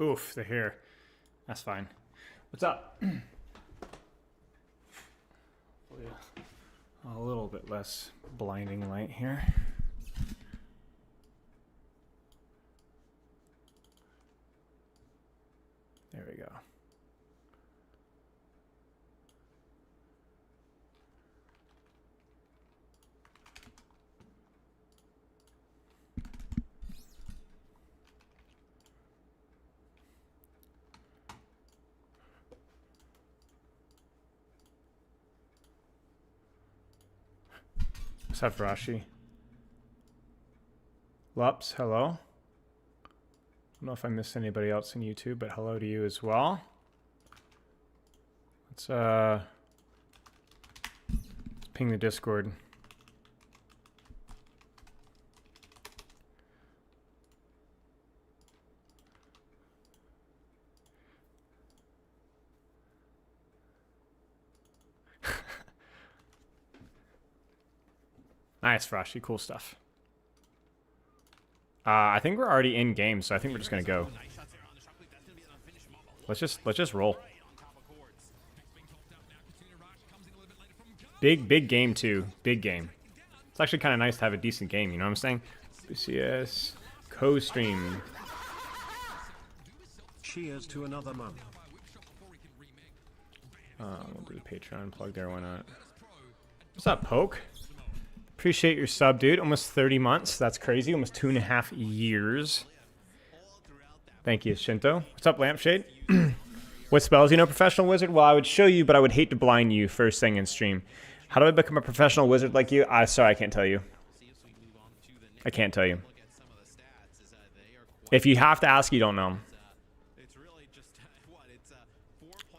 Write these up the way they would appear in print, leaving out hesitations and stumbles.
Oof, they're here. That's fine. What's up? A little bit less blinding light here. There we go. What's up, Rashi? Lups, hello. I don't know if I missed anybody else in YouTube, but hello to you as well. Let's ping the Discord. Nice, Frosty. Cool stuff. I think we're already in game, so I think we're just gonna go. Let's just roll. Big game too. Big game. It's actually kind of nice to have a decent game. You know what I'm saying? OWCS co-stream. Cheers to another month. We'll do the Patreon plug there. Why not? What's up, Poke? Appreciate your sub, dude. Almost 30 months. That's crazy. Almost 2.5 years. Thank you, Shinto. What's up, Lampshade? What spells you know, professional wizard? Well, I would show you, but I would hate to blind you first thing in stream. How do I become a professional wizard like you? Sorry, I can't tell you. I can't tell you. If you have to ask, you don't know.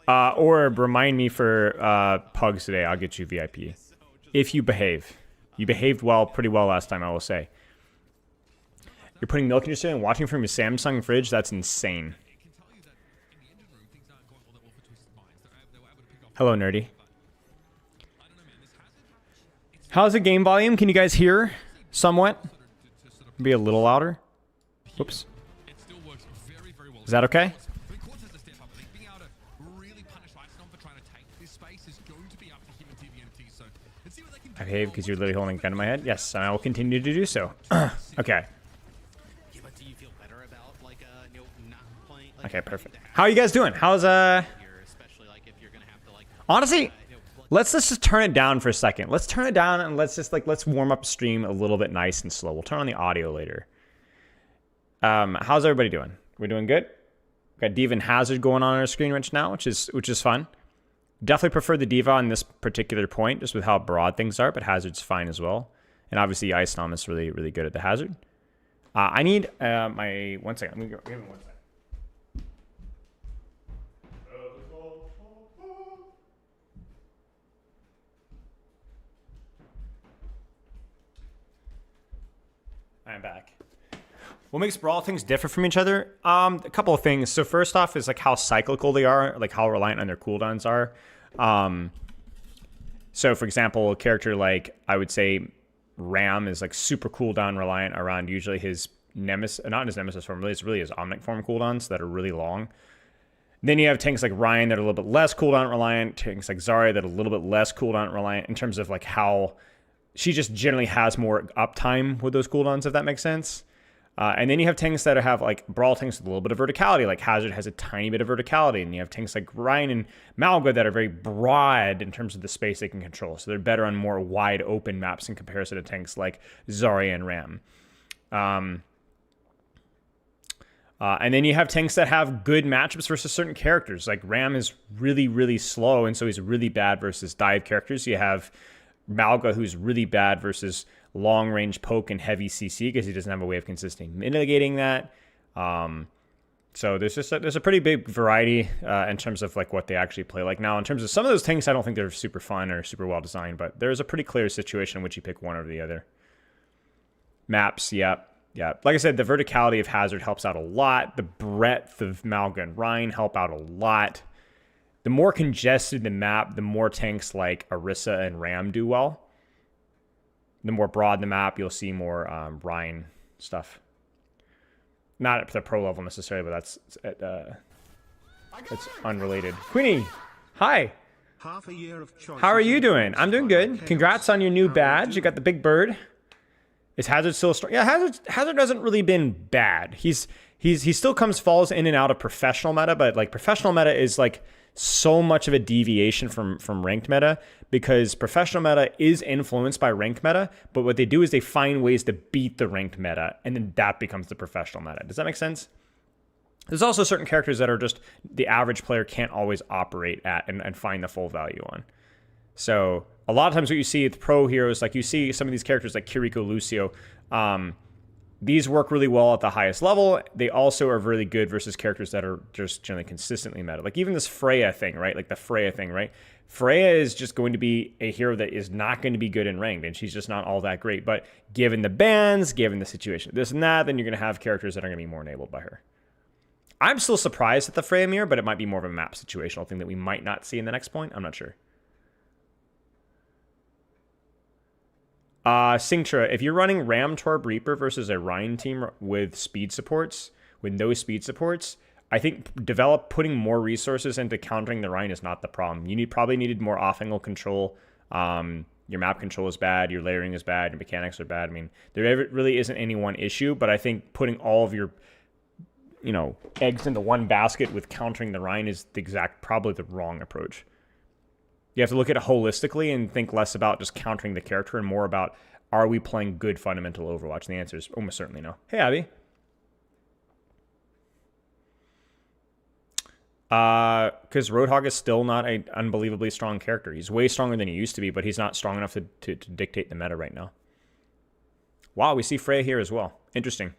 Or remind me for pugs today. I'll get you VIP. If you behave. You behaved well, pretty well last time, I will say. You're putting milk in your cereal and watching from your Samsung fridge? That's insane. Hello, Nerdy. How's the game volume? Can you guys hear somewhat? Be a little louder. Whoops. Is that okay? I behave because you're literally holding a gun in my head. Yes, and I will continue to do so. Okay. Okay, perfect. How are you guys doing? How's honestly, let's just turn it down for a second. Let's turn it down and let's warm up the stream a little bit nice and slow. We'll turn on the audio later. How's everybody doing? We're doing good. We've got Diva and Hazard going on our screen right now, which is fun. Definitely prefer the Diva on this particular point, just with how broad things are, but Hazard's fine as well. And obviously, Ice Nom is really, really good at the Hazard. I need my... One second. Let me go. Give me 1 second. I'm back. What makes Brawl things differ from each other? A couple of things. So first off is like how cyclical they are, like how reliant on their cooldowns are. So for example, a character like, I would say Ram is like super cooldown reliant around usually his nemesis, not his nemesis form, really, it's really his Omnic form cooldowns that are really long. Then you have tanks like Ryan that are a little bit less cooldown reliant, tanks like Zarya that are a little bit less cooldown reliant in terms of like how she just generally has more uptime with those cooldowns, if that makes sense. And then you have tanks that have like Brawl tanks with a little bit of verticality, like Hazard has a tiny bit of verticality, and you have tanks like Ryan and Malga that are very broad in terms of the space they can control. So they're better on more wide open maps in comparison to tanks like Zarya and Ram. And then you have tanks that have good matchups versus certain characters. Like Ram is really, really slow, and so he's really bad versus dive characters. You have Malga, who's really bad versus long-range poke and heavy CC because he doesn't have a way of consistently mitigating that. So there's a pretty big variety in terms of like what they actually play like. Now, in terms of some of those tanks, I don't think they're super fun or super well designed, but there's a pretty clear situation in which you pick one over the other. Maps, yeah. Like I said, the verticality of Hazard helps out a lot. The breadth of Malga and Ryan help out a lot. The more congested the map, the more tanks like Orisa and Ram do well. The more broad the map, you'll see more Ryan stuff. Not at the pro level necessarily, but that's unrelated. Queenie, hi. Half a year of choice. How are you doing? I'm doing good. Congrats on your new badge. You got the big bird. Is Hazard still strong? Yeah, Hazard hasn't really been bad. He still falls in and out of professional meta, but like professional meta is like so much of a deviation from ranked meta, because professional meta is influenced by ranked meta, but what they do is they find ways to beat the ranked meta, and then that becomes the professional meta. Does that make sense? There's also certain characters that are just the average player can't always operate at and find the full value on. So a lot of times what you see with pro heroes, like you see some of these characters like Kiriko, Lucio, these work really well at the highest level. They also are really good versus characters that are just generally consistently meta. Like even this Freya thing, right? Like the Freya thing, right? Freya is just going to be a hero that is not going to be good in ranked, and she's just not all that great. But given the bans, given the situation, this and that, then you're going to have characters that are going to be more enabled by her. I'm still surprised at the Freya mirror, but it might be more of a map situational thing that we might not see in the next point. I'm not sure. Singtra, if you're running Ram Torb Reaper versus a Rhine team with speed supports, with no speed supports, I think putting more resources into countering the Rhine is not the problem. You probably needed more off-angle control. Your map control is bad, your layering is bad, your mechanics are bad. I mean, there really isn't any one issue, but I think putting all of your eggs into one basket with countering the Rhine is probably the wrong approach. You have to look at it holistically and think less about just countering the character and more about, are we playing good fundamental Overwatch? And the answer is almost certainly no. Hey, Abby. Because Roadhog is still not an unbelievably strong character. He's way stronger than he used to be, but he's not strong enough to dictate the meta right now. Wow, we see Freya here as well. Interesting.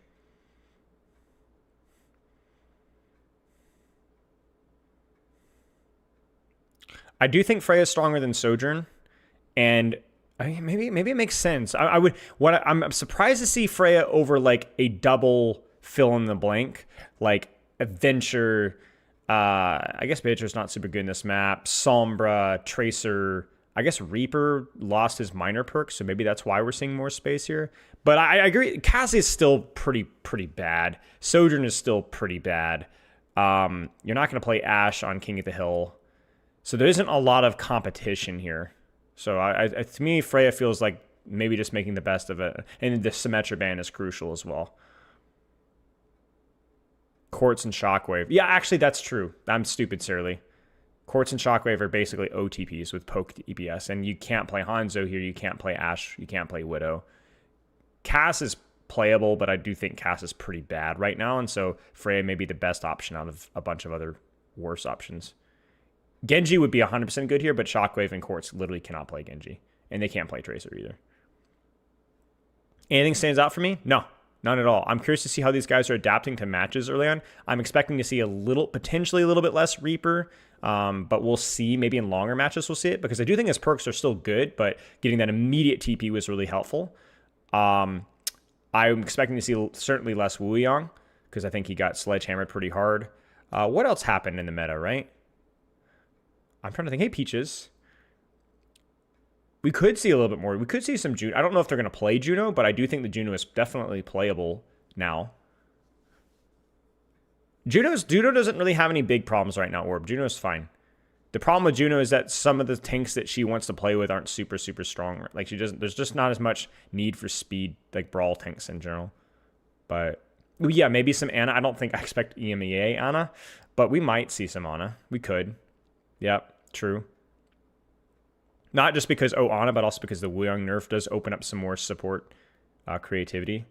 I do think Freya is stronger than Sojourn, and I mean, maybe it makes sense. I'm surprised to see Freya over like a double fill in the blank, like Adventure. I guess Beatrice's not super good in this map. Sombra, Tracer. I guess Reaper lost his minor perk, so maybe that's why we're seeing more space here. But I agree, Cassie is still pretty bad. Sojourn is still pretty bad. You're not going to play Ashe on King of the Hill. So there isn't a lot of competition here. So to me, Freya feels like maybe just making the best of it. And the Symmetra ban is crucial as well. Quartz and Shockwave. Yeah, actually, that's true. I'm stupid, Surly. Quartz and Shockwave are basically OTPs with poke DPS. And you can't play Hanzo here. You can't play Ashe. You can't play Widow. Cass is playable, but I do think Cass is pretty bad right now. And so Freya may be the best option out of a bunch of other worse options. Genji would be 100% good here, but Shockwave and Quartz literally cannot play Genji. And they can't play Tracer either. Anything stands out for me? No, none at all. I'm curious to see how these guys are adapting to matches early on. I'm expecting to see potentially a little bit less Reaper, but we'll see. Maybe in longer matches we'll see it, because I do think his perks are still good, but getting that immediate TP was really helpful. I'm expecting to see certainly less Wu Yang, because I think he got sledgehammered pretty hard. What else happened in the meta, right? I'm trying to think. Hey, Peaches. We could see a little bit more. We could see some Juno. I don't know if they're going to play Juno, but I do think the Juno is definitely playable now. Juno doesn't really have any big problems right now, Orb. Juno's fine. The problem with Juno is that some of the tanks that she wants to play with aren't super strong. Like there's just not as much need for speed, like brawl tanks in general. But yeah, maybe some Ana. I don't think I expect EMEA Ana, but we might see some Ana. We could. Yep. True. Not just because Ana, but also because the Wu Yang nerf does open up some more support creativity.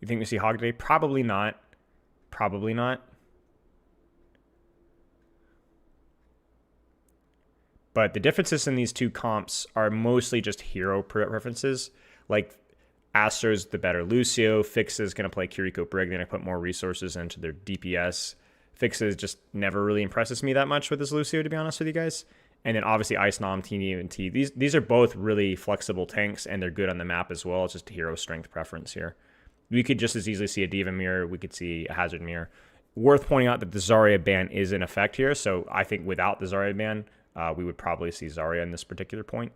You think we see Hog today? Probably not. Probably not. But the differences in these two comps are mostly just hero preferences. Like, Astro's the better Lucio. Fix is going to play Kiriko Brig. They're going to put more resources into their DPS. Fix just never really impresses me that much with his Lucio, to be honest with you guys. And then obviously Ice Nom, TNT. These are both really flexible tanks, and they're good on the map as well. It's just a hero strength preference here. We could just as easily see a Diva mirror. We could see a Hazard mirror. Worth pointing out that the Zarya ban is in effect here. So I think without the Zarya ban, we would probably see Zarya in this particular point.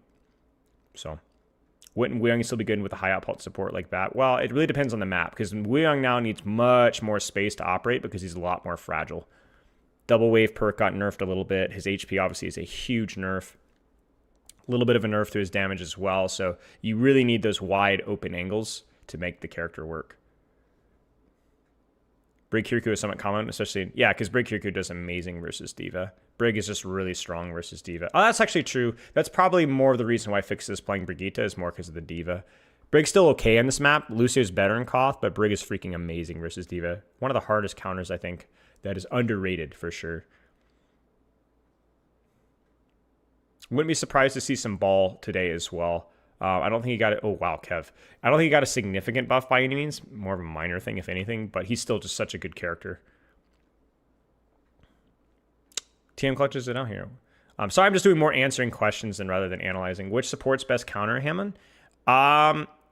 So wouldn't Wuyong still be good with a high output support like that? Well, it really depends on the map, because Wuyong now needs much more space to operate because he's a lot more fragile. Double wave perk got nerfed a little bit. His HP obviously is a huge nerf. A little bit of a nerf to his damage as well. So you really need those wide open angles to make the character work. Brig Kirikou is somewhat common, especially, yeah, because Brig Kirikou does amazing versus Diva. Brig is just really strong versus Diva. Oh, that's actually true. That's probably more of the reason why Fix is playing Brigitte, is more because of the Diva. Brig's still okay on this map. Lucio's better in Koth, but Brig is freaking amazing versus Diva. One of the hardest counters, I think, that is underrated for sure. Wouldn't be surprised to see some ball today as well. I don't think he got it. Oh, wow, Kev. I don't think he got a significant buff by any means. More of a minor thing, if anything. But he's still just such a good character. TM clutches it out here. Sorry, I'm just doing more answering questions rather than analyzing. Which supports best counter, Hammond?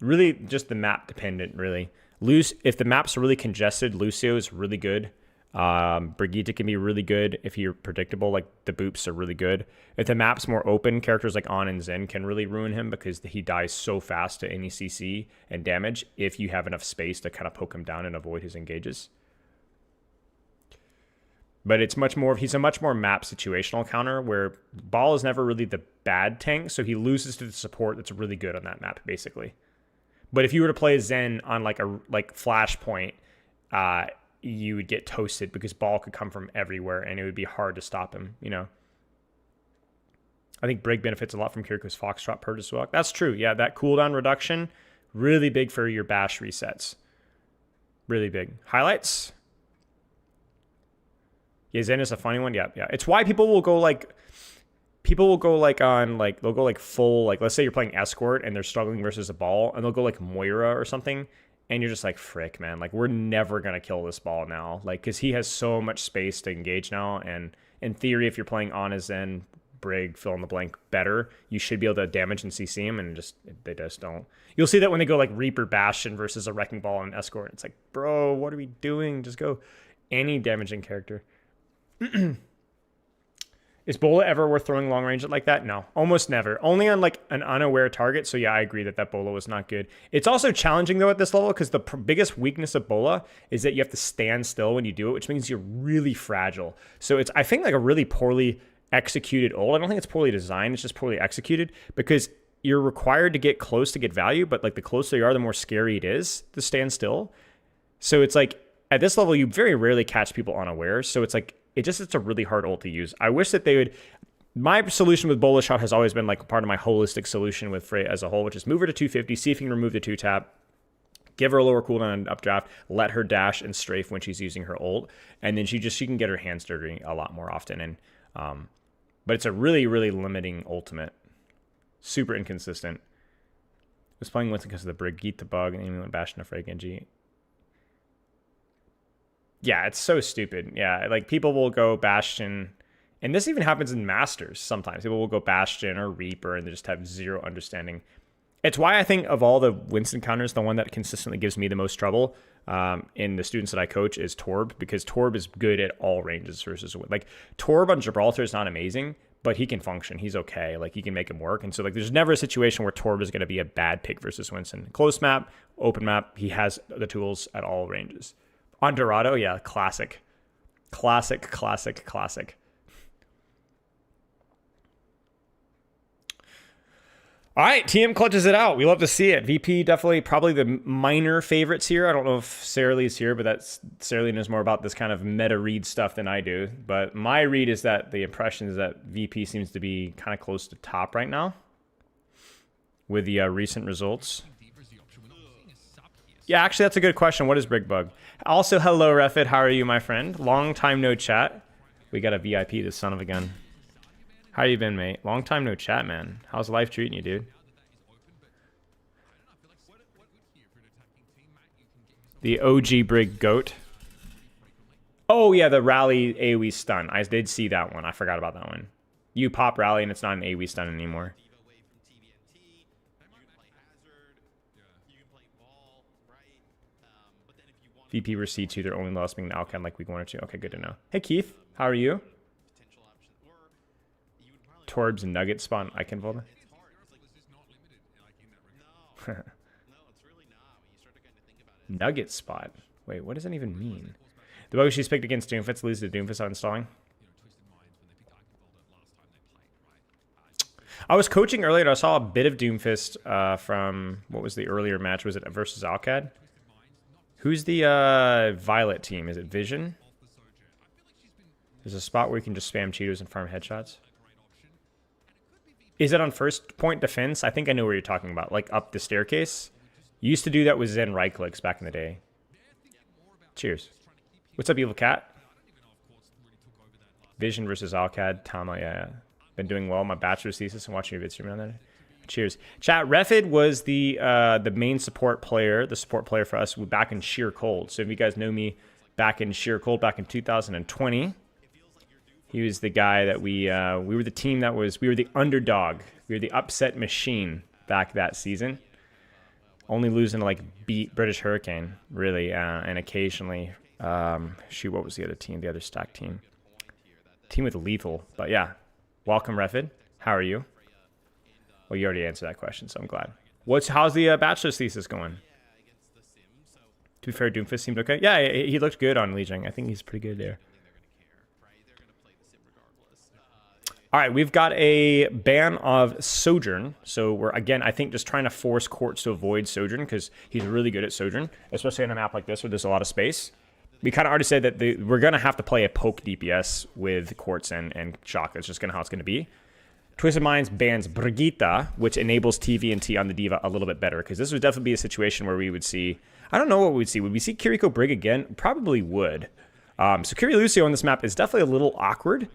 Really just the map dependent, really. If the map's really congested, Lucio is really good. Brigitte can be really good if you're predictable, like the boops are really good. If the map's more open, characters like On and Zen can really ruin him because he dies so fast to any CC and damage if you have enough space to kind of poke him down and avoid his engages. But it's much more, he's a much more map situational counter where Ball is never really the bad tank, so he loses to the support that's really good on that map, basically. But if you were to play Zen on like Flashpoint, you would get toasted because Ball could come from everywhere and it would be hard to stop him, you know. I think Brig benefits a lot from Kirikou's Foxtrot Purge as well. That's true. Yeah, that cooldown reduction, really big for your bash resets. Really big. Highlights? Yeah, Zen is a funny one. Yeah. It's why people will go like they'll go like full, like let's say you're playing Escort and they're struggling versus a Ball and they'll go like Moira or something. And you're just like, frick, man. Like, we're never going to kill this Ball now. Like, because he has so much space to engage now. And in theory, if you're playing on his Zen, Brig, fill in the blank, better, you should be able to damage and CC him. And they just don't. You'll see that when they go like Reaper Bastion versus a Wrecking Ball and Escort. It's like, bro, what are we doing? Just go any damaging character. Is Bola ever worth throwing long range like that? No, almost never. Only on like an unaware target. So yeah, I agree that Bola was not good. It's also challenging though at this level because the biggest weakness of Bola is that you have to stand still when you do it, which means you're really fragile. So it's, I think, like a really poorly executed ult. I don't think it's poorly designed. It's just poorly executed because you're required to get close to get value, but like the closer you are, the more scary it is to stand still. So it's like at this level, you very rarely catch people unaware. So it's like, it's a really hard ult to use. I wish that they would. My solution with Bola Shot has always been like part of my holistic solution with Frey as a whole, which is move her to 250, see if you can remove the 2-tap, give her a lower cooldown and updraft, let her dash and strafe when she's using her ult, and then she can get her hands dirty a lot more often. And but it's a really, really limiting ultimate. Super inconsistent. I was playing with it because of the Brigitte bug, and then we went Bastion to Frey Genji. Yeah, it's so stupid. Yeah, like people will go Bastion, and this even happens in Masters sometimes. People will go Bastion or Reaper, and they just have zero understanding. It's why I think of all the Winston counters, the one that consistently gives me the most trouble in the students that I coach is Torb, because Torb is good at all ranges versus like Torb on Gibraltar is not amazing, but he can function. He's okay. Like he can make him work. And so like there's never a situation where Torb is going to be a bad pick versus Winston. Close map, open map, he has the tools at all ranges. On Dorado, yeah, classic. Classic. All right, TM clutches it out. We love to see it. VP definitely probably the minor favorites here. I don't know if Sarah Lee's here, but Sarah Lee knows more about this kind of meta read stuff than I do. But my read is that the impression is that VP seems to be kind of close to top right now with the recent results. Yeah, actually, that's a good question. What is Brig Bug? Also, hello, Refit. How are you, my friend? Long time no chat. We got a VIP, this son of a gun. How you been, mate? Long time no chat, man. How's life treating you, dude? The OG Brig Goat. Oh, yeah, the rally AoE stun. I did see that one. I forgot about that one. You pop rally, and it's not an AoE stun anymore. VP versus C2, they're only lost being the Alcan like week 1 or 2. Okay, good to know. Hey, Keith. How are you? Torbs and Nugget spawn Icon Volta. Nugget spot. Wait, what does that even mean? The bug she's picked against Doomfist leads to Doomfist uninstalling. I was coaching earlier and I saw a bit of Doomfist from, what was the earlier match? Was it versus Alcad? Who's the Violet team? Is it Vision? There's a spot where you can just spam Cheetos and farm headshots. Is it on first point defense? I think I know where you're talking about. Like up the staircase. You used to do that with Zen right clicks back in the day. Cheers. What's up, Evil Cat? Vision versus Alcad. Tama, yeah. Been doing well. My bachelor's thesis and watching your vid stream on that. Cheers. Chat, Refid was the main support player, the support player for us back in Sheer Cold. So if you guys know me back in Sheer Cold back in 2020, he was the guy that we were the team that was, we were the underdog. We were the upset machine back that season. Only losing to like beat British Hurricane, really, and occasionally, shoot, what was the other team? The other stack team. Team with Lethal. But yeah, welcome, Refid. How are you? Well, you already answered that question, so I'm glad. How's the bachelor's thesis going? To be fair, Doomfist seemed okay. Yeah, he looked good on Legion. I think he's pretty good there. All right, we've got a ban of Sojourn. So we're, again, I think just trying to force Quartz to avoid Sojourn because he's really good at Sojourn, especially on a map like this where there's a lot of space. We kind of already said that we're going to have to play a poke DPS with Quartz and Shock. That's just how it's going to be. Twisted Minds bans Brigitte, which enables TVNT on the Diva a little bit better, because this would definitely be a situation where we would see... I don't know what we would see. Would we see Kiriko Brig again? Probably would. So Kiri Lucio on this map is definitely a little awkward.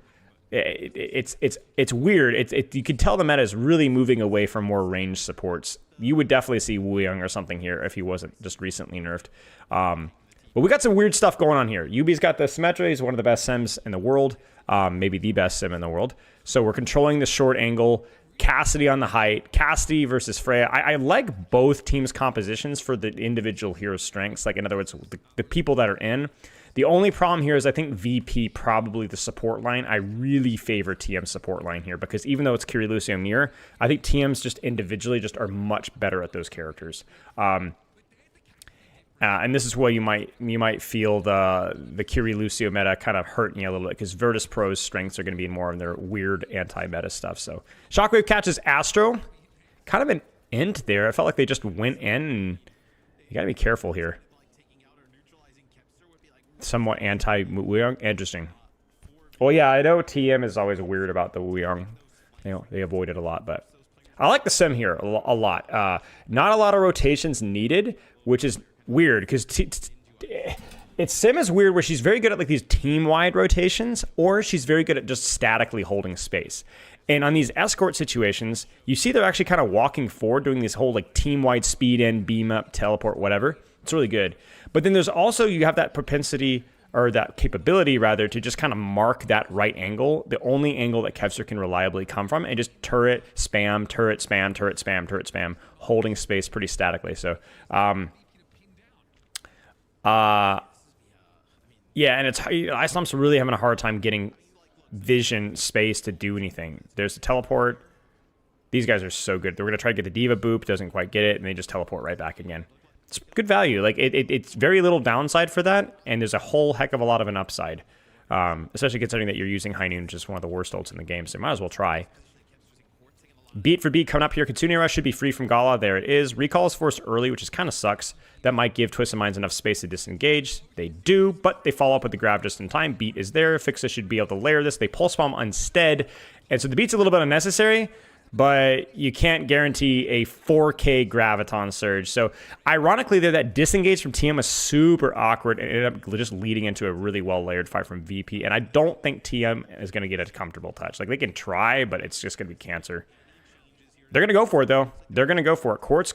It's weird. You can tell the meta is really moving away from more ranged supports. You would definitely see Wu Young or something here if he wasn't just recently nerfed. But we got some weird stuff going on here. Yubi's got the Symmetra. He's one of the best sims in the world. Maybe the best sim in the world. So we're controlling the short angle. Cassidy on the height. Cassidy versus Freya. I like both teams' compositions for the individual hero strengths. Like, in other words, the people that are in. The only problem here is I think VP probably the support line. I really favor TM support line here because even though it's Kiri Lucio Mir, I think TMs just individually just are much better at those characters. And this is where you might feel the Kiri Lucio meta kind of hurting you a little bit because Virtus Pro's strengths are going to be more in their weird anti-meta stuff. So Shockwave catches Astro. Kind of an end there. I felt like they just went in and you got to be careful here. Somewhat anti-Wuyong. Interesting. Well, yeah, I know TM is always weird about the Wuyong. They avoid it a lot, but I like the sim here a lot. Not a lot of rotations needed, which is weird because its sim is weird where she's very good at like these team-wide rotations, or she's very good at just statically holding space. And on these escort situations, you see they're actually kind of walking forward, doing this whole like team-wide speed in, beam up, teleport, whatever. It's really good. But then there's also, you have that propensity, or that capability rather, to just kind of mark that right angle, the only angle that Kevster can reliably come from, and just turret, spam, turret, spam, turret, spam, turret, spam, holding space pretty statically. So, yeah, and it's Icelump's really having a hard time getting vision space to do anything. There's the teleport. These guys are so good. They're going to try to get the Diva boop, doesn't quite get it, and they just teleport right back again. It's good value. Like it's very little downside for that, and there's a whole heck of a lot of an upside. Especially considering that you're using High Noon, which is one of the worst ults in the game, so you might as well try. Beat for beat coming up here. Kitsune Rush should be free from Gala. There it is. Recall is forced early, which is kind of sucks. That might give Twisted Minds enough space to disengage. They do, but they follow up with the grab just in time. Beat is there. Fixa should be able to layer this. They pulse bomb instead, and so the beat's a little bit unnecessary, but you can't guarantee a 4K Graviton Surge. So, ironically, there, that disengage from TM was super awkward and ended up just leading into a really well-layered fight from VP. And I don't think TM is going to get a comfortable touch. Like, they can try, but it's just going to be cancer. They're going to go for it, though. They're going to go for it. Quartz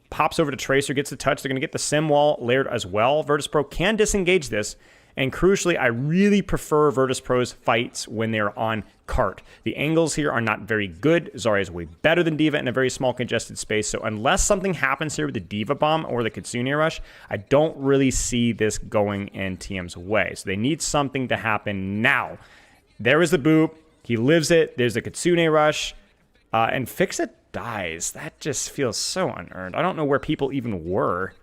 pops over to Tracer, gets the touch. They're going to get the Sim Wall layered as well. Virtus Pro can disengage this. And crucially, I really prefer Virtus Pro's fights when they're on cart. The angles here are not very good. Zarya is way better than Diva in a very small congested space. So unless something happens here with the Diva Bomb or the Kitsune Rush, I don't really see this going in TM's way. So they need something to happen now. There is the boop. He lives it. There's the Kitsune Rush. And Fix It dies. That just feels so unearned. I don't know where people even were.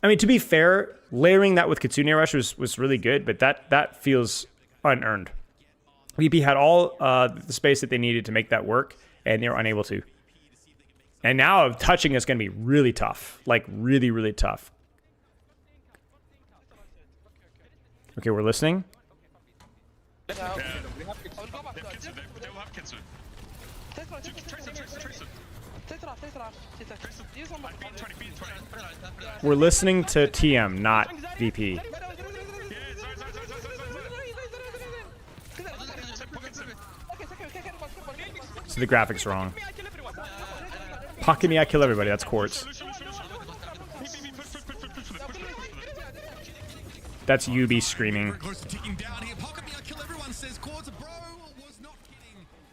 I mean, to be fair, layering that with Kitsune Rush was really good, but that feels unearned. VP had all the space that they needed to make that work, and they were unable to. And now touching is going to be really tough. Like, really, really tough. Okay, we're listening. We're listening to TM, not VP. So the graphics wrong. Pocket me, I kill everybody. That's Quartz. That's UB screaming.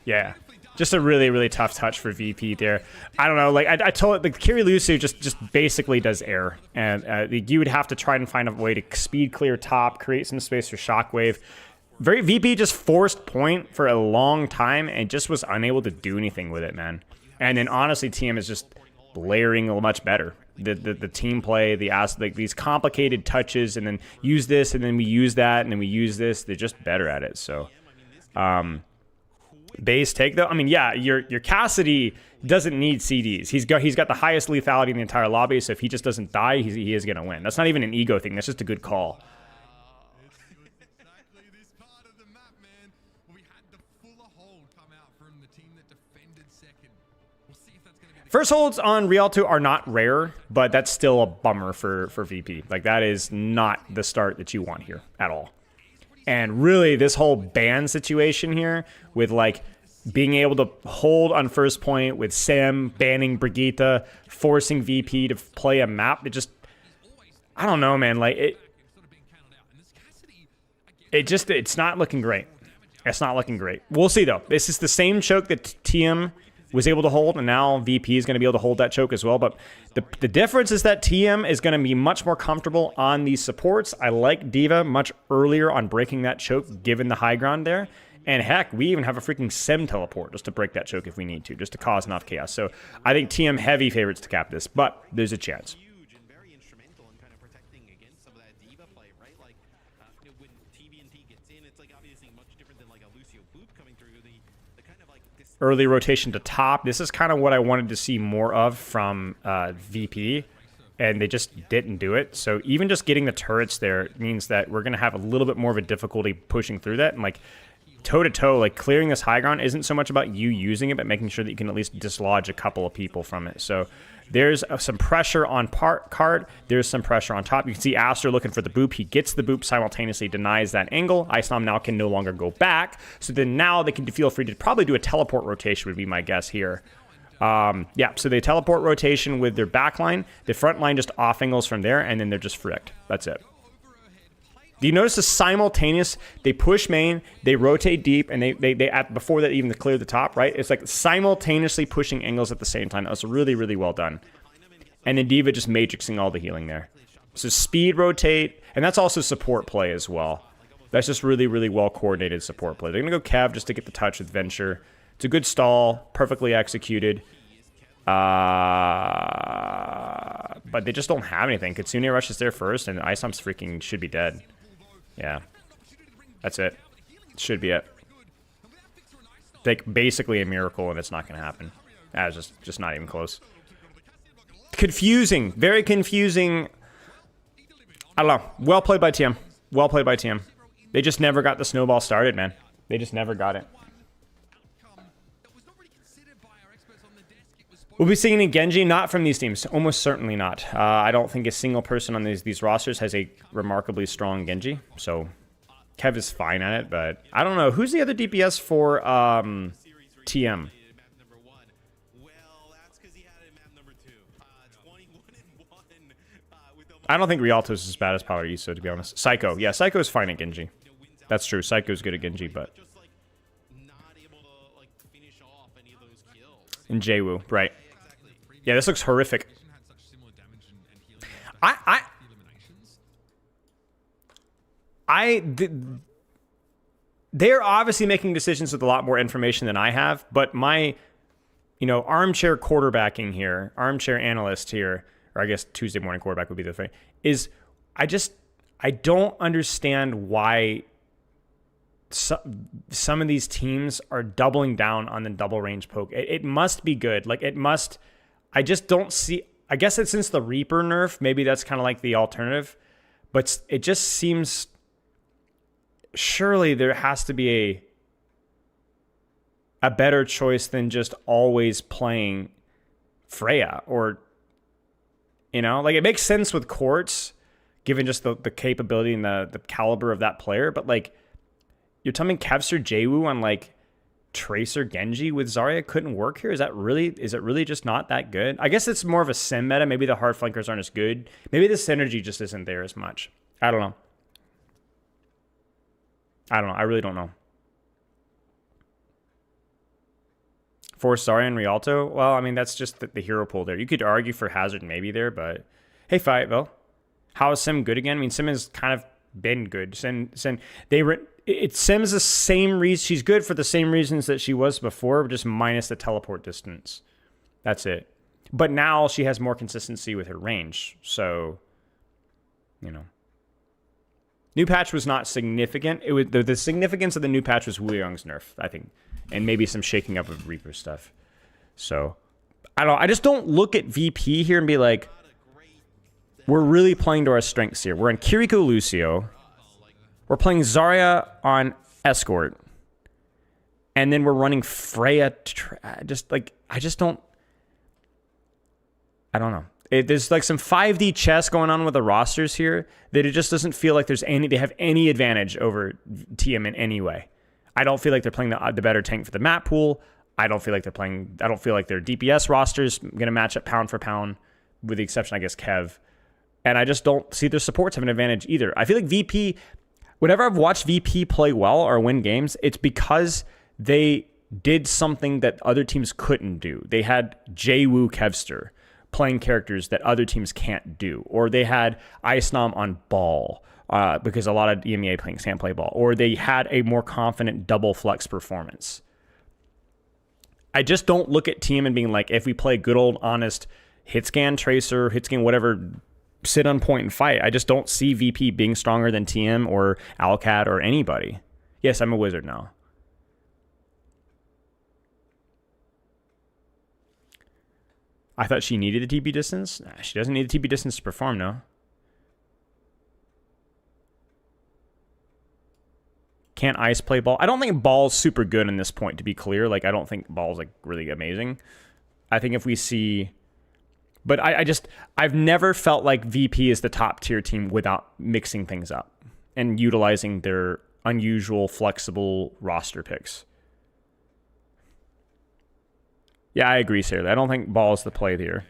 Yeah. Just a really, really tough touch for VP there. I don't know. Like I told it, like Kirilusu just basically does air, and you would have to try and find a way to speed clear top, create some space for Shockwave. VP just forced point for a long time and just was unable to do anything with it, man. And then honestly, TM is just layering a much better. The team play, like these complicated touches, and then use this, and then we use that, and then we use this. They're just better at it. So, base take though. I mean, yeah, your Cassidy doesn't need CDs. He's got the highest lethality in the entire lobby. So if he just doesn't die, he is gonna win. That's not even an ego thing. That's just a good call. First holds on Rialto are not rare, but that's still a bummer for VP. Like, that is not the start that you want here at all. And really, this whole ban situation here with, like, being able to hold on first point with Sam banning Brigitte, forcing VP to play a map, it just... I don't know, man. Like, it's not looking great. It's not looking great. We'll see, though. This is the same choke that TM was able to hold, and now VP is going to be able to hold that choke as well. But the difference is that TM is going to be much more comfortable on these supports. I like D.Va much earlier on breaking that choke, given the high ground there. And heck, we even have a freaking Sem teleport just to break that choke if we need to, just to cause enough chaos. So I think TM heavy favorites to cap this, but there's a chance. Early rotation to top. This is kind of what I wanted to see more of from VP, and they just didn't do it. So even just getting the turrets there means that we're going to have a little bit more of a difficulty pushing through that. And like toe-to-toe, like clearing this high ground isn't so much about you using it, but making sure that you can at least dislodge a couple of people from it. So there's some pressure on cart. There's some pressure on top. You can see Aster looking for the boop. He gets the boop, simultaneously denies that angle. Islam now can no longer go back. So then now they can feel free to probably do a teleport rotation would be my guess here. Yeah, so they teleport rotation with their back line. The front line just off angles from there, and then they're just fricked. That's it. Do you notice the simultaneous? They push main, they rotate deep, and they before that even clear the top, right? It's like simultaneously pushing angles at the same time. That was really, really well done. And then D.Va just matrixing all the healing there. So speed rotate, and that's also support play as well. That's just really, really well coordinated support play. They're gonna go Cav just to get the touch with Venture. It's a good stall, perfectly executed. But they just don't have anything. Kitsune rushes there first, and Isom's freaking should be dead. Yeah, that's it. Should be it. Like, basically a miracle, and it's not going to happen. It's just not even close. Confusing. Very confusing. I don't know. Well played by TM. Well played by TM. They just never got the snowball started, man. They just never got it. We'll be seeing a Genji, not from these teams. Almost certainly not. I don't think a single person on these rosters has a remarkably strong Genji. So Kev is fine at it, but I don't know. Who's the other DPS for TM? I don't think Rialto's as bad as Power Iso, to be honest. Psycho. Yeah, Psycho is fine at Genji. That's true. Psycho's good at Genji, but... And Jwoo, right. Yeah, this looks horrific. They're obviously making decisions with a lot more information than I have, but my you know, armchair quarterbacking here, armchair analyst here, or I guess Tuesday morning quarterback would be the thing, is I don't understand why some of these teams are doubling down on the double range poke. It must be good. Like, it must, I just don't see, I guess it's since the Reaper nerf, maybe that's kind of like the alternative, but it just seems, surely there has to be a better choice than just always playing Freya, or, you know, like, it makes sense with Quartz, given just the capability and the caliber of that player, but like, you're telling me Kevster Jwoo on like Tracer Genji with Zarya couldn't work here? Is it really just not that good? I guess it's more of a sim meta. Maybe the hard flankers aren't as good. Maybe the synergy just isn't there as much. I don't know. I really don't know. For Zarya and Rialto? Well, I mean, that's just the hero pool there. You could argue for Hazard maybe there, but hey, Fightville. How is Sim good again? I mean, Sim has kind of been good. Sim Sim's the same reason. She's good for the same reasons that she was before, just minus the teleport distance. That's it. But now she has more consistency with her range. So, you know. New patch was not significant. It was the significance of the new patch was Wu Young's nerf, I think. And maybe some shaking up of Reaper stuff. So, I don't know. I just don't look at VP here and be like, we're really playing to our strengths here. We're in Kiriko Lucio. We're playing Zarya on Escort. And then we're running Freya. I don't know. There's like some 5D chess going on with the rosters here that it just doesn't feel like they have any advantage over TM in any way. I don't feel like they're playing the better tank for the map pool. I don't feel like their DPS rosters going to match up pound for pound, with the exception, I guess, Kev. And I just don't see their supports have an advantage either. I feel like VP, whenever I've watched VP play well or win games, it's because they did something that other teams couldn't do. They had Jwoo Kevster playing characters that other teams can't do. Or they had Icenom on ball because a lot of EMEA players can't play ball. Or they had a more confident double flex performance. I just don't look at team and being like, if we play good old honest hitscan, tracer, hitscan, whatever, sit on point and fight. I just don't see VP being stronger than TM or Alcat or anybody. Yes, I'm a wizard now. I thought she needed a TP distance. Nah, she doesn't need a TP distance to perform, no. Can't Ice play ball? I don't think ball's super good in this point, to be clear. Like, I don't think ball's like really amazing. I think if we see... But I've never felt like VP is the top tier team without mixing things up and utilizing their unusual, flexible roster picks. Yeah, I agree, Sarah. I don't think ball is the play here.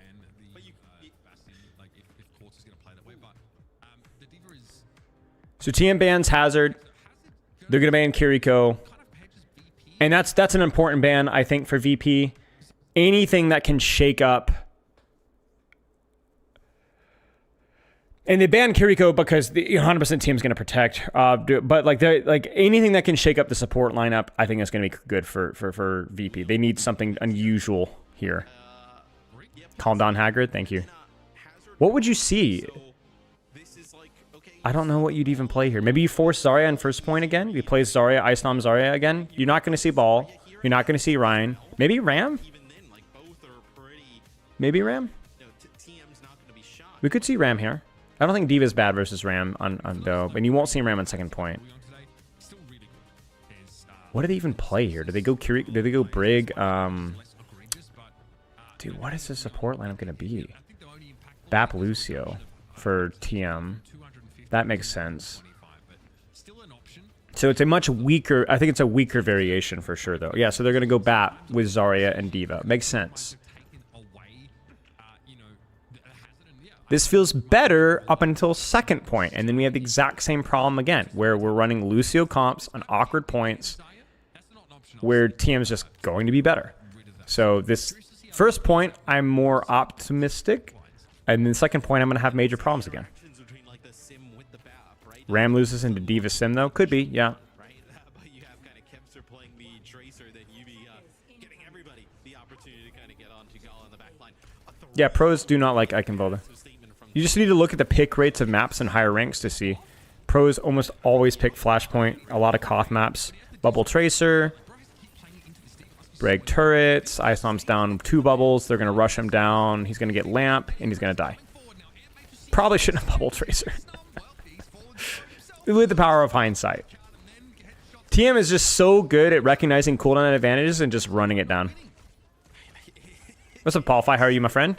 So TM bans Hazard. They're going to ban Kiriko. And that's an important ban, I think, for VP. Anything that can shake up... And they banned Kiriko because the 100% team's going to protect. But like anything that can shake up the support lineup, I think is going to be good for VP. They need something unusual here. Calm down, Hagrid. Thank you. What would you see? I don't know what you'd even play here. Maybe you force Zarya on first point again. You play Zarya, Icenom Zarya again. You're not going to see Ball. You're not going to see Ryan. Maybe Ram? Maybe Ram? We could see Ram here. I don't think Diva's bad versus Ram on Dope, and you won't see Ram on second point. What do they even play here? Do they go Brig? Dude, what is the support lineup going to be? Bap Lucio for TM. That makes sense. So it's a much weaker... I think it's a weaker variation for sure, though. Yeah, so they're going to go Bap with Zarya and Diva. Makes sense. This feels better up until second point, and then we have the exact same problem again, where we're running Lucio comps on awkward points, where TM's just going to be better. So this first point, I'm more optimistic, and then second point, I'm going to have major problems again. Ram loses into Diva Sim, though? Could be, yeah. Yeah, pros do not like Icon Builder. You just need to look at the pick rates of maps in higher ranks to see. Pros almost always pick Flashpoint, a lot of Koth maps. Bubble Tracer, Brag Turrets, Icenom's down 2 bubbles, they're going to rush him down, he's going to get Lamp, and he's going to die. Probably shouldn't have Bubble Tracer. With the power of hindsight. TM is just so good at recognizing cooldown advantages and just running it down. What's up, Paul? How are you, my friend?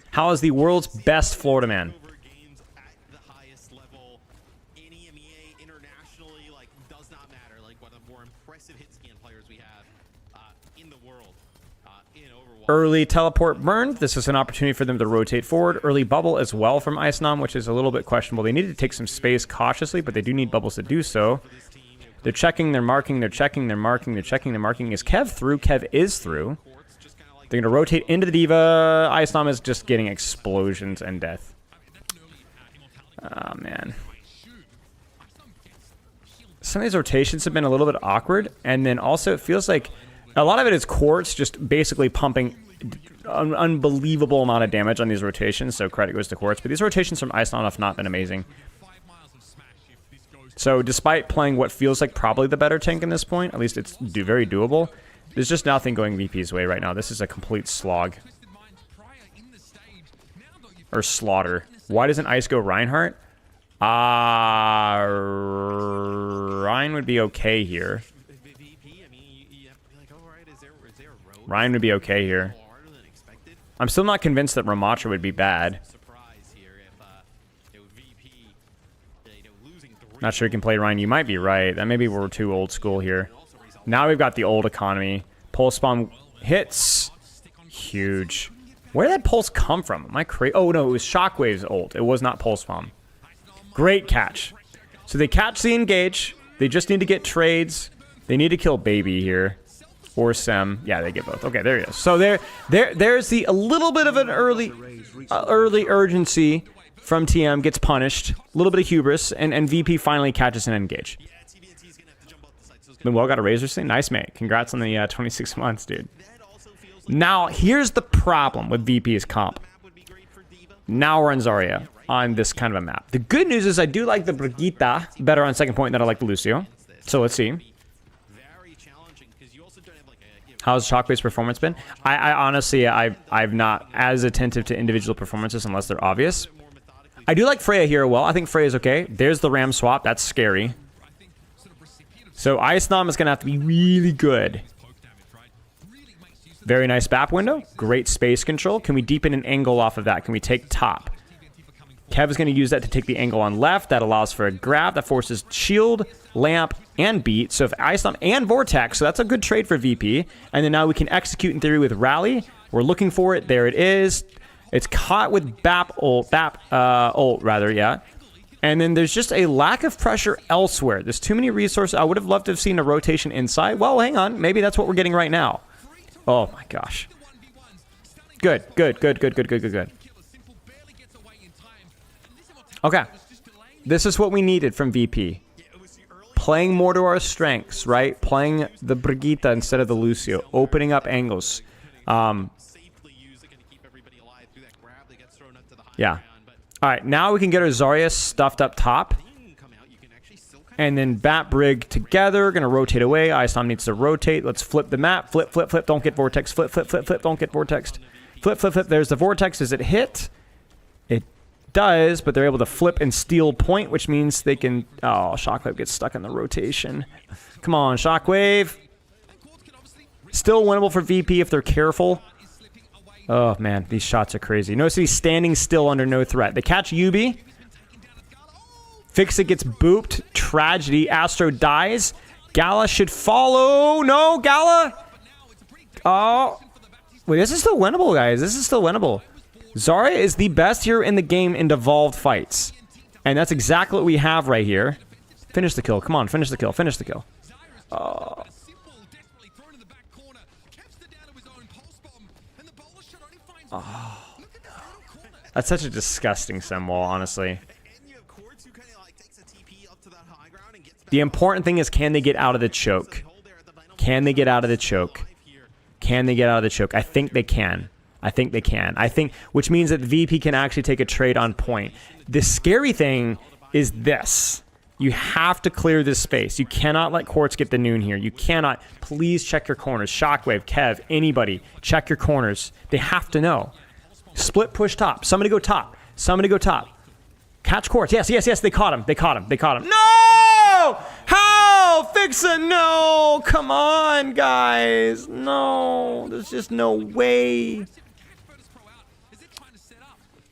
How is the world's best Florida man? Early teleport burned. This is an opportunity for them to rotate forward. Early bubble as well from Icenom, which is a little bit questionable. They need to take some space cautiously, but they do need bubbles to do so. They're checking, they're marking, they're checking, they're marking, they're checking, they're marking. Is Kev through? Kev is through. They're going to rotate into the Diva. Icenom is just getting explosions and death. Oh, man. Some of these rotations have been a little bit awkward. And then also it feels like a lot of it is Quartz just basically pumping an unbelievable amount of damage on these rotations. So credit goes to Quartz. But these rotations from Icenom have not been amazing. So despite playing what feels like probably the better tank in this point, at least it's very doable. There's just nothing going VP's way right now. This is a complete slog. Or slaughter. Why doesn't Ice go Reinhardt? Ryan would be okay here. Ryan would be okay here. I'm still not convinced that Ramattra would be bad. Not sure he can play Ryan. You might be right. That maybe we're too old school here. Now we've got the old economy. Pulse bomb hits. Huge. Where did that pulse come from? Am I crazy? Oh, no, it was Shockwave's ult. It was not pulse bomb. Great catch. So they catch the engage. They just need to get trades. They need to kill Baby here. Or Sem. Yeah, they get both. Okay, there he is. So there's a little bit of an early urgency from TM. Gets punished. A little bit of hubris. And VP finally catches an engage. Manuel got a Razor Sling. Nice, mate. Congrats on the 26 months, dude. Now, here's the problem with VP's comp. Now we're on Zarya on this kind of a map. The good news is I do like the Brigitte better on second point than I like the Lucio. So let's see. How's Shockwave's performance been? I honestly, I'm not as attentive to individual performances unless they're obvious. I do like Freya here well. I think Freya's okay. There's the Ram swap. That's scary. So Icenom is going to have to be really good. Very nice BAP window. Great space control. Can we deepen an angle off of that? Can we take top? Kev is going to use that to take the angle on left. That allows for a grab. That forces shield, lamp, and beat. So if Icenom and Vortex, so that's a good trade for VP. And then now we can execute in theory with Rally. We're looking for it. There it is. It's caught with BAP ult. Yeah. And then there's just a lack of pressure elsewhere. There's too many resources. I would have loved to have seen a rotation inside. Well, hang on. Maybe that's what we're getting right now. Oh, my gosh. Good. Okay. This is what we needed from VP. Playing more to our strengths, right? Playing the Brigitte instead of the Lucio. Opening up angles. Yeah. All right, now we can get our Zarya stuffed up top. And then Bat Brig together. Going to rotate away. Icenom needs to rotate. Let's flip the map. Flip. Don't get Vortex. Flip. Don't get Vortex. Flip. There's the Vortex. Does it hit? It does, but they're able to flip and steal point, which means they can... Oh, Shockwave gets stuck in the rotation. Come on, Shockwave. Still winnable for VP if they're careful. Oh, man, these shots are crazy. Notice he's standing still under no threat. They catch Yubi. Fixit gets booped. Tragedy. Astro dies. Gala should follow. No, Gala. Oh. Wait, this is still winnable, guys. This is still winnable. Zarya is the best here in the game in devolved fights. And that's exactly what we have right here. Finish the kill. Come on, finish the kill. Finish the kill. Oh. Oh, no. That's such a disgusting symbol, honestly. The important thing is, can they get out of the choke? Can they get out of the choke? Can they get out of the choke? I think they can. I think they can. Which means that the VP can actually take a trade on point. The scary thing is this. You have to clear this space. You cannot let Quartz get the noon here. You cannot. Please check your corners. Shockwave, Kev, anybody, check your corners. They have to know. Split push top. Somebody go top. Somebody go top. Catch Quartz. Yes, yes, yes. They caught him. They caught him. They caught him. No! How? Fix it. No. Come on, guys. No. There's just no way.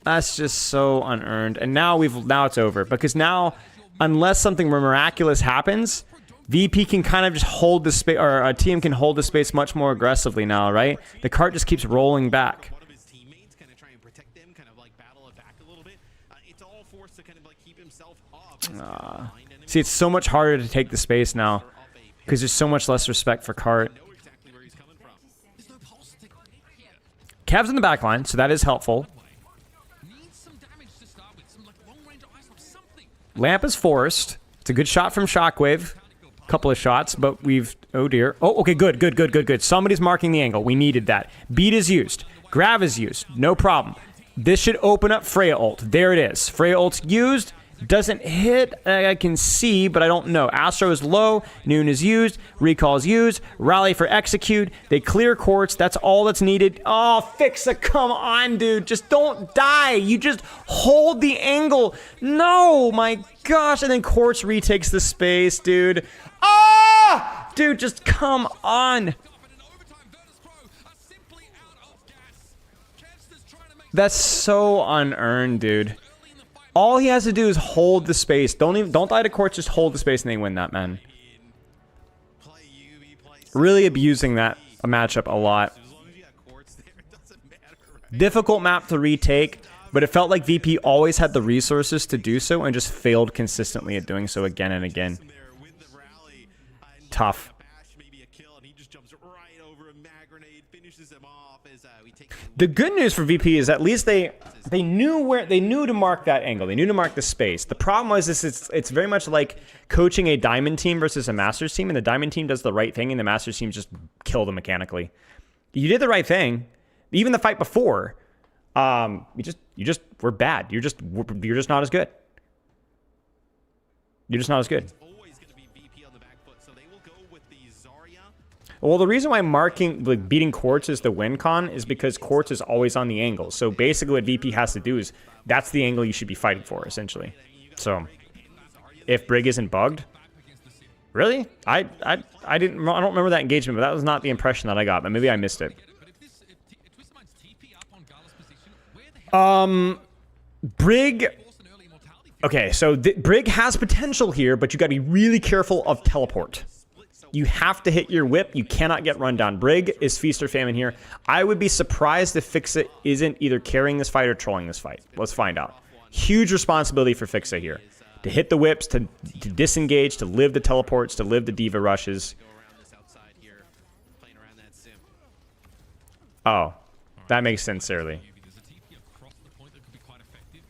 That's just so unearned. And now it's over. Because now, unless something miraculous happens, VP can kind of just hold the space, or a team can hold the space much more aggressively now, right? The cart just keeps rolling back. See, it's so much harder to take the space now because there's so much less respect for cart. Cav's in the back line, so that is helpful. Lamp is forced. It's a good shot from Shockwave. Couple of shots, but we've... Oh, dear. Oh, okay, good, good, good, good, good. Somebody's marking the angle. We needed that. Beat is used. Grav is used. No problem. This should open up Freya ult. There it is. Freya ult's used. Doesn't hit. I can see, but I don't know. Astro is low. Noon is used. Recall is used. Rally for execute. They clear Quartz. That's all that's needed. Oh, Fixa, come on, dude. Just don't die. You just hold the angle. No, my gosh. And then Quartz retakes the space, dude. Ah! Dude, just come on. That's so unearned, dude. All he has to do is hold the space. Don't die to Quartz, just hold the space and they win that, man. Really abusing that matchup a lot. Difficult map to retake, but it felt like VP always had the resources to do so and just failed consistently at doing so again and again. Tough. The good news for VP is at least they knew to mark that angle. They knew to mark the space. The problem was it's very much like coaching a diamond team versus a masters team, and the diamond team does the right thing and the masters team just kill them mechanically. You did the right thing. Even the fight before, you just were bad. You're just not as good. You're just not as good. Well, the reason why beating Quartz is the win con is because Quartz is always on the angle. So basically what VP has to do is that's the angle you should be fighting for, essentially. So if Brig isn't bugged, really? I don't remember that engagement, but that was not the impression that I got, but maybe I missed it. Brig. Okay, so Brig has potential here, but you got to be really careful of teleport. You have to hit your whip. You cannot get run down. Brig is feast or famine here. I would be surprised if Fixa isn't either carrying this fight or trolling this fight. Let's find out. Huge responsibility for Fixa here. To hit the whips, to disengage, to live the teleports, to live the diva rushes. Oh, that makes sense, Sarely.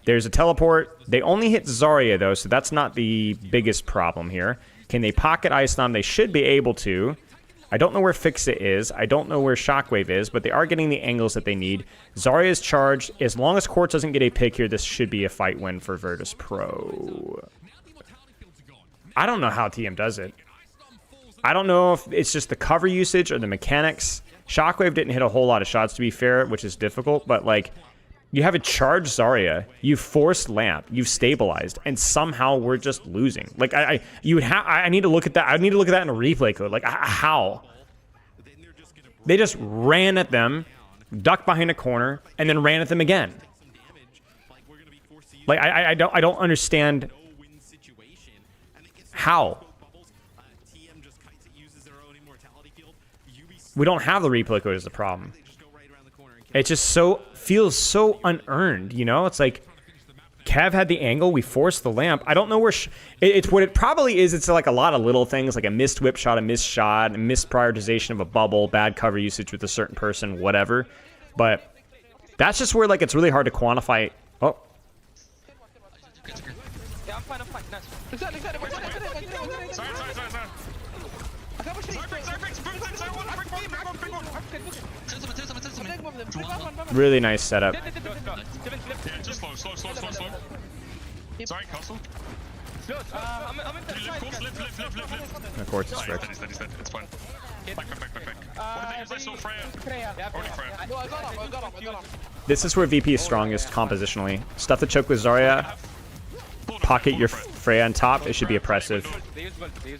There's a teleport. They only hit Zarya, though, so that's not the biggest problem here. Can they pocket Ice Slam? They should be able to. I don't know where Fixa is. I don't know where Shockwave is, but they are getting the angles that they need. Zarya is charged. As long as Quartz doesn't get a pick here, this should be a fight win for Virtus Pro. I don't know how TM does it. I don't know if it's just the cover usage or the mechanics. Shockwave didn't hit a whole lot of shots, to be fair, which is difficult, but like... You have a charged Zarya, you forced Lamp, you've stabilized, and somehow we're just losing. Like I need to look at that. I need to look at that in a replay code. Like how? They just ran at them, ducked behind a corner, and then ran at them again. Like I don't understand how. We don't have the replay code as the problem. It just feels so unearned, you know? It's like, Kev had the angle, we forced the lamp. I don't know where... It's what it probably is. It's like a lot of little things, like a missed whip shot, a missed shot, a missed prioritization of a bubble, bad cover usage with a certain person, whatever. But that's just where, like, it's really hard to quantify... Oh. Really nice setup. Yeah, just slow. Sorry, castle. Of course, it's Rick. He's dead. It's fine. Back. What did they use? I saw Freya. Only Freya. No, I got him. This is where VP is strongest compositionally. Stuff the choke with Zarya. Pocket your Freya on top. It should be oppressive. They use bolt. They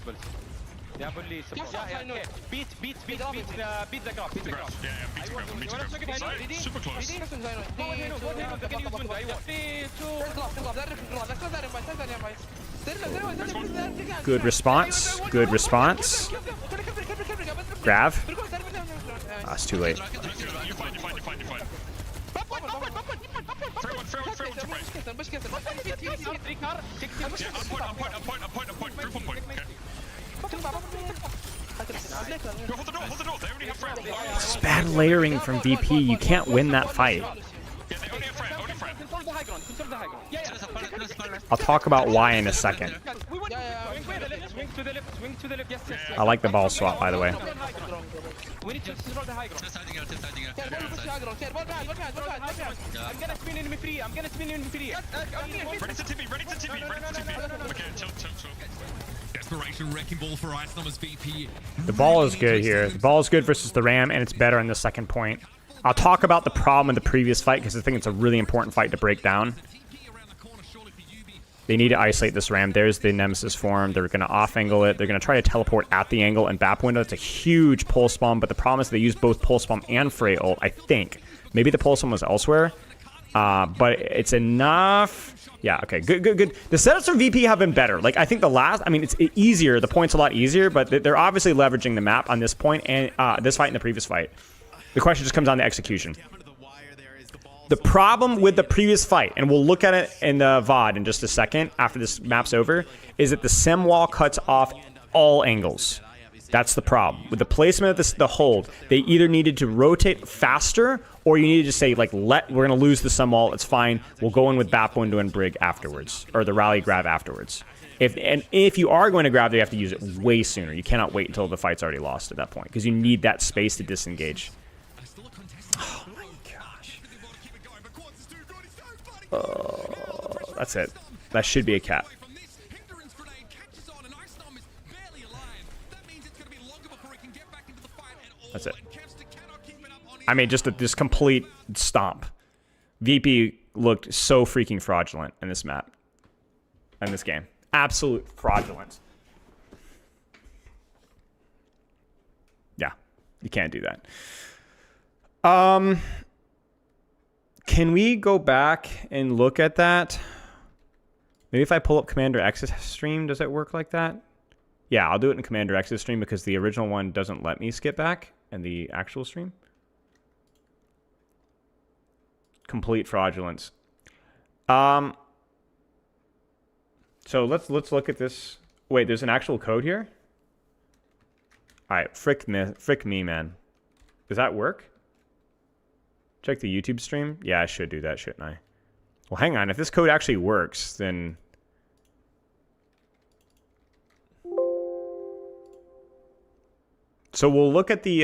have only support. Yeah. Beat the graph. Beat the graph. Yeah, beat the graph. Sorry, super close. Good response. Grav. Ah, it's too late. You're fine. Fair one to break. I'm point. Group on point. Okay. Yo, hold the door. They only have Freya. It's bad layering from VP. You can't win that fight. Yeah, they only have Freya. Control the high ground. I'll talk about why in a second. Swing to the left. Yes. I like the ball swap, by the way. We need to control the high ground. I'm gonna spin enemy free. Ready to TP. Okay, chill. Desperation wrecking ball for Ice Numbers VP. The ball is good here. The ball is good versus the Ram, and it's better on the second point. I'll talk about the problem in the previous fight because I think it's a really important fight to break down. They need to isolate this Ram. There's the Nemesis form. They're going to off-angle it. They're going to try to teleport at the angle and BAP window. It's a huge pulse bomb, but the problem is they use both pulse bomb and Frey ult, I think. Maybe the pulse bomb was elsewhere, but it's enough. Yeah, okay, good. The setups for VP have been better. Like, I think it's easier. The point's a lot easier, but they're obviously leveraging the map on this point and this fight and the previous fight. The question just comes down to execution. The problem with the previous fight, and we'll look at it in the VOD in just a second after this map's over, is that the sim wall cuts off all angles. That's the problem. With the placement of the hold, they either needed to rotate faster or you needed to say, like, we're going to lose the sim wall, it's fine, we'll go in with BAP window and Brig afterwards, or the rally grab afterwards. If you are going to grab, you have to use it way sooner. You cannot wait until the fight's already lost at that point, because you need that space to disengage. Oh my gosh. That's it. That should be a cap. That's it. I mean, just this complete stomp. VP looked so freaking fraudulent in this map. In this game. Absolute fraudulent. Yeah, you can't do that. Can we go back and look at that? Maybe if I pull up Commander X's stream, does it work like that? Yeah, I'll do it in Commander X's stream because the original one doesn't let me skip back in the actual stream. Complete fraudulence. So let's look at this. Wait, there's an actual code here? All right, frick me, man. Does that work? Check the YouTube stream? Yeah, I should do that, shouldn't I? Well, hang on. If this code actually works, then... So we'll look at the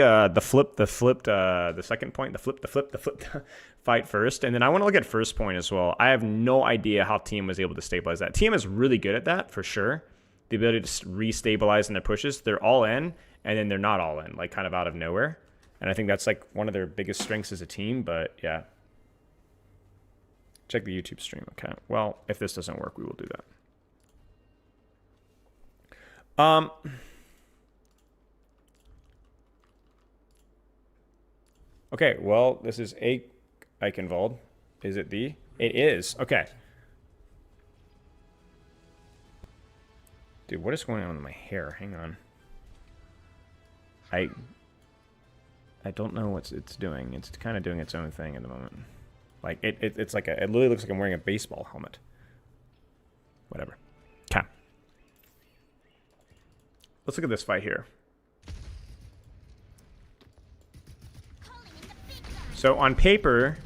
second point, the flip fight first, and then I want to look at first point as well. I have no idea how Team was able to stabilize that. Team is really good at that, for sure. The ability to re-stabilize in their pushes. They're all in, and then they're not all in, like kind of out of nowhere. And I think that's like one of their biggest strengths as a team, but yeah. Check the YouTube stream, okay. Well, if this doesn't work, we will do that. Okay, well, this is a Eichenwald. Is it the? It is. Okay. Dude, what is going on with my hair? Hang on. I don't know what it's doing. It's kind of doing its own thing at the moment. Like it's like it literally looks like I'm wearing a baseball helmet. Whatever. Okay. Let's look at this fight here. So on paper,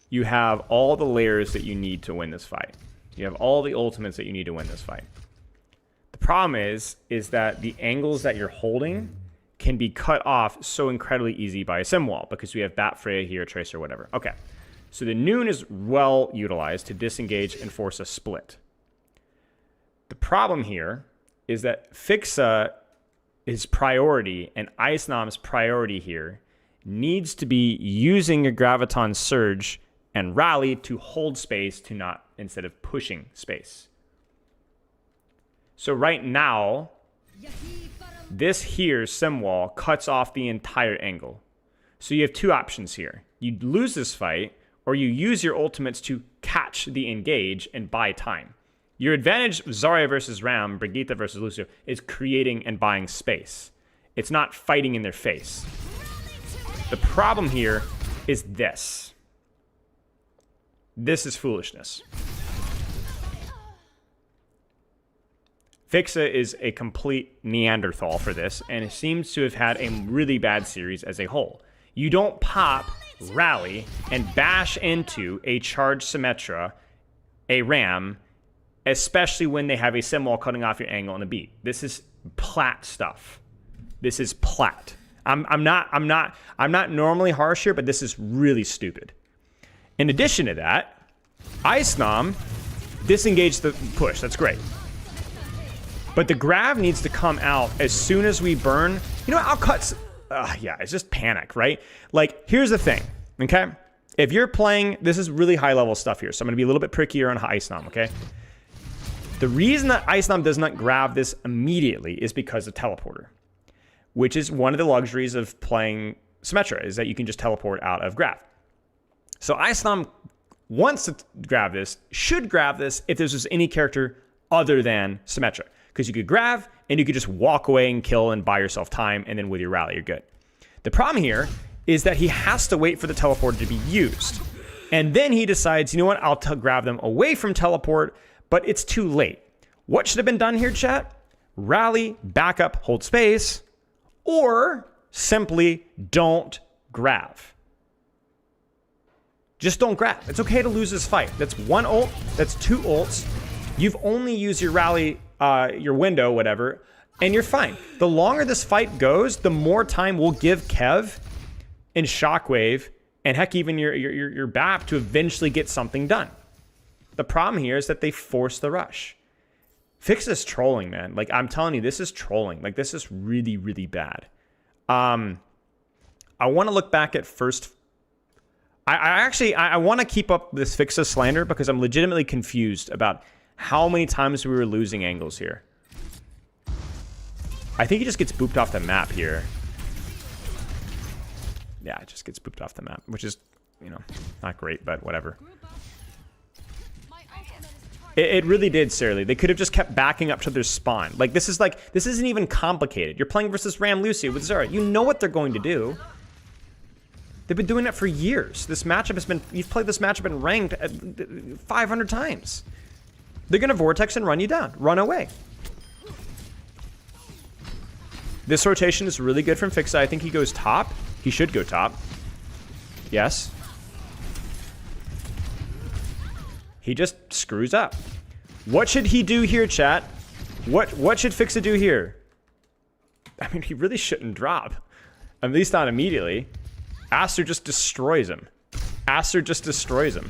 you have all the layers that you need to win this fight. You have all the ultimates that you need to win this fight. The problem is that the angles that you're holding can be cut off so incredibly easy by a sim wall because we have Bat Freya here, Tracer, whatever. Okay, so the Noon is well utilized to disengage and force a split. The problem here is that Fixa is priority and Icenom's priority here needs to be using a Graviton Surge and Rally to hold space to not, instead of pushing space. So right now, this here, sim wall, cuts off the entire angle. So you have two options here. You lose this fight, or you use your ultimates to catch the engage and buy time. Your advantage, Zarya versus Ram, Brigitte versus Lucio, is creating and buying space. It's not fighting in their face. The problem here is this. This is foolishness. Fixa is a complete Neanderthal for this, and it seems to have had a really bad series as a whole. You don't pop, rally, and bash into a charged Symmetra, a Ram, especially when they have a sim wall cutting off your angle on a beat. This is plat stuff. This is plat. I'm not normally harsh here, but this is really stupid. In addition to that, Icenom disengaged the push. That's great. But the grav needs to come out as soon as we burn. You know, I'll cut. Yeah, it's just panic, right? Like, here's the thing, okay? If you're playing, this is really high level stuff here, so I'm going to be a little bit prickier on Icenom, okay? The reason that Icenom does not grab this immediately is because of teleporter, which is one of the luxuries of playing Symmetra, is that you can just teleport out of grav. So Icenom wants to grab this, should grab this if there's just any character other than Symmetra. Because you could grab and you could just walk away and kill and buy yourself time, and then with your rally, you're good. The problem here is that he has to wait for the teleporter to be used. And then he decides, you know what, I'll grab them away from teleport, but it's too late. What should have been done here, chat? Rally, back up, hold space, or simply don't grab. Just don't grab. It's okay to lose this fight. That's one ult, that's two ults. You've only used your rally, your window, whatever, and you're fine. The longer this fight goes, the more time we'll give Kev and Shockwave, and heck, even your BAP to eventually get something done. The problem here is that they force the rush. Fix this trolling, man. Like, I'm telling you, this is trolling. Like, this is really, really bad. I want to look back at first. I want to keep up this Fixa slander because I'm legitimately confused about how many times we were losing angles here. I think he just gets booped off the map here. Yeah, it just gets booped off the map, which is, you know, not great, but whatever. It really did, Sarely. They could have just kept backing up to their spawn. Like, this isn't even complicated. You're playing versus Ram Lucio with Zara. You know what they're going to do. They've been doing it for years. This matchup has been, you've played this matchup in ranked 500 times. They're going to Vortex and run you down. Run away. This rotation is really good from Fixa. I think he goes top. He should go top. Yes. He just screws up. What should he do here, chat? What should Fixa do here? I mean, he really shouldn't drop. At least not immediately. Aster just destroys him. Aster just destroys him.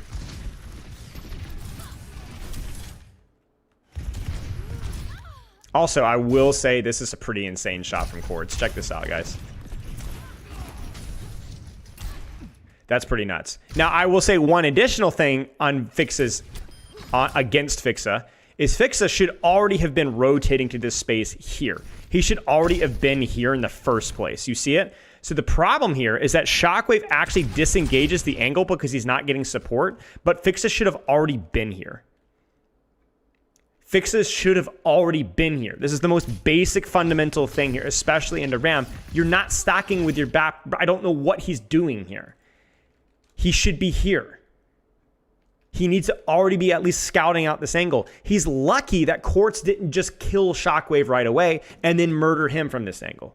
Also, I will say this is a pretty insane shot from Quartz. Check this out, guys. That's pretty nuts. Now, I will say one additional thing on Fixa's, against Fixa, is Fixa should already have been rotating to this space here. He should already have been here in the first place. You see it? So the problem here is that Shockwave actually disengages the angle because he's not getting support, but Fixa should have already been here. Fixa should have already been here. This is the most basic fundamental thing here, especially into Ram. You're not stacking with your back. I don't know what he's doing here. He should be here. He needs to already be at least scouting out this angle. He's lucky that Quartz didn't just kill Shockwave right away and then murder him from this angle.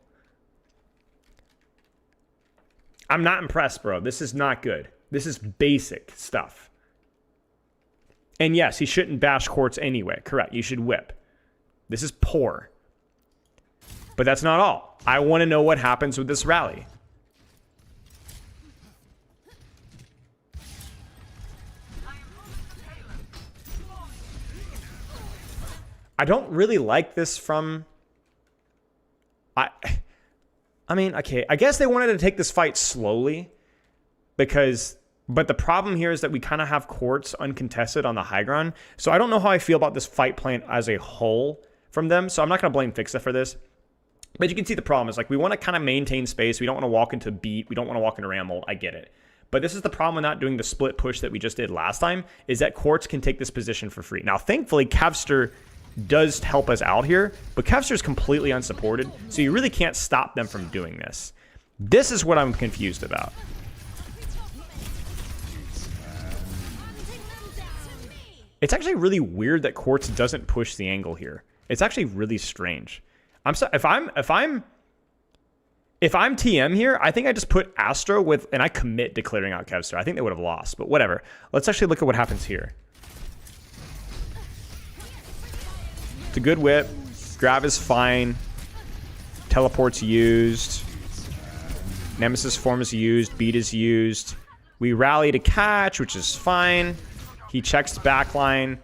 I'm not impressed, bro. This is not good. This is basic stuff. And yes, he shouldn't bash Quartz anyway. Correct. You should whip. This is poor. But that's not all. I want to know what happens with this rally. I don't really like this from... I mean, okay, I guess they wanted to take this fight slowly because... But the problem here is that we kind of have courts uncontested on the high ground. So I don't know how I feel about this fight plan as a whole from them. So I'm not going to blame Fixa for this. But you can see the problem is like we want to kind of maintain space. We don't want to walk into beat. We don't want to walk into ramble. I get it. But this is the problem with not doing the split push that we just did last time is that courts can take this position for free. Now, thankfully, Kevster does help us out here, but Kevster is completely unsupported, so you really can't stop them from doing this. This is what I'm confused about. It's actually really weird that Quartz doesn't push the angle here. It's actually really strange. If I'm TM here, I think I just put Astro with, and I commit declaring out Kevster. I think they would have lost, but whatever. Let's actually look at what happens here. It's a good whip. Grab is fine. Teleport's used. Nemesis form is used. Beat is used. We rally to catch, which is fine. He checks backline.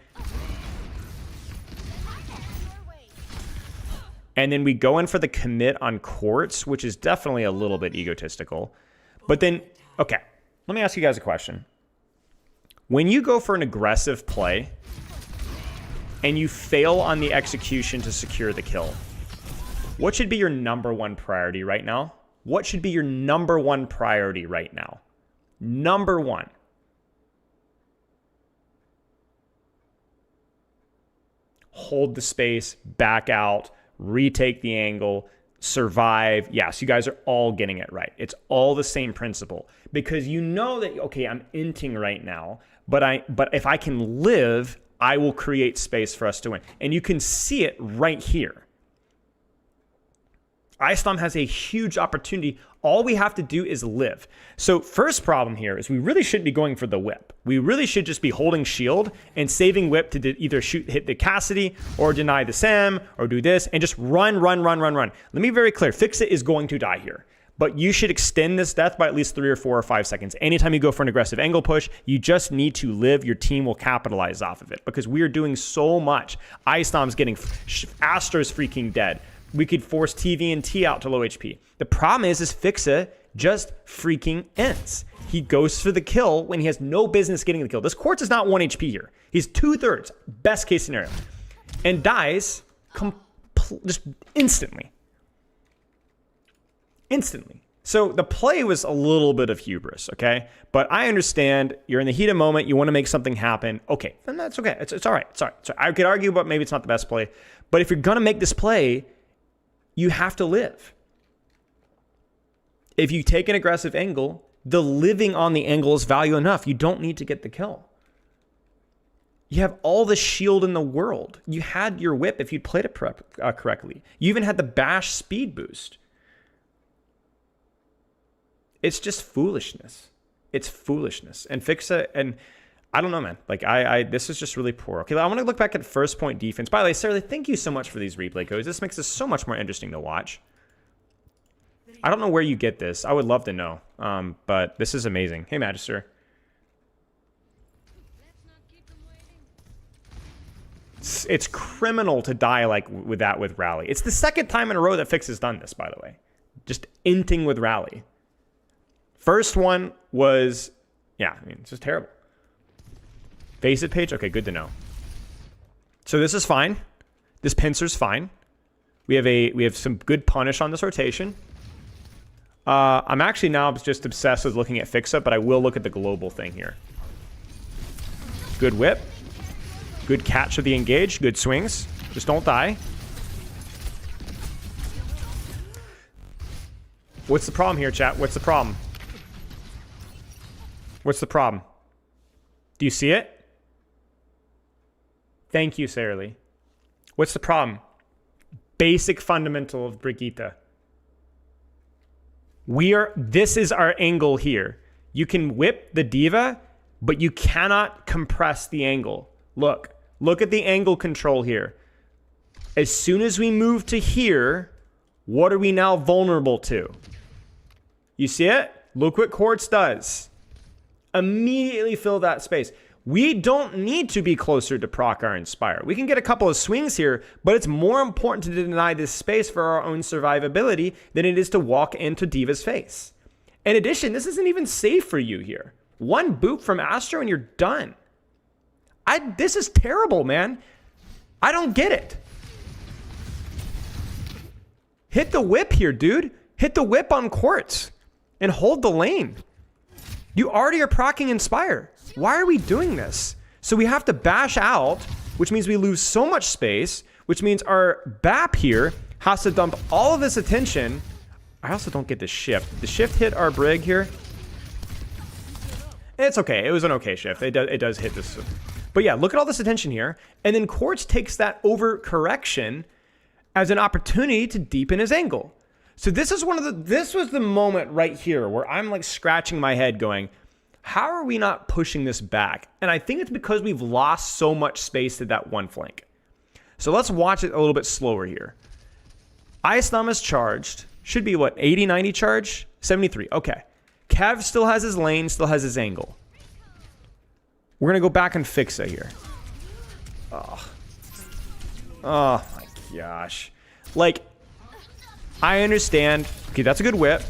And then we go in for the commit on Quartz, which is definitely a little bit egotistical. But then, okay, let me ask you guys a question. When you go for an aggressive play and you fail on the execution to secure the kill, what should be your number one priority right now? What should be your number one priority right now? Number one. Hold the space, back out, retake the angle, survive. Yes, you guys are all getting it right. It's all the same principle because you know that, okay, I'm inting right now, but if I can live, I will create space for us to win. And you can see it right here. Islam has a huge opportunity. All we have to do is live. So first problem here is we really shouldn't be going for the whip. We really should just be holding shield and saving whip to either hit the Cassidy or deny the Sam or do this and just run. Let me be very clear. Fixa is going to die here. But you should extend this death by at least 3 or 4 or 5 seconds. Anytime you go for an aggressive angle push, you just need to live. Your team will capitalize off of it because we are doing so much. Islam's getting... Astro's freaking dead. We could force TV and T out to low HP. The problem is Fixa just freaking ends. He goes for the kill when he has no business getting the kill. This Quartz is not 1 HP here. He's 2/3, best case scenario. And dies just instantly. Instantly. So the play was a little bit of hubris, okay? But I understand you're in the heat of moment. You want to make something happen. Okay, then that's okay. It's all right. It's all right. So I could argue, but maybe it's not the best play. But if you're going to make this play, you have to live. If you take an aggressive angle, the living on the angle is value enough. You don't need to get the kill. You have all the shield in the world. You had your whip if you'd played it correctly. You even had the bash speed boost. It's just foolishness. It's foolishness. And Fixa, and I don't know, man. Like, this is just really poor. Okay, I want to look back at first point defense. By the way, Sarah, thank you so much for these replay codes. This makes this so much more interesting to watch. I don't know where you get this. I would love to know. But this is amazing. Hey, Magister. It's criminal to die like with that with Rally. It's the second time in a row that Fix has done this, by the way. Just inting with Rally. First one was, yeah, I mean, it's just terrible. Face it page? Okay, good to know. So this is fine. This pincer's fine. We have some good punish on this rotation. I'm actually now just obsessed with looking at Fixa, but I will look at the global thing here. Good whip. Good catch of the engage. Good swings. Just don't die. What's the problem here, chat? What's the problem? What's the problem? Do you see it? Thank you, Sarah Lee. What's the problem? Basic fundamental of Brigitte. This is our angle here. You can whip the diva, but you cannot compress the angle. Look at the angle control here. As soon as we move to here, what are we now vulnerable to? You see it? Look what Quartz does. Immediately fill that space. We don't need to be closer to proc our Inspire. We can get a couple of swings here, but it's more important to deny this space for our own survivability than it is to walk into D.Va's face. In addition, this isn't even safe for you here. One boop from Astro and you're done. This is terrible, man. I don't get it. Hit the whip here, dude. Hit the whip on Quartz and hold the lane. You already are proccing Inspire. Why are we doing this? So we have to bash out, which means we lose so much space, which means our BAP here has to dump all of this attention. I also don't get the shift. The shift hit our Brig here. It's okay. It was an okay shift. It does hit this. But yeah, look at all this attention here. And then Quartz takes that overcorrection as an opportunity to deepen his angle. So this was the moment right here where I'm like scratching my head going, how are we not pushing this back? And I think it's because we've lost so much space to that one flank. So let's watch it a little bit slower here. Ice Thumb is charged. Should be what, 80, 90 charge? 73, okay. Kev still has his lane, still has his angle. We're gonna go back and fix it here. Oh my gosh. Like, I understand. Okay, that's a good whip.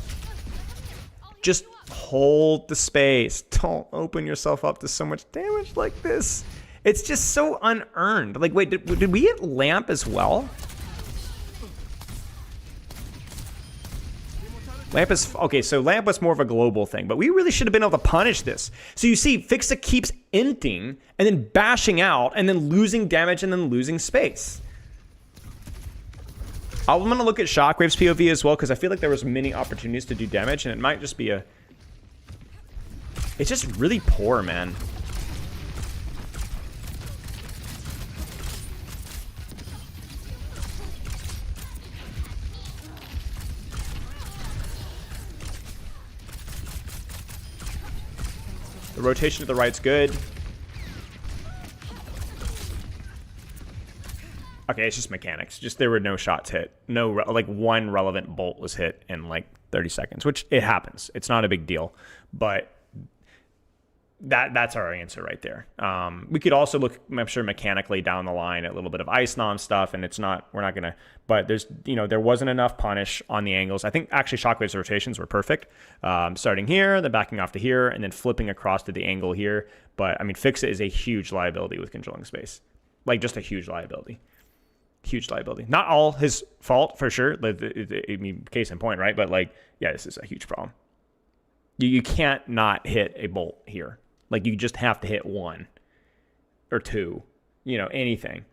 Just hold the space. Don't open yourself up to so much damage like this. It's just so unearned. Like, wait, did we hit Lamp as well? Lamp is, okay, so Lamp was more of a global thing, but we really should have been able to punish this. So you see, Fixa keeps inting and then bashing out and then losing damage and then losing space. I'm going to look at Shockwave's POV as well because I feel like there was many opportunities to do damage and it might just be a... It's just really poor, man. The rotation to the right's good. Okay, it's just mechanics. Just there were no shots hit. No, like one relevant bolt was hit in like 30 seconds, which it happens. It's not a big deal, but that's our answer right there. We could also look, I'm sure, mechanically down the line at a little bit of Ice Nom stuff, and it's not, we're not gonna, but there's, you know, there wasn't enough punish on the angles. I think actually Shockwave's rotations were perfect. Starting here, then backing off to here, and then flipping across to the angle here. But I mean, Fixa is a huge liability with controlling space. Like just a huge liability. Huge liability. Not all his fault for sure. I mean, case in point, right? But like, yeah, this is a huge problem. You can't not hit a bolt here. Like you just have to hit one or two, you know, anything.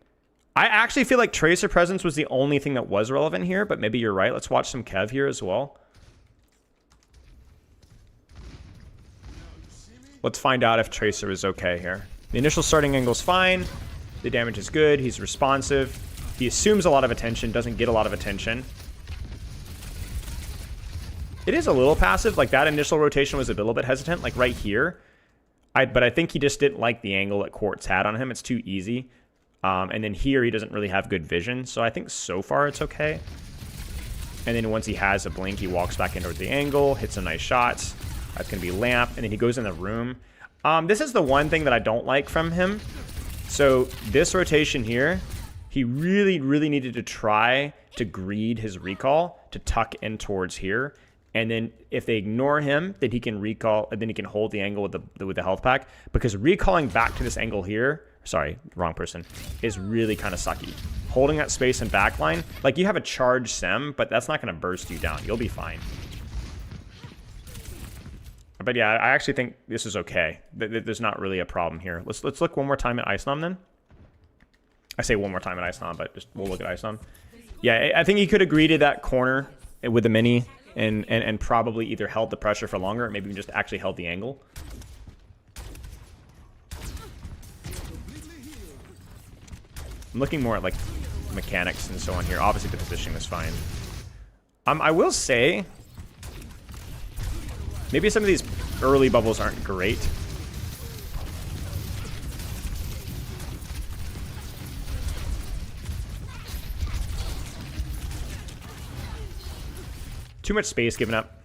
I actually feel like Tracer presence was the only thing that was relevant here, but maybe you're right. Let's watch some Kev here as well. Let's find out if Tracer is okay here. The initial starting angle's fine. The damage is good. He's responsive. He assumes a lot of attention, doesn't get a lot of attention. It is a little passive. Like that initial rotation was a little bit hesitant, like right here. But I think he just didn't like the angle that Quartz had on him. It's too easy. And then here he doesn't really have good vision. So I think so far it's okay. And then once he has a blink, he walks back into the angle, hits some nice shots. That's going to be Lamp. And then he goes in the room. This is the one thing that I don't like from him. So this rotation here, he really, really needed to try to greed his recall to tuck in towards here. And then if they ignore him, then he can recall, and then he can hold the angle with the health pack. Because recalling back to this angle here, sorry, wrong person, is really kind of sucky. Holding that space and backline, like you have a charge Sem, but that's not going to burst you down. You'll be fine. But yeah, I actually think this is okay. There's not really a problem here. Let's look one more time at Ice Nom then. I say one more time at Ice Nom, but just we'll look at Ice Nom. Yeah, I think he could agree to that corner with the mini. And probably either held the pressure for longer or maybe just actually held the angle. I'm looking more at like mechanics and so on here. Obviously the positioning is fine. I will say maybe some of these early bubbles aren't great. too much space given up.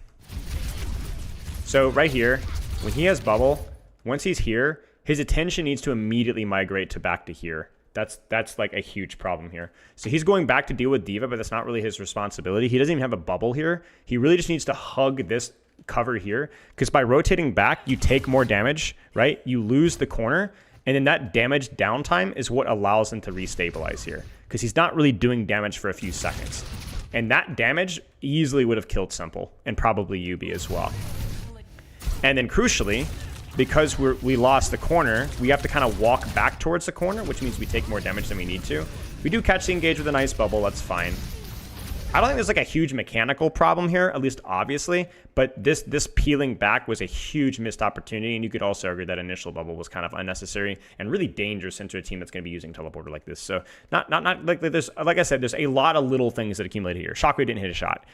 So right here, when he has bubble, once he's here, his attention needs to immediately migrate to back to here. That's like a huge problem here. So he's going back to deal with D.Va, but that's not really his responsibility. He doesn't even have a bubble here. He really just needs to hug this cover here, because by rotating back, you take more damage, right? You lose the corner, and then that damage downtime is what allows him to restabilize here, because he's not really doing damage for a few seconds. And that damage easily would have killed Simple, and probably Yubi as well. And then crucially, because we lost the corner, we have to kind of walk back towards the corner, which means we take more damage than we need to. We do catch the engage with a nice bubble, that's fine. I don't think there's like a huge mechanical problem here, at least obviously, but this peeling back was a huge missed opportunity, and you could also argue that initial bubble was kind of unnecessary and really dangerous into a team that's going to be using teleporter like this. So not like there's, like I said, there's a lot of little things that accumulated here. Shockwave didn't hit a shot.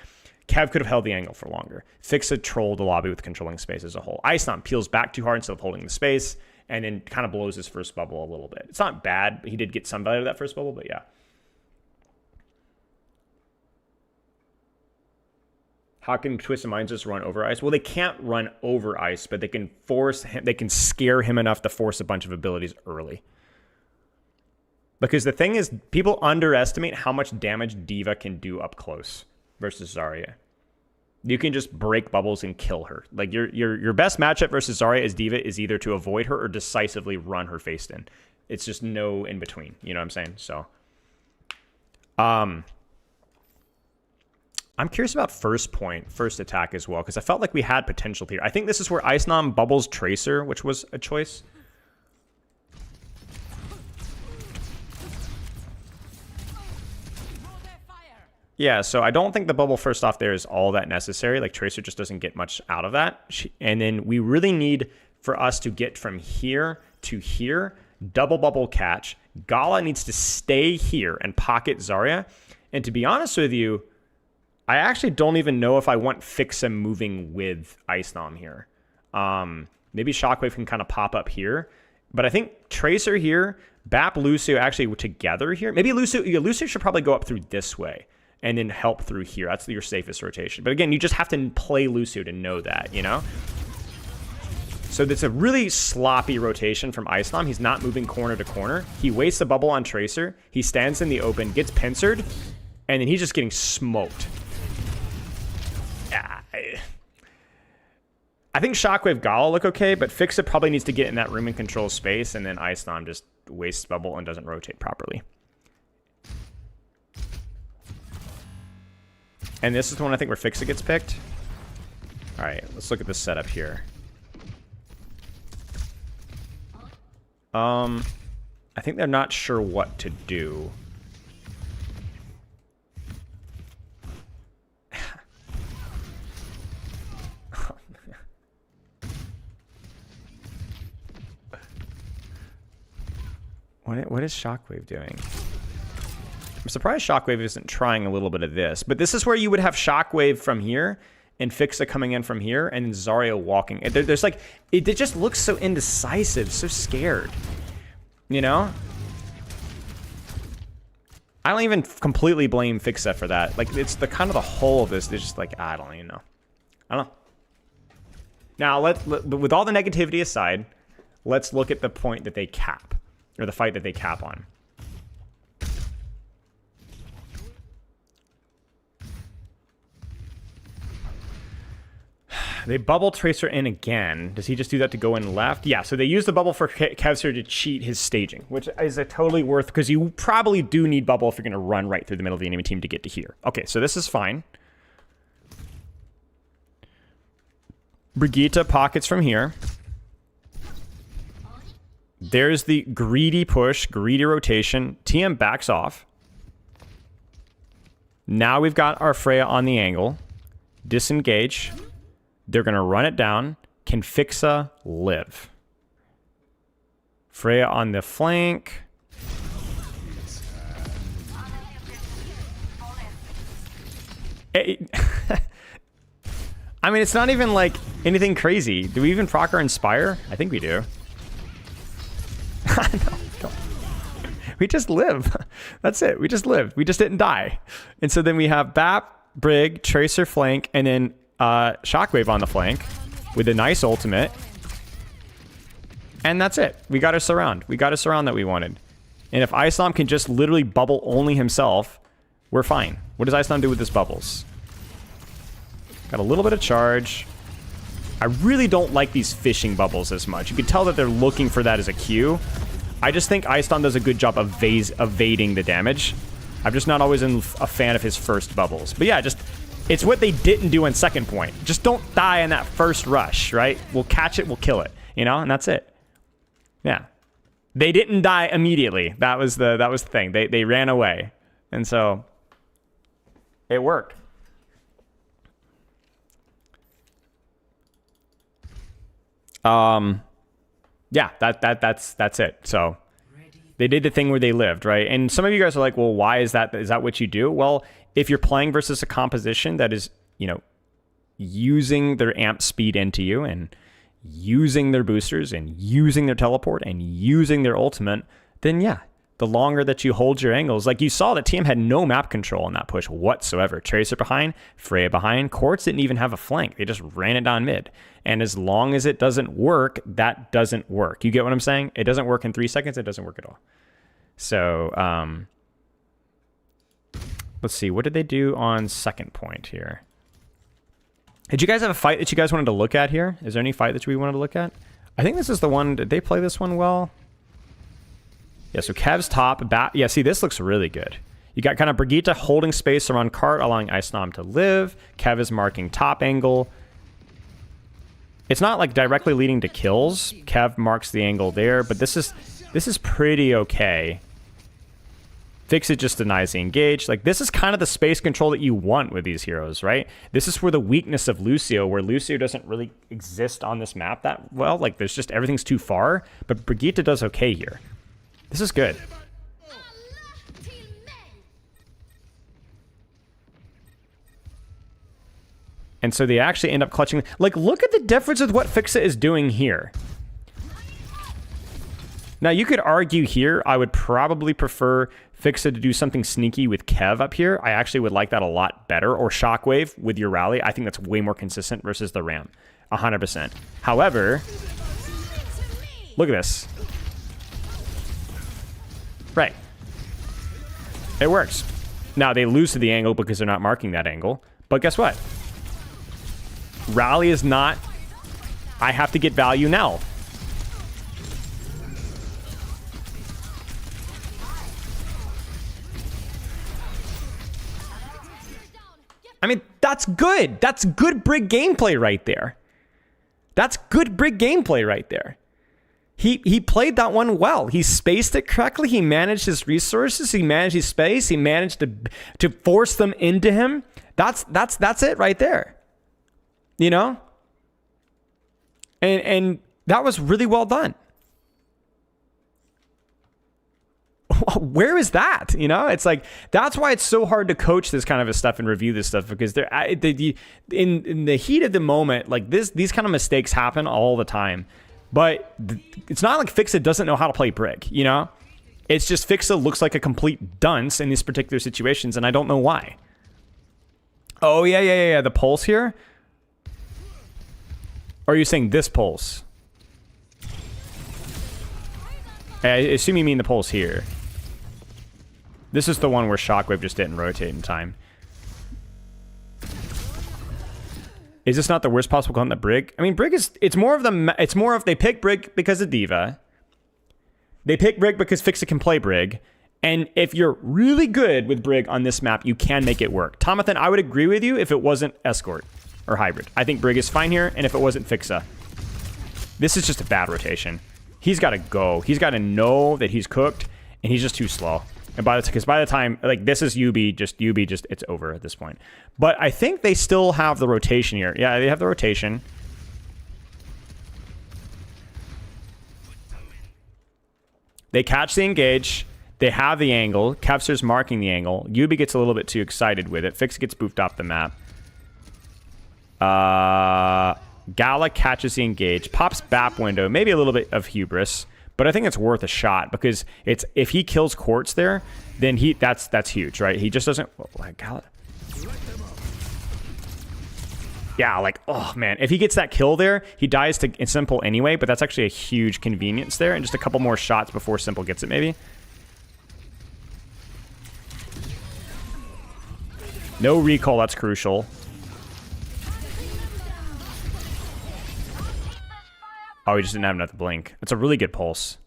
Kev could have held the angle for longer. Fixa trolled the lobby with controlling space as a whole. Icenom peels back too hard instead of holding the space, and then kind of blows his first bubble a little bit. It's not bad, but he did get some value out of that first bubble, but yeah. How can Twisted Minds just run over ice? Well, they can't run over ice, but they can force him, they can scare him enough to force a bunch of abilities early. Because the thing is, people underestimate how much damage D.Va can do up close versus Zarya. You can just break bubbles and kill her. Like your best matchup versus Zarya as D.Va is either to avoid her or decisively run her face in. It's just no in between. You know what I'm saying? So, I'm curious about first attack as well, because I felt like we had potential here. I think this is where Icenom bubbles Tracer, which was a choice. Yeah, so I don't think the bubble first off there is all that necessary. Like, Tracer just doesn't get much out of that. And then we really need for us to get from here to here, double bubble catch. Gala needs to stay here and pocket Zarya. And to be honest with you, I actually don't even know if I want Fixa moving with Icenom here. Maybe Shockwave can kind of pop up here. But I think Tracer here, Bap, Lucio actually together here. Maybe Lucio should probably go up through this way and then help through here. That's your safest rotation. But again, you just have to play Lucio to know that, you know? So that's a really sloppy rotation from Icenom. He's not moving corner to corner. He wastes a bubble on Tracer. He stands in the open, gets pincered, and then he's just getting smoked. Yeah, I think Shockwave Gala look okay, but Fixa probably needs to get in that room and control space, and then Icenom just wastes bubble and doesn't rotate properly. And this is the one I think where Fixa gets picked. All right, let's look at this setup here. I think they're not sure what to do. What is Shockwave doing? I'm surprised Shockwave isn't trying a little bit of this. But this is where you would have Shockwave from here and Fixa coming in from here and then Zarya walking. There's like, it just looks so indecisive, so scared. You know? I don't even completely blame Fixa for that. Like, it's the kind of the whole of this. It's just like, I don't even know. I don't know. Now, with all the negativity aside, let's look at the point that they cap. Or the fight that they cap on. They bubble Tracer in again. Does he just do that to go in left? Yeah, so they use the bubble for Kevster to cheat his staging, which is a totally worth, because you probably do need bubble if you're going to run right through the middle of the enemy team to get to here. Okay, so this is fine. Brigitte pockets from here. There's the greedy push, greedy rotation. TM backs off. Now we've got our Freya on the angle. Disengage. They're going to run it down. Can Fixa live? Freya on the flank. I mean, it's not even like anything crazy. Do we even proc our Inspire? I think we do. No. We just live. That's it. We just lived. We just didn't die. And so then we have Bap Brig, Tracer flank, and then Shockwave on the flank with a nice ultimate. And that's it. We got a surround. We got a surround that we wanted. And if Islam can just literally bubble only himself, we're fine. What does Islam do with his bubbles? Got a little bit of charge. I really don't like these fishing bubbles as much. You can tell that they're looking for that as a cue. I just think Islam does a good job of evading the damage. I'm just not always a fan of his first bubbles. But yeah, just it's what they didn't do on second point. Just don't die in that first rush, right? We'll catch it, we'll kill it, you know, and that's it. Yeah. They didn't die immediately. That was the thing. They ran away. And so it worked. Yeah, that's it. So they did the thing where they lived, right? And some of you guys are like, well, why is that? Is that what you do? Well, if you're playing versus a composition that is, you know, using their amp speed into you and using their boosters and using their teleport and using their ultimate, then yeah, the longer that you hold your angles, like you saw, the team had no map control in that push whatsoever. Tracer behind, Freya behind, Quartz didn't even have a flank. They just ran it down mid. And as long as it doesn't work, that doesn't work. You get what I'm saying? It doesn't work in 3 seconds. It doesn't work at all. So, let's see. What did they do on second point here? Did you guys have a fight that you guys wanted to look at here? Is there any fight that we wanted to look at? I think this is the one. Did they play this one well? Yeah, so Kev's top, bat. Yeah, see, this looks really good. You got kind of Brigitte holding space around cart, allowing Islam to live. Kev is marking top angle. It's not like directly leading to kills. Kev marks the angle there, but this is pretty okay. Fix It just denies the engage. Like, this is kind of the space control that you want with these heroes, right? This is where the weakness of Lucio, where Lucio doesn't really exist on this map that well. Like, there's just everything's too far, but Brigitte does okay here. This is good. And so they actually end up clutching. Like, look at the difference with what Fixa is doing here. Now, you could argue here, I would probably prefer Fixa to do something sneaky with Kev up here. I actually would like that a lot better. Or Shockwave with your rally. I think that's way more consistent versus the Ram. 100%. However, look at this. Right. It works. Now, they lose to the angle because they're not marking that angle. But guess what? Rally is not... I have to get value now. I mean, that's good. That's good Brig gameplay right there. That's good Brig gameplay right there. He played that one well. He spaced it correctly. He managed his resources. He managed his space. He managed to force them into him. That's it right there. You know? And that was really well done. Where is that? You know, it's like, that's why it's so hard to coach this kind of stuff and review this stuff, because they're in the heat of the moment, like these kind of mistakes happen all the time. But it's not like Fixa doesn't know how to play Brig, you know? It's just Fixa looks like a complete dunce in these particular situations, and I don't know why. Oh, yeah. The pulse here? Or are you saying this pulse? I assume you mean the pulse here. This is the one where Shockwave just didn't rotate in time. Is this not the worst possible con that Brig? I mean, Brig is... It's more of they pick Brig because of Diva. They pick Brig because Fixa can play Brig. And if you're really good with Brig on this map, you can make it work. Tomathan, I would agree with you if it wasn't Escort or Hybrid. I think Brig is fine here, and if it wasn't Fixa. This is just a bad rotation. He's got to go. He's got to know that he's cooked, and he's just too slow. And by the time, like, this is UB, it's over at this point. But I think they still have the rotation here. Yeah, they have the rotation. They catch the engage. They have the angle. Kevster's marking the angle. UB gets a little bit too excited with it. Fix gets boofed off the map. Gala catches the engage. Pops BAP window. Maybe a little bit of hubris. But I think it's worth a shot, because it's if he kills Quartz there, then that's huge, right? He just doesn't... Oh, Gala. Yeah, like, oh man, if he gets that kill there, he dies to Simple anyway, but that's actually a huge convenience there, and just a couple more shots before Simple gets it, maybe. No recall, that's crucial. Oh, he just didn't have enough to blink. It's a really good pulse.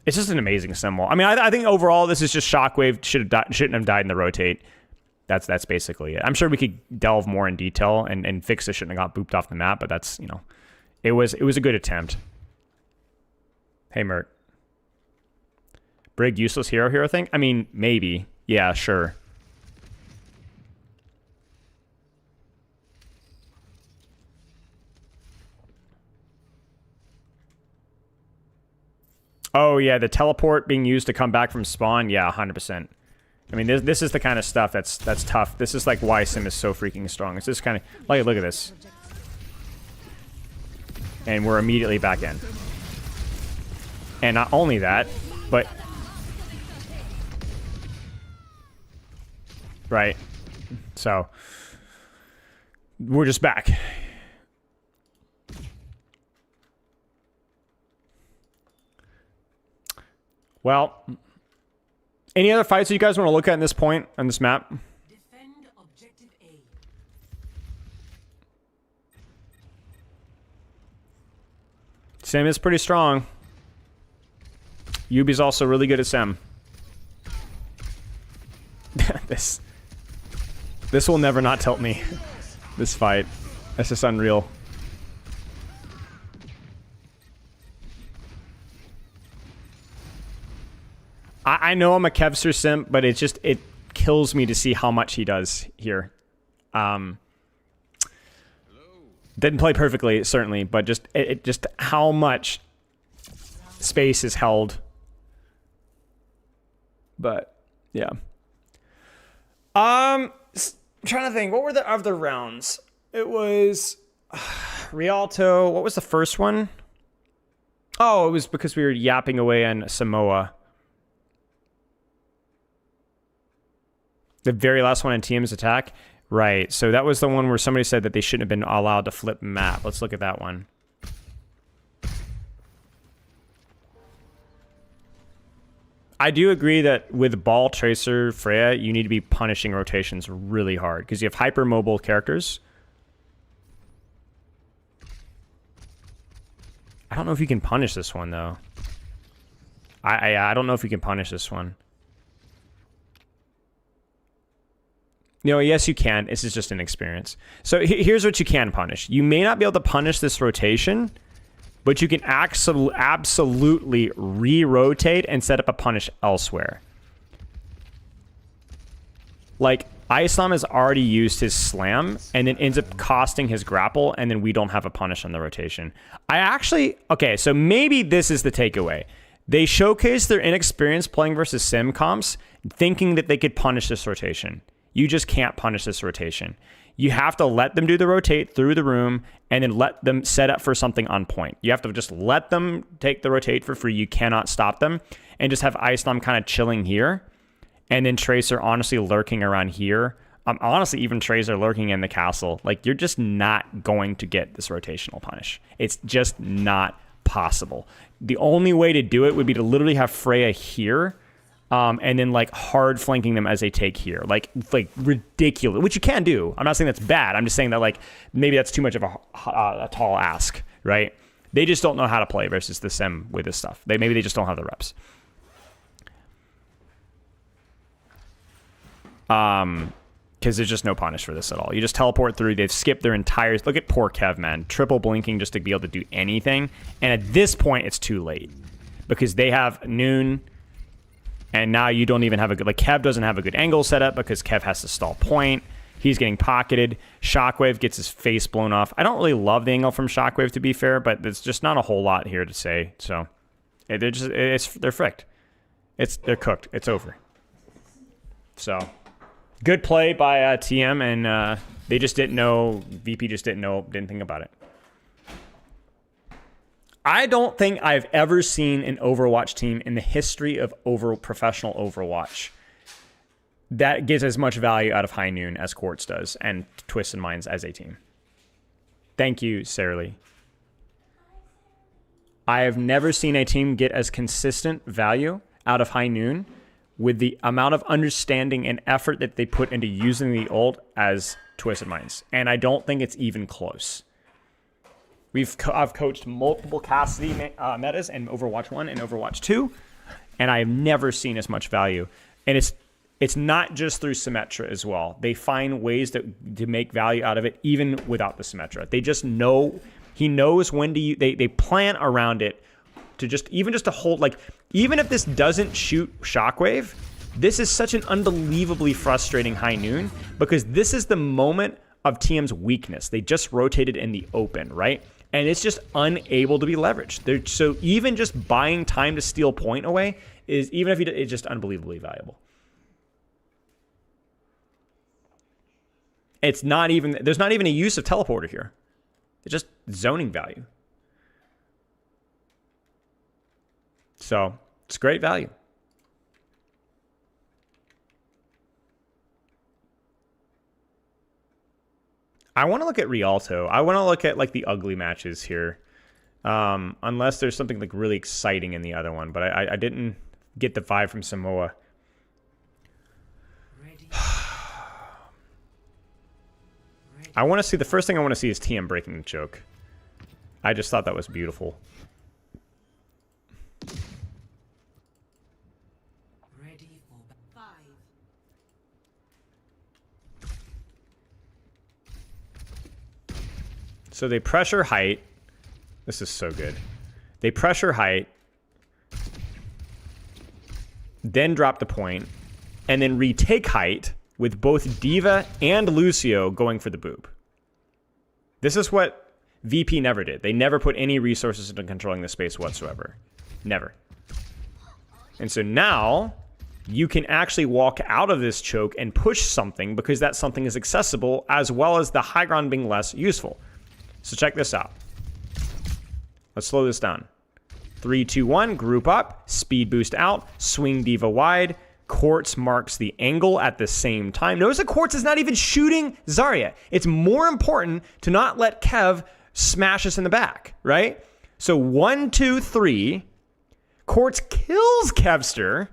It's just an amazing symbol. I mean, I think overall, this is just Shockwave shouldn't have died in the rotate. That's basically it. I'm sure we could delve more in detail and fix this shouldn't have got booped off the map, but that's, you know, it was a good attempt. Hey, Mert. Brig useless hero thing? I mean, maybe. Yeah, sure. Oh, yeah, the teleport being used to come back from spawn. Yeah, 100%. I mean, this is the kind of stuff that's tough. This is like why Sim is so freaking strong. It's just kind of like, look at this. And we're immediately back in. And not only that, but... Right. So, we're just back. Well, any other fights that you guys want to look at in this point on this map? Defend objective A. Sim is pretty strong. Yubi's also really good at Sim. This will never not tilt me. This fight. That's just unreal. I know I'm a Kevster simp, but it kills me to see how much he does here. Didn't play perfectly, certainly, but just just how much space is held. But yeah. I'm trying to think, what were the other rounds? It was Rialto. What was the first one? Oh, it was because we were yapping away on Samoa. The very last one in TM's attack? Right, so that was the one where somebody said that they shouldn't have been allowed to flip map. Let's look at that one. I do agree that with Ball, Tracer, Freya, you need to be punishing rotations really hard, because you have hypermobile characters. I don't know if you can punish this one, though. I don't know if you can punish this one. No, yes, you can. This is just an experience. So here's what you can punish. You may not be able to punish this rotation, but you can absolutely re-rotate and set up a punish elsewhere. Like, Islam has already used his slam, and then ends up costing his grapple, and then we don't have a punish on the rotation. Okay, so maybe this is the takeaway. They showcased their inexperience playing versus sim comps, thinking that they could punish this rotation. You just can't punish this rotation. You have to let them do the rotate through the room and then let them set up for something on point. You have to just let them take the rotate for free. You cannot stop them. And just have Islam kind of chilling here. And then Tracer honestly lurking around here. Honestly, even Tracer lurking in the castle. Like, you're just not going to get this rotational punish. It's just not possible. The only way to do it would be to literally have Freya here. And then like hard flanking them as they take here, like ridiculous, which you can do. I'm not saying that's bad. I'm just saying that like maybe that's too much of a tall ask, right? They just don't know how to play versus the sim with this stuff. Maybe they just don't have the reps. Because there's just no punish for this at all. You just teleport through. They've skipped their entire. Look at poor Kev, man. Triple blinking just to be able to do anything. And at this point, it's too late because they have noon. And now you don't even have a good... Like, Kev doesn't have a good angle set up because Kev has to stall point. He's getting pocketed. Shockwave gets his face blown off. I don't really love the angle from Shockwave, to be fair, but there's just not a whole lot here to say. So, they're fricked. They're cooked. It's over. So, good play by TM, and they just didn't know... VP just didn't think about it. I don't think I've ever seen an Overwatch team in the history of professional Overwatch that gets as much value out of High Noon as Quartz does, and Twisted Minds as a team. Thank you, Sarah Lee. I have never seen a team get as consistent value out of High Noon with the amount of understanding and effort that they put into using the ult as Twisted Minds. And I don't think it's even close. I've coached multiple Cassidy metas in Overwatch 1 and Overwatch 2, and I have never seen as much value. And it's not just through Symmetra as well. They find ways to make value out of it even without the Symmetra. They just know, he knows when to they plan around it to just to hold, like, even if this doesn't shoot Shockwave, this is such an unbelievably frustrating High Noon because this is the moment of TM's weakness. They just rotated in the open, right? And it's just unable to be leveraged. So even just buying time to steal point away is, even if it's just unbelievably valuable. It's not even, there's not even a use of teleporter here. It's just zoning value. So it's great value. I want to look at Rialto. I want to look at like the ugly matches here. Unless there's something like really exciting in the other one. But I didn't get the vibe from Samoa. I want to see, the first thing I want to see is TM breaking the choke. I just thought that was beautiful. Ready for 5. So they pressure height. This is so good. They pressure height. Then drop the point. And then retake height with both Diva and Lucio going for the boob. This is what VP never did. They never put any resources into controlling the space whatsoever. Never. And so now you can actually walk out of this choke and push something because that something is accessible, as well as the high ground being less useful. So check this out. Let's slow this down. 3, 2, 1, group up, speed boost out, swing Diva wide. Quartz marks the angle at the same time. Notice that Quartz is not even shooting Zarya. It's more important to not let Kev smash us in the back, right? So 1, 2, 3. Quartz kills Kevster.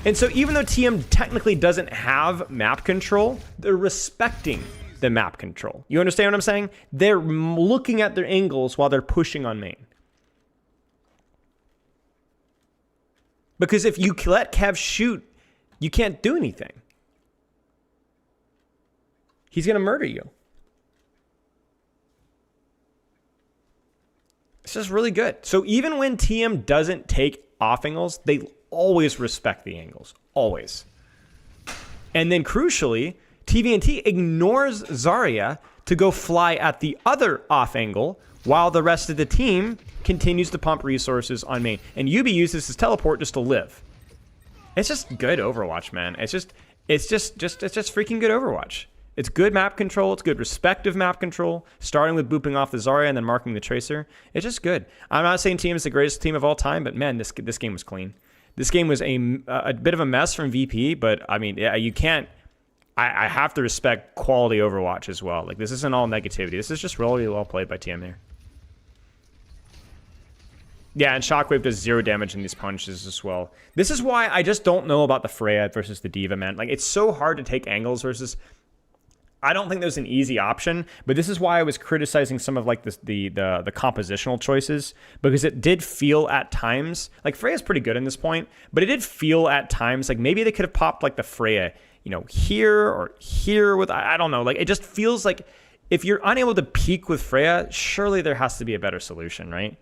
And so even though TM technically doesn't have map control, they're respecting the map control. You understand what I'm saying? They're looking at their angles while they're pushing on main. Because if you let Kev shoot, you can't do anything. He's going to murder you. It's just really good. So even when TM doesn't take off angles, they always respect the angles. Always. And then crucially, TVNT ignores Zarya to go fly at the other off angle while the rest of the team continues to pump resources on main. And Yubi uses his teleport just to live. It's just good Overwatch, man. It's just freaking good Overwatch. It's good map control. It's good respective map control. Starting with booping off the Zarya and then marking the Tracer. It's just good. I'm not saying team is the greatest team of all time, but man, this game was clean. This game was a bit of a mess from VP, but I mean, yeah, you can't. I have to respect quality Overwatch as well. Like, this isn't all negativity. This is just really well played by TM here. Yeah, and Shockwave does 0 damage in these punches as well. This is why I just don't know about the Freya versus the Diva, man. Like, it's so hard to take angles versus... I don't think there's an easy option, but this is why I was criticizing some of like the compositional choices, because it did feel at times... Like, Freya's pretty good in this point, but it did feel at times like maybe they could have popped like the Freya, you know, here or here with... I don't know. Like, it just feels like if you're unable to peak with Freya, surely there has to be a better solution, right?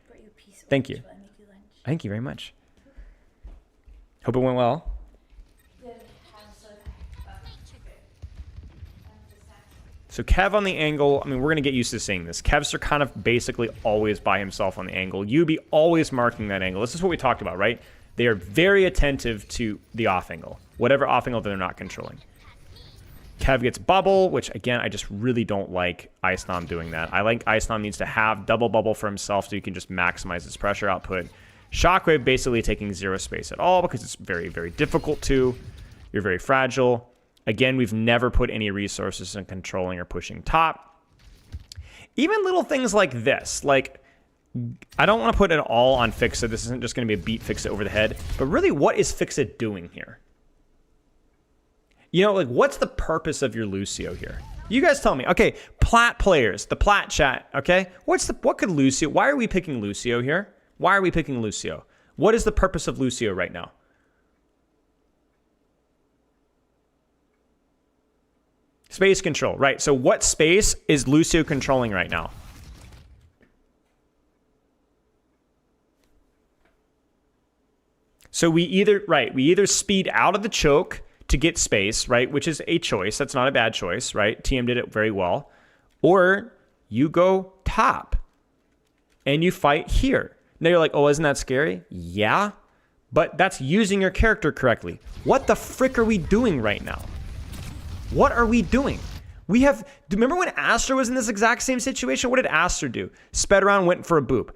Thank you. Thank you very much. Hope it went well. So Kev on the angle, I mean, we're going to get used to seeing this. Kevs are kind of basically always by himself on the angle. Yubi always marking that angle. This is what we talked about, right? They are very attentive to the off angle, whatever off angle they're not controlling. Kev gets bubble, which again, I just really don't like Icenom doing that. I think Icenom needs to have double bubble for himself so he can just maximize his pressure output. Shockwave basically taking 0 space at all because it's very, very difficult to. You're very fragile. Again, we've never put any resources in controlling or pushing top. Even little things like this, like, I don't want to put it all on Fixa. This isn't just going to be a beat Fixa over the head. But really, what is Fixa doing here? You know, like, what's the purpose of your Lucio here? You guys tell me. Okay, Plat players, the Plat chat, okay? What could Lucio, why are we picking Lucio here? Why are we picking Lucio? What is the purpose of Lucio right now? Space control, right. So what space is Lucio controlling right now? So we either speed out of the choke to get space, right, which is a choice. That's not a bad choice, right? TM did it very well. Or you go top and you fight here. Now you're like, oh, isn't that scary? Yeah, but that's using your character correctly. What the frick are we doing right now? What are we doing? Remember when Aster was in this exact same situation? What did Aster do? Sped around, went for a boop.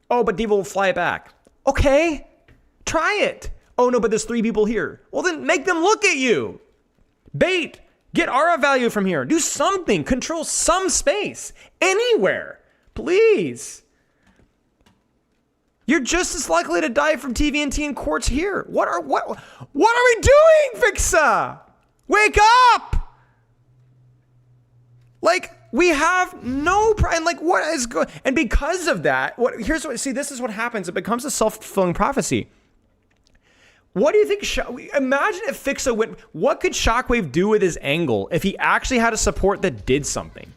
Oh, but D.Va will fly back. Okay, try it. Oh no, but there's 3 people here. Well, then make them look at you. Bait. Get aura value from here. Do something. Control some space. Anywhere. Please. You're just as likely to die from TVNT and Quartz here. What are we doing, Fixa? Wake up! Like, we have no pride. Like, what is going? And because of that, this is what happens. It becomes a self-fulfilling prophecy. What do you think? Imagine if Fixa went. What could Shockwave do with his angle if he actually had a support that did something?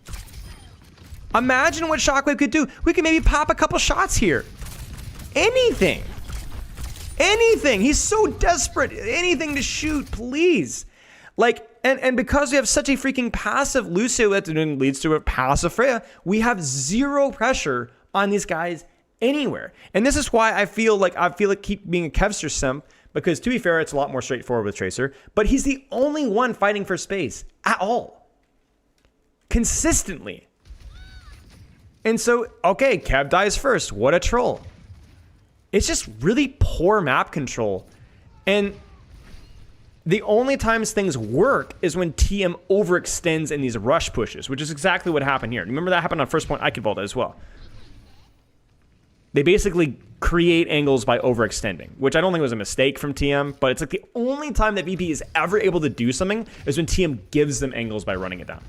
Imagine what Shockwave could do. We could maybe pop a couple shots here. Anything. Anything. He's so desperate. Anything to shoot, please. Like, and because we have such a freaking passive Lucio that leads to a passive Freya, we have zero pressure on these guys anywhere. And this is why I feel like keep being a Kevster simp, because to be fair, it's a lot more straightforward with Tracer, but he's the only one fighting for space at all. Consistently. And so, okay, Kev dies first. What a troll. It's just really poor map control. And the only times things work is when TM overextends in these rush pushes, which is exactly what happened here. Remember that happened on first point Eichenwalde as well. They basically create angles by overextending, which I don't think was a mistake from TM, but it's like the only time that VP is ever able to do something is when TM gives them angles by running it down.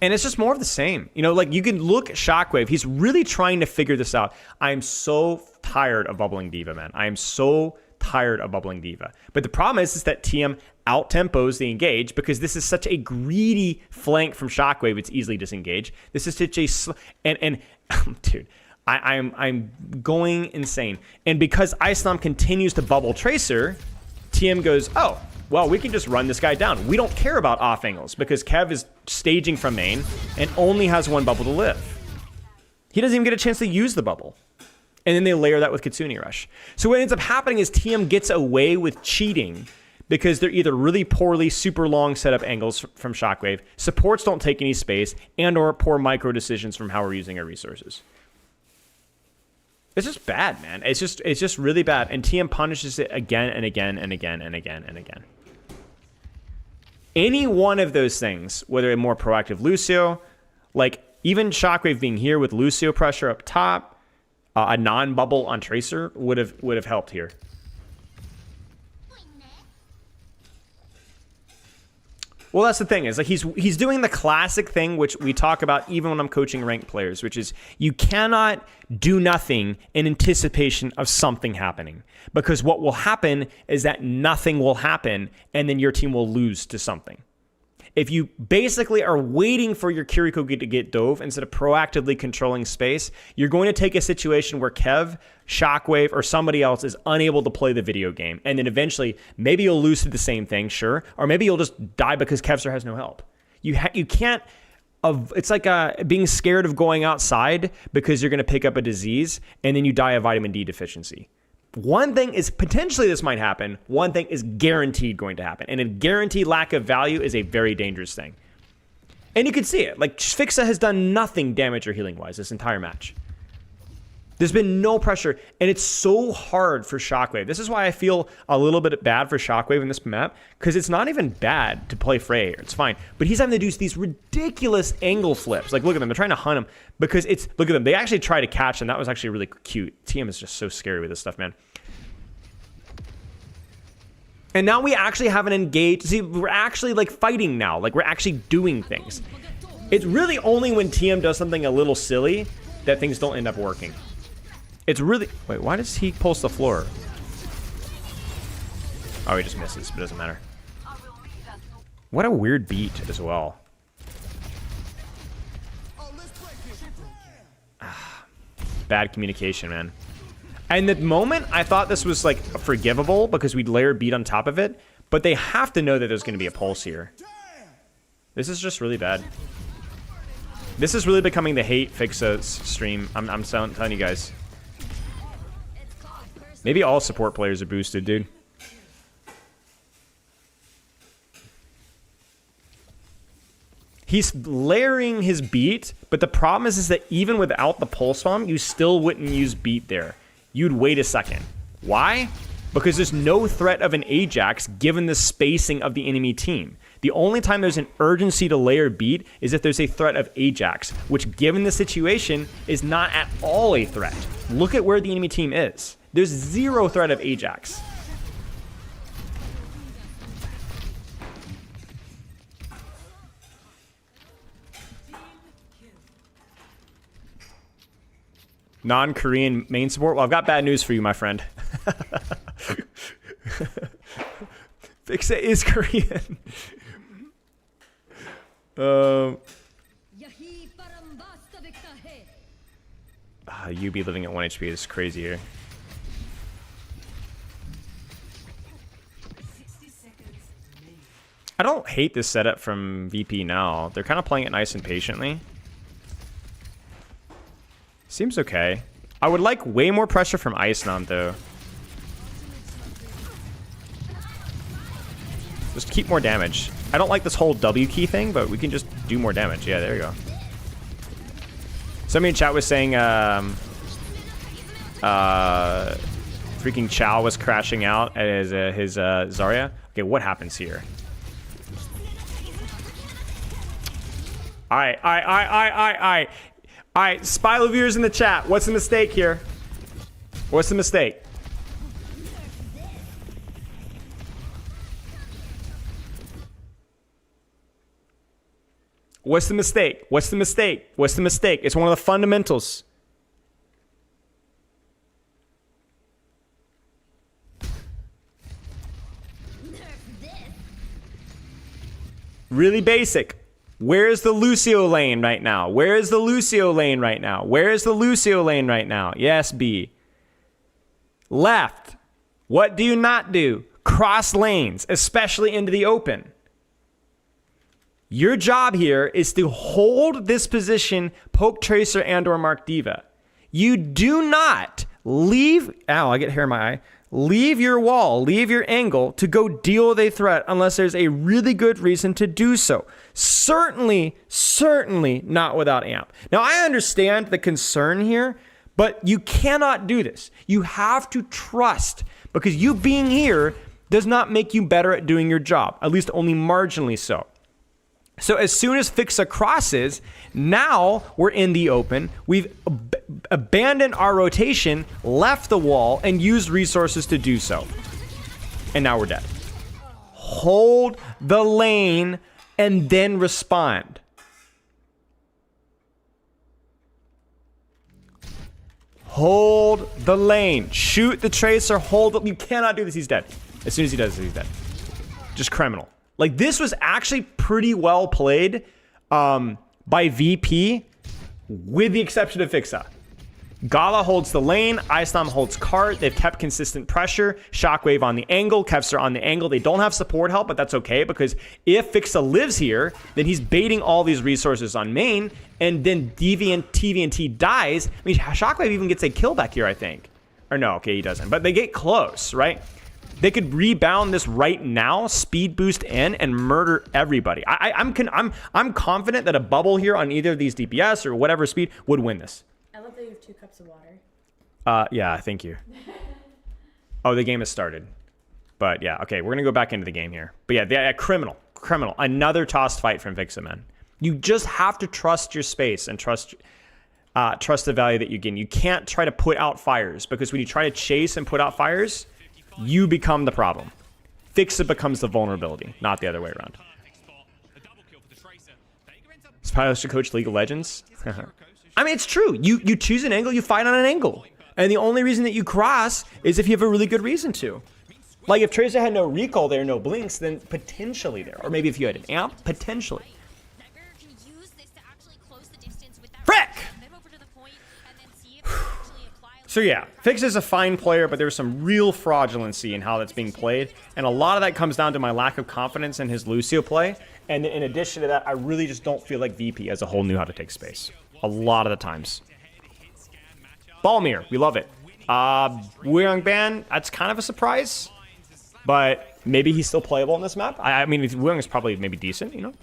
And it's just more of the same. You know, like, you can look at Shockwave. He's really trying to figure this out. I am so tired of bubbling D.Va, man. I am so tired of bubbling D.Va. But the problem is that TM out-tempos the engage because this is such a greedy flank from Shockwave. It's easily disengaged. This is such a... dude, I'm going insane. And because Icenom continues to bubble Tracer, TM goes, oh, well, we can just run this guy down. We don't care about off angles because Kev is staging from main and only has 1 bubble to live. He doesn't even get a chance to use the bubble. And then they layer that with Kitsune Rush. So what ends up happening is TM gets away with cheating because they're either really poorly, super long setup angles from Shockwave, supports don't take any space, and or poor micro decisions from how we're using our resources. It's just bad, man. It's just really bad. And TM punishes it again and again and again and again and again. Any one of those things, whether a more proactive Lucio, like even Shockwave being here with Lucio pressure up top, a non-bubble on Tracer would have helped here. Well, that's the thing, is like he's doing the classic thing which we talk about even when I'm coaching ranked players, which is you cannot do nothing in anticipation of something happening. Because what will happen is that nothing will happen and then your team will lose to something. If you basically are waiting for your Kiriko to get dove instead of proactively controlling space, you're going to take a situation where Kev, Shockwave, or somebody else is unable to play the video game. And then eventually, maybe you'll lose to the same thing, sure. Or maybe you'll just die because Kevster has no help. You can't... It's like being scared of going outside because you're going to pick up a disease and then you die of vitamin D deficiency. One thing is potentially this might happen. One thing is guaranteed going to happen. And a guaranteed lack of value is a very dangerous thing. And you can see it. Like, Fixa has done nothing damage or healing-wise this entire match. There's been no pressure, and it's so hard for Shockwave. This is why I feel a little bit bad for Shockwave in this map, because it's not even bad to play Frey here. It's fine. But he's having to do these ridiculous angle flips. Like, look at them. They're trying to hunt him because it's... Look at them. They actually try to catch him. That was actually really cute. TM is just so scary with this stuff, man. And now we actually have an engaged... See, we're actually, like, fighting now. Like, we're actually doing things. It's really only when TM does something a little silly that things don't end up working. It's really... Wait, why does he pulse the floor? Oh, he just misses, but it doesn't matter. What a weird beat as well. Bad communication, man. And the moment, I thought this was, like, forgivable because we'd layer beat on top of it, but they have to know that there's going to be a pulse here. This is just really bad. This is really becoming the hate Fixa stream. I'm telling you guys. Maybe all support players are boosted, dude. He's layering his beat, but the problem is that even without the pulse bomb, you still wouldn't use beat there. You'd wait a second. Why? Because there's no threat of an Ajax given the spacing of the enemy team. The only time there's an urgency to layer beat is if there's a threat of Ajax, which given the situation is not at all a threat. Look at where the enemy team is. There's zero threat of Ajax. Non-Korean main support? Well, I've got bad news for you, my friend. Fixa is Korean. You be living at 1 HP is crazy here. I don't hate this setup from VP now. They're kind of playing it nice and patiently. Seems okay. I would like way more pressure from Icenom, though. Just keep more damage. I don't like this whole W key thing, but we can just do more damage. Yeah, there you go. Somebody in chat was saying freaking Chow was crashing out as his Zarya. Okay, what happens here? Alright, Spilo viewers in the chat, what's the mistake here? What's the mistake? What's the mistake? What's the mistake? What's the mistake? It's one of the fundamentals. Really basic. Where's the Lucio lane right now? Where is the Lucio lane right now? Where is the Lucio lane right now? Yes, B. Left. What do you not do? Cross lanes, especially into the open. Your job here is to hold this position, poke Tracer and or Mark Diva. You do not leave... Ow, I get hair in my eye. Leave your wall, leave your angle to go deal with a threat unless there's a really good reason to do so. Certainly not without amp. Now, I understand the concern here, but you cannot do this. You have to trust, because you being here does not make you better at doing your job, at least only marginally so. So as soon as Fixa crosses, now we're in the open. We've abandoned our rotation, left the wall, and used resources to do so. And now we're dead. Hold the lane and then respond. Hold the lane. Shoot the Tracer, hold it. You cannot do this. He's dead. As soon as he does this, he's dead. Just criminal. Like, this was actually pretty well played by VP, with the exception of Fixa. Gala holds the lane, Icenom holds cart, they've kept consistent pressure, Shockwave on the angle, Kevster on the angle. They don't have support help, but that's okay, because if Fixa lives here, then he's baiting all these resources on main, and then TVNT dies. I mean, Shockwave even gets a kill back here, I think. Or no, okay, he doesn't. But they get close, right? They could rebound this right now, speed boost in, and murder everybody. I'm confident that a bubble here on either of these DPS or whatever speed would win this. I love that you have 2 cups of water. Yeah, thank you. Oh, the game has started. But yeah, okay, we're gonna go back into the game here. But yeah, criminal. Another tossed fight from Vixa, man. You just have to trust your space and trust the value that you gain. You can't try to put out fires, because when you try to chase and put out fires, you become the problem. Vixa becomes the vulnerability, not the other way around. Spyler should coach League of Legends. I mean, it's true. You choose an angle, you fight on an angle. And the only reason that you cross is if you have a really good reason to. Like, if Tracer had no recall there, no blinks, then potentially there. Or maybe if you had an amp, potentially. Frick! So yeah, Fix is a fine player, but there's some real fraudulency in how that's being played. And a lot of that comes down to my lack of confidence in his Lucio play. And in addition to that, I really just don't feel like VP as a whole knew how to take space. A lot of the times. Balmir, we love it. Wuyang Ban, that's kind of a surprise. But maybe he's still playable on this map. I mean, Wuyang is probably maybe decent, you know?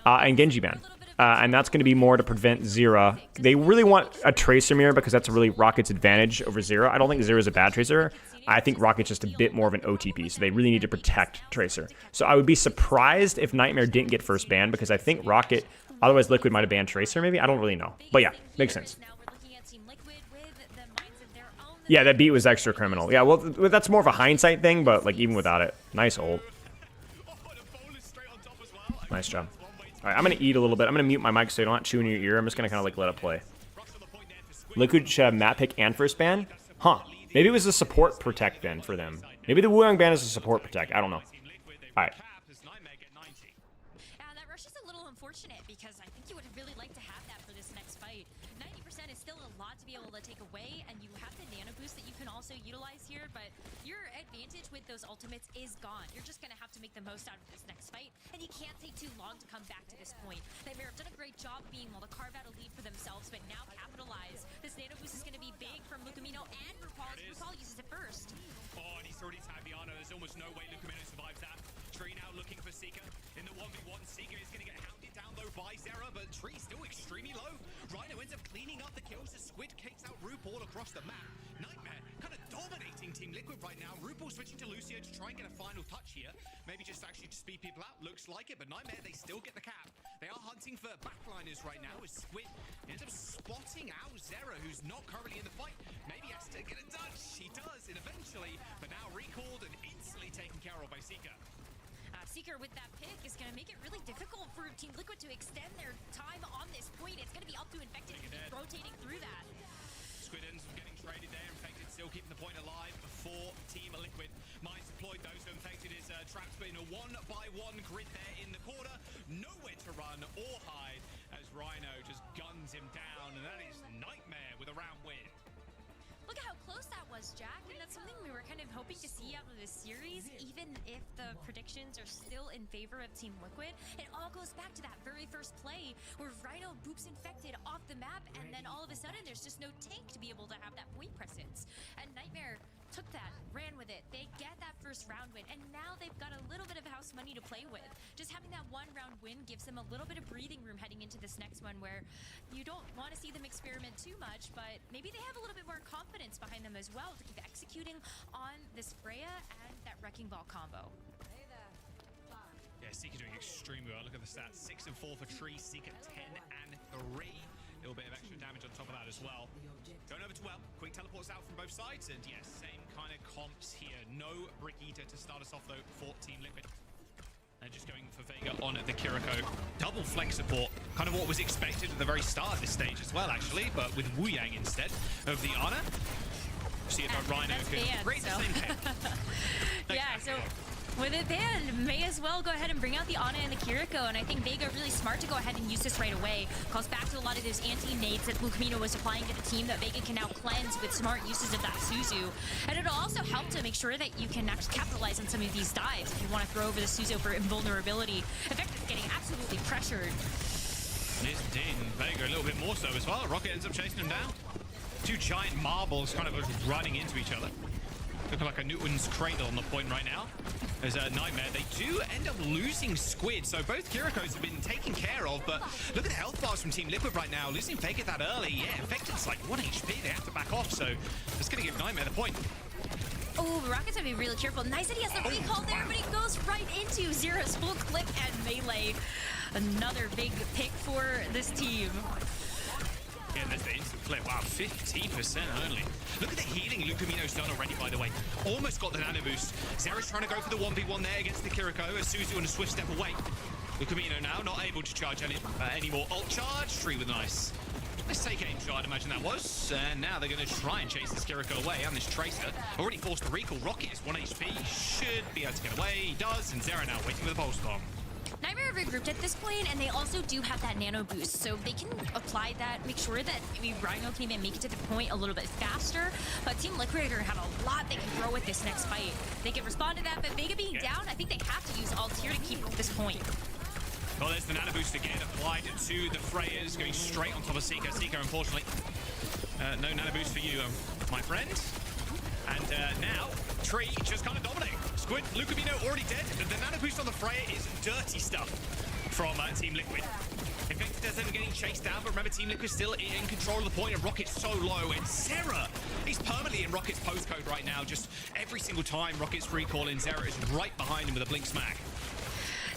And Genji Ban. And that's going to be more to prevent Zera. They really want a Tracer mirror because that's really Rocket's advantage over Zera. I don't think Zera is a bad Tracer. I think Rocket's just a bit more of an OTP, so they really need to protect Tracer. So I would be surprised if Nightmare didn't get first ban, because I think Rocket, otherwise Liquid might have banned Tracer maybe. I don't really know. But yeah, makes sense. Yeah, that beat was extra criminal. Yeah, well, that's more of a hindsight thing, but like even without it. Nice ult. Nice job. All right, I'm going to eat a little bit. I'm going to mute my mic so you don't chew in your ear. I'm just going to kind of like let it play. Liquid should have map pick and first ban? Huh. Maybe it was a support protect then for them. Maybe the Wuyang ban is a support protect. I don't know. All right. Yeah, that rush is a little unfortunate because I think you would really like to have that for this next fight. 90% is still a lot to be able to take away, and you have the nano boost that you can also utilize here, but your advantage with those ultimates is gone. You're just going to have to make the most out of this next fight, and you can't take too long to come back to this point. Nightmare have done a great job being able to carve out a lead for themselves, but now capitalize. This nano boost is going to be big from Lucamino and RuPaul. RuPaul uses it first. Oh, and he's already tagged the Ana. There's almost no way Lucamino survives that. Tree now looking for Seeker. In the 1v1, Seeker is going to get hounded down though by Zera, but Tree still extremely low. Rhino ends up cleaning up the kills as Squid kicks out RuPaul across the map. Nightmare kind of dominating Team Liquid right now. RuPaul switching to Lucio to try and get a final touch here. Maybe just actually to speed people out. Looks like it, but Nightmare, they still get the cap. They are hunting for backliners right now as Squid ends up spotting out Zera, who's not currently in the fight. Maybe has to get a touch. He does, and eventually, but now recalled and instantly taken care of by Seeker. Seeker with that pick is going to make it really difficult for Team Liquid to extend their time on this point. It's going to be up to Infected to keep rotating through that. Squid ends up getting traded there. Infected still keeping the point alive for Team Liquid. Mines deployed though, so Infected is trapped in a one-by-one grid there in the corner. Nowhere to run or hide as Rhino just guns him down, and that is Nightmare with a round win. Look at how close that was, Jack, and that's something we were kind of hoping to see out of this series, even if the predictions are still in favor of Team Liquid. It all goes back to that very first play where Rhino boops Infected off the map, and then all of a sudden there's just no tank to be able to have that point presence. And Nightmare took that, ran with it. They get that first round win, and now they've got a little bit of house money to play with. Just having that one round win gives them a little bit of breathing room heading into this next one, where you don't want to see them experiment too much, but maybe they have a little bit more confidence behind them as well to keep executing on this Freya and that Wrecking Ball combo. Yeah, Seeker doing extremely well. Look at the stats. 6 and 4 for Tree. Seeker 10 and 3. A little bit of extra damage on top of that as well. Going over to Well. Quick teleports out from both sides. And yes, same kind of comps here. No Brick Eater to start us off though for Team Liquid. They're just going for Vega on the Kiriko. Double flex support. Kind of what was expected at the very start of this stage as well, actually. But with Wuyang instead of the Ana. See if a Rhino can create the same pick. Yeah, so with it banned, may as well go ahead and bring out the Ana and the Kiriko, and I think Vega really smart to go ahead and use this right away. Calls back to a lot of those anti-nades that Lucamino was applying to the team that Vega can now cleanse with smart uses of that Suzu. And it'll also help to make sure that you can actually capitalize on some of these dives if you want to throw over the Suzu for invulnerability. Effectively getting absolutely pressured. Yes, indeed, and Vega a little bit more so as well. Rocket ends up chasing him down. Two giant marbles kind of running into each other. Looking like a Newton's cradle on the point right now. There's a Nightmare. They do end up losing Squid, so both Kirikos have been taken care of, but look at the health bars from Team Liquid right now. Losing Vega that early, yeah, Infected's like 1 HP. They have to back off, so it's going to give Nightmare the point. Oh, Rocket's gonna be really careful. Nice that he has the recall there, but he goes right into Zera's full clip and melee. Another big pick for this team. Yeah, there's the instant flip. Wow, 50% only. Look at the healing Lucamino's done already, by the way. Almost got the nano boost. Zera's trying to go for the 1v1 there against the Kiriko as Suzu on a swift step away. Lucamino now not able to charge any more ult charge. Tree with nice. Let's take aim shot, I'd imagine that was. And now they're going to try and chase this Kiriko away. And this Tracer already forced the recall. Rocket is 1 HP. Should be able to get away. He does. And Zera now waiting with a pulse bomb. Nightmare have regrouped at this point, and they also do have that nano boost, so they can apply that, make sure that maybe Rhino can even make it to the point a little bit faster. But Team Liquid are gonna have a lot they can throw with this next fight. They can respond to that, but Vega being down, I think they have to use ult here to keep this point. Well, there's the nano boost again applied to the Freyas, going straight on top of Seeker. Seeker, unfortunately, no nano boost for you, my friend. And now, Tree just kind of dominating. Squid, Lucamino already dead. The nano boost on the Freya is dirty stuff from Team Liquid. Infected does end up getting chased down, but remember, Team Liquid still in control of the point, and Rocket's so low. And Zera, he's permanently in Rocket's postcode right now. Just every single time Rocket's recalling, Zera is right behind him with a blink smack.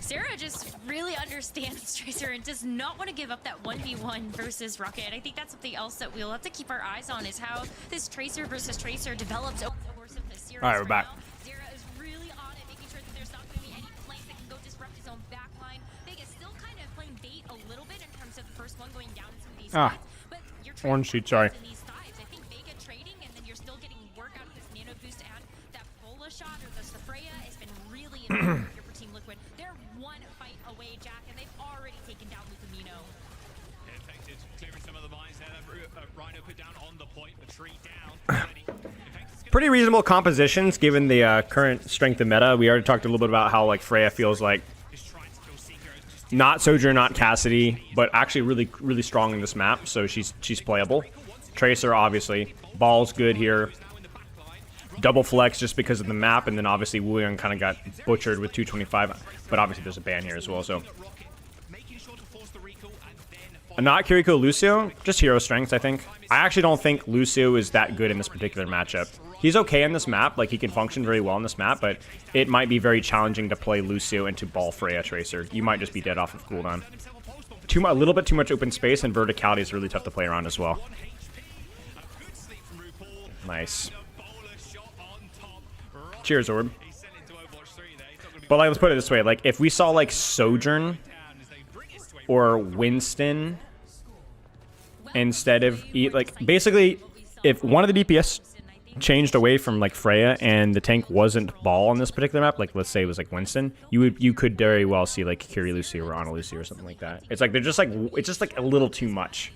Zera just really understands Tracer and does not want to give up that 1v1 versus Rocket. I think that's something else that we'll have to keep our eyes on, is how this Tracer versus Tracer develops over the course of the series. All right, we're back. Zera is really on it, making sure that there's not going to be any flanks that can go disrupt his own backline. Vega's still kind of playing bait a little bit in terms of the first one going down in some of these fights. But you're orange sheet, sorry. in these dives. I think Vega trading, and then you're still getting work out of this nano boost, and that Bola shot or the Freya has been really important here for Team Liquid. They're one fight away, Jack, and they've already taken down Lucamino. Infected, clearing some of the mines there. Rhino put down on the point, the Tree down already. Pretty reasonable compositions given the current strength of meta. We already talked a little bit about how like Freya feels like not Sojourner, not Cassidy, but actually really strong in this map. So she's playable. Tracer obviously, Ball's good here. Double flex just because of the map, and then obviously Wuyong kind of got butchered with 225, but obviously there's a ban here as well. So not Kiriko Lucio, just hero strengths, I think. I actually don't think Lucio is that good in this particular matchup. He's okay in this map, like he can function very well in this map, but it might be very challenging to play Lucio into Ball Freya Tracer. You might just be dead off of cooldown. A little bit too much open space, and verticality is really tough to play around as well. Nice. Cheers, Orb. But like, let's put it this way, like if we saw like Sojourn or Winston instead of basically if one of the DPS changed away from like Freya and the tank wasn't Ball on this particular map, like let's say it was like Winston, you could very well see like Kiri Lucio or Ana Lucio or something like that. It's like it's just like a little too much.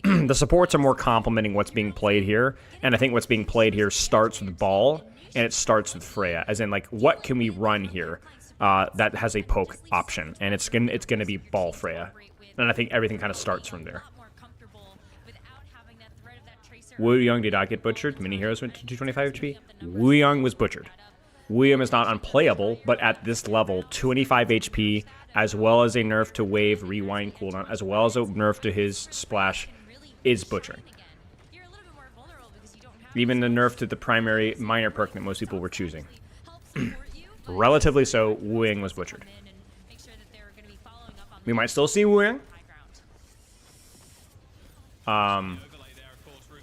The supports are more complementing what's being played here, and I think what's being played here starts with Ball and it starts with Freya, as in like what can we run here that has a poke option, and it's gonna be Ball Freya, and I think everything kind of starts from there. Wuyong did not get butchered. Mini heroes went to 225 HP. Wuyong was butchered. Wuyong is not unplayable, but at this level, 25 HP, as well as a nerf to wave, rewind, cooldown, as well as a nerf to his splash, is butchering. Even the nerf to the primary minor perk that most people were choosing. Relatively so, Wuyong was butchered. We might still see Wuyong.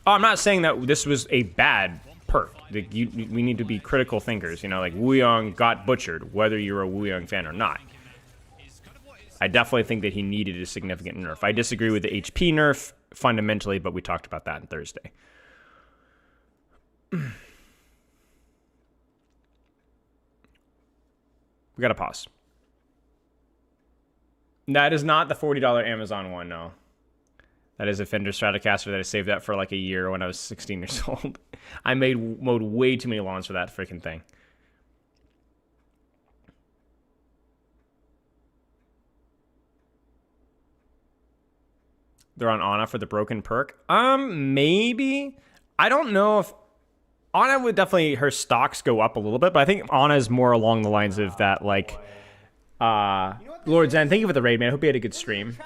I'm not saying that this was a bad perk. We need to be critical thinkers. You know, like Wuyong got butchered, whether you're a Wuyong fan or not. I definitely think that he needed a significant nerf. I disagree with the HP nerf fundamentally, but we talked about that on Thursday. We gotta pause. That is not the $40 Amazon one, no. That is a Fender Stratocaster that I saved that for like a year when I was 16 years old. I mowed way too many lawns for that freaking thing. They're on Ana for the broken perk. Maybe. I don't know if Ana would definitely, her stocks go up a little bit, but I think Ana is more along the lines of that, like, Lord Zen, thank you for the raid, man. I hope you had a good stream.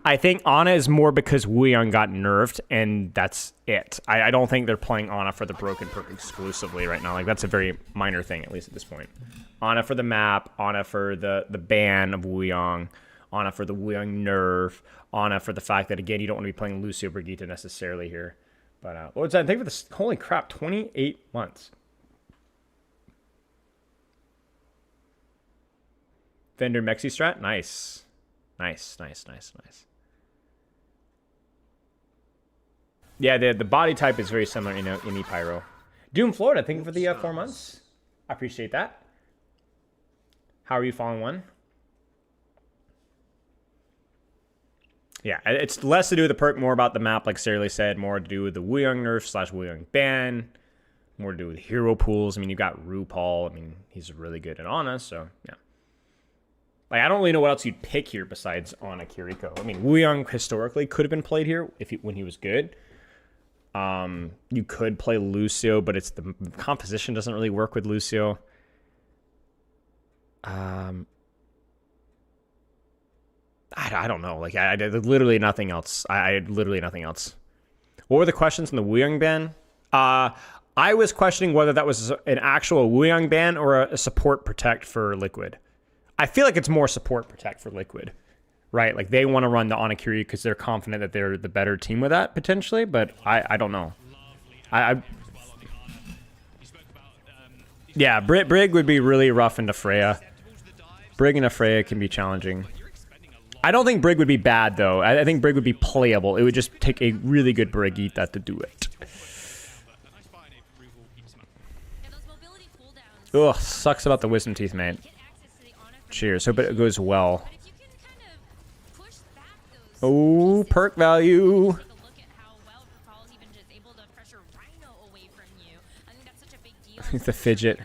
I think Ana is more because Wuyong got nerfed, and that's it. I don't think they're playing Ana for the broken perk exclusively right now. Like, that's a very minor thing, at least at this point. Ana for the map, Ana for the ban of Wuyong, Ana for the Wuyong nerf, Ana for the fact that, again, you don't want to be playing Lucio Brigitte necessarily here. But, Lord Zen, thank you for this. Holy crap, 28 months. Vendor Mexi strat? Nice. Nice. Yeah, the body type is very similar, in E-Pyro. Doom Florida, thank you for the 4 months. I appreciate that. How are you following one? Yeah, it's less to do with the perk, more about the map, like Sarah said, more to do with the Wuyong nerf / Wuyong ban, more to do with hero pools. I mean, you've got RuPaul. I mean, he's really good at Ana, so yeah. Like, I don't really know what else you'd pick here besides Ana Kiriko. I mean, Wuyong historically could have been played here when he was good. You could play Lucio, but it's the composition doesn't really work with Lucio. I don't know. Like, I did literally nothing else. I had literally nothing else. What were the questions in the Wuyong ban? I was questioning whether that was an actual Wuyong ban or a support protect for Liquid. I feel like it's more support protect for Liquid, right? Like, they want to run the Onakiri because they're confident that they're the better team with that, potentially, but I don't know. Yeah, Brig would be really rough into Freya. Brig into Freya can be challenging. I don't think Brig would be bad, though. I think Brig would be playable. It would just take a really good Brigitte to do it. Ugh, sucks about the Wisdom Teeth, man. Cheers. Hope it goes well. Oh, perk value. The fidget.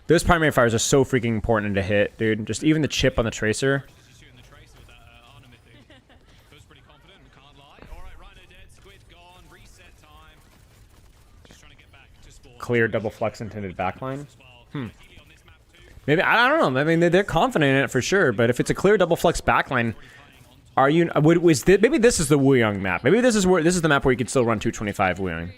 Those primary fires are so freaking important to hit, dude. Just even the chip on the tracer. Clear double flex intended backline. Maybe, I don't know. I mean, they're confident in it for sure, but if it's a clear double flex backline, are you? Maybe this is the Wuyong map. Maybe this is the map where you could still run 225 Wuyong.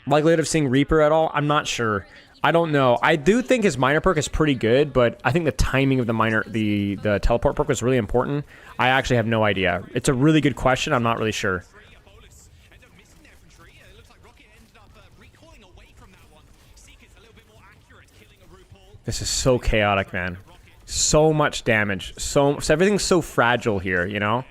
Likelihood of seeing Reaper at all? I'm not sure. I don't know. I do think his minor perk is pretty good, but I think the timing of the teleport perk was really important. I actually have no idea. It's a really good question. I'm not really sure. This is so chaotic, man. So much damage. So everything's so fragile here, you know?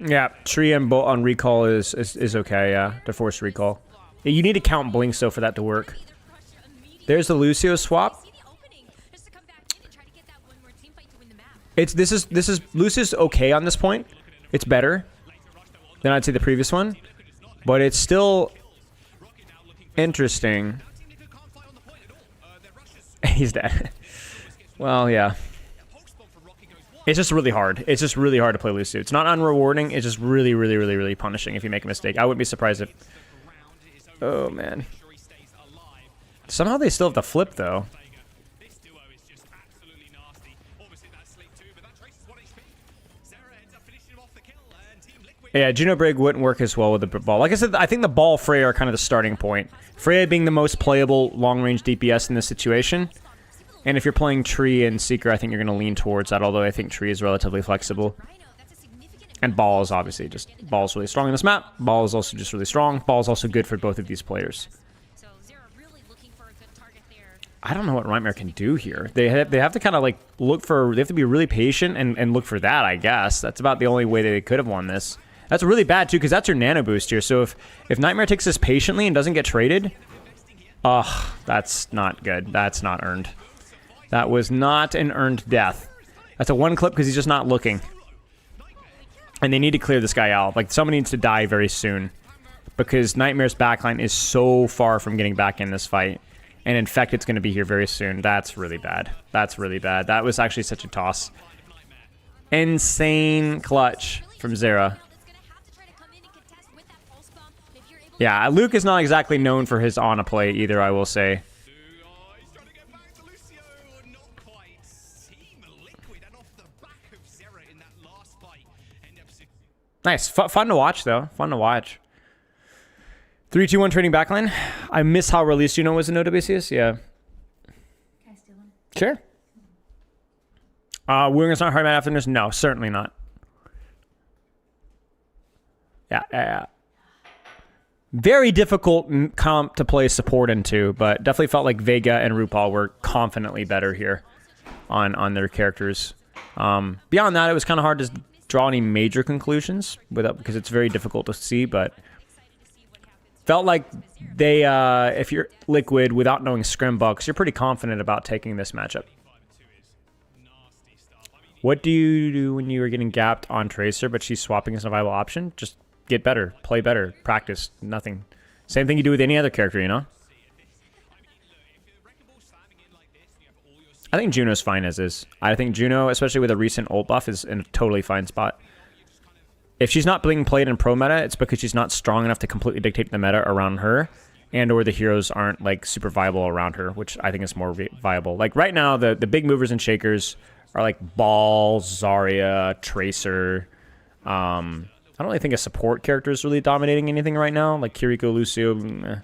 Yeah, Tree and Bolt on recall is okay, yeah. To force recall. Yeah, you need to count blinks, though, for that to work. There's the Lucio swap. This is Lucio's okay on this point. It's better than I'd say the previous one, but it's still interesting. He's dead. Well, yeah. It's just really hard. It's just really hard to play Lucio. It's not unrewarding. It's just really, really, really, really punishing if you make a mistake. I wouldn't be surprised if... Oh, man. Somehow they still have to flip, though. Yeah, Juno Brig wouldn't work as well with the ball. Like I said, I think the ball Freya are kind of the starting point. Freya being the most playable long-range DPS in this situation. And if you're playing Tree and Seeker, I think you're going to lean towards that, although I think Tree is relatively flexible. And Ball is obviously just... Ball's really strong in this map. Ball is also just really strong. Ball is also good for both of these players. I don't know what Nightmare can do here. They have to kind of like look for... They have to be really patient and look for that, I guess. That's about the only way they could have won this. That's really bad, too, because that's your nano boost here. So if Nightmare takes this patiently and doesn't get traded... Ugh, that's not good. That's not earned. That was not an earned death. That's a one clip because he's just not looking. And they need to clear this guy out. Like, somebody needs to die very soon. because Nightmare's backline is so far from getting back in this fight. And Infected's going to be here very soon. That's really bad. That's really bad. That was actually such a toss. Insane clutch from Zera. Yeah, Luke is not exactly known for his Ana play either, I will say. He's trying to get back to Lucio. Not quite. Team Liquid and off the back of Zera in that last fight. Nice. Fun to watch, though. Fun to watch. 3-2-1 trading backline. I miss how released Juno was in OWCS. Yeah. Sure. Wooing's not hard man after this? No, certainly not. Yeah. Very difficult comp to play support into, but definitely felt like Vega and RuPaul were confidently better here on their characters. Beyond that, it was kind of hard to draw any major conclusions because it's very difficult to see, but felt like they, if you're Liquid without knowing Scrimbucks, you're pretty confident about taking this matchup. What do you do when you are getting gapped on Tracer, but she's swapping as a viable option? Just get better, play better, practice, nothing. Same thing you do with any other character, you know? I think Juno's fine as is. I think Juno, especially with a recent ult buff, is in a totally fine spot. If she's not being played in pro meta, it's because she's not strong enough to completely dictate the meta around her, and or the heroes aren't like super viable around her, which I think is more viable. Like right now, the big movers and shakers are like Ball, Zarya, Tracer. I don't really think a support character is really dominating anything right now, like Kiriko, Lucio.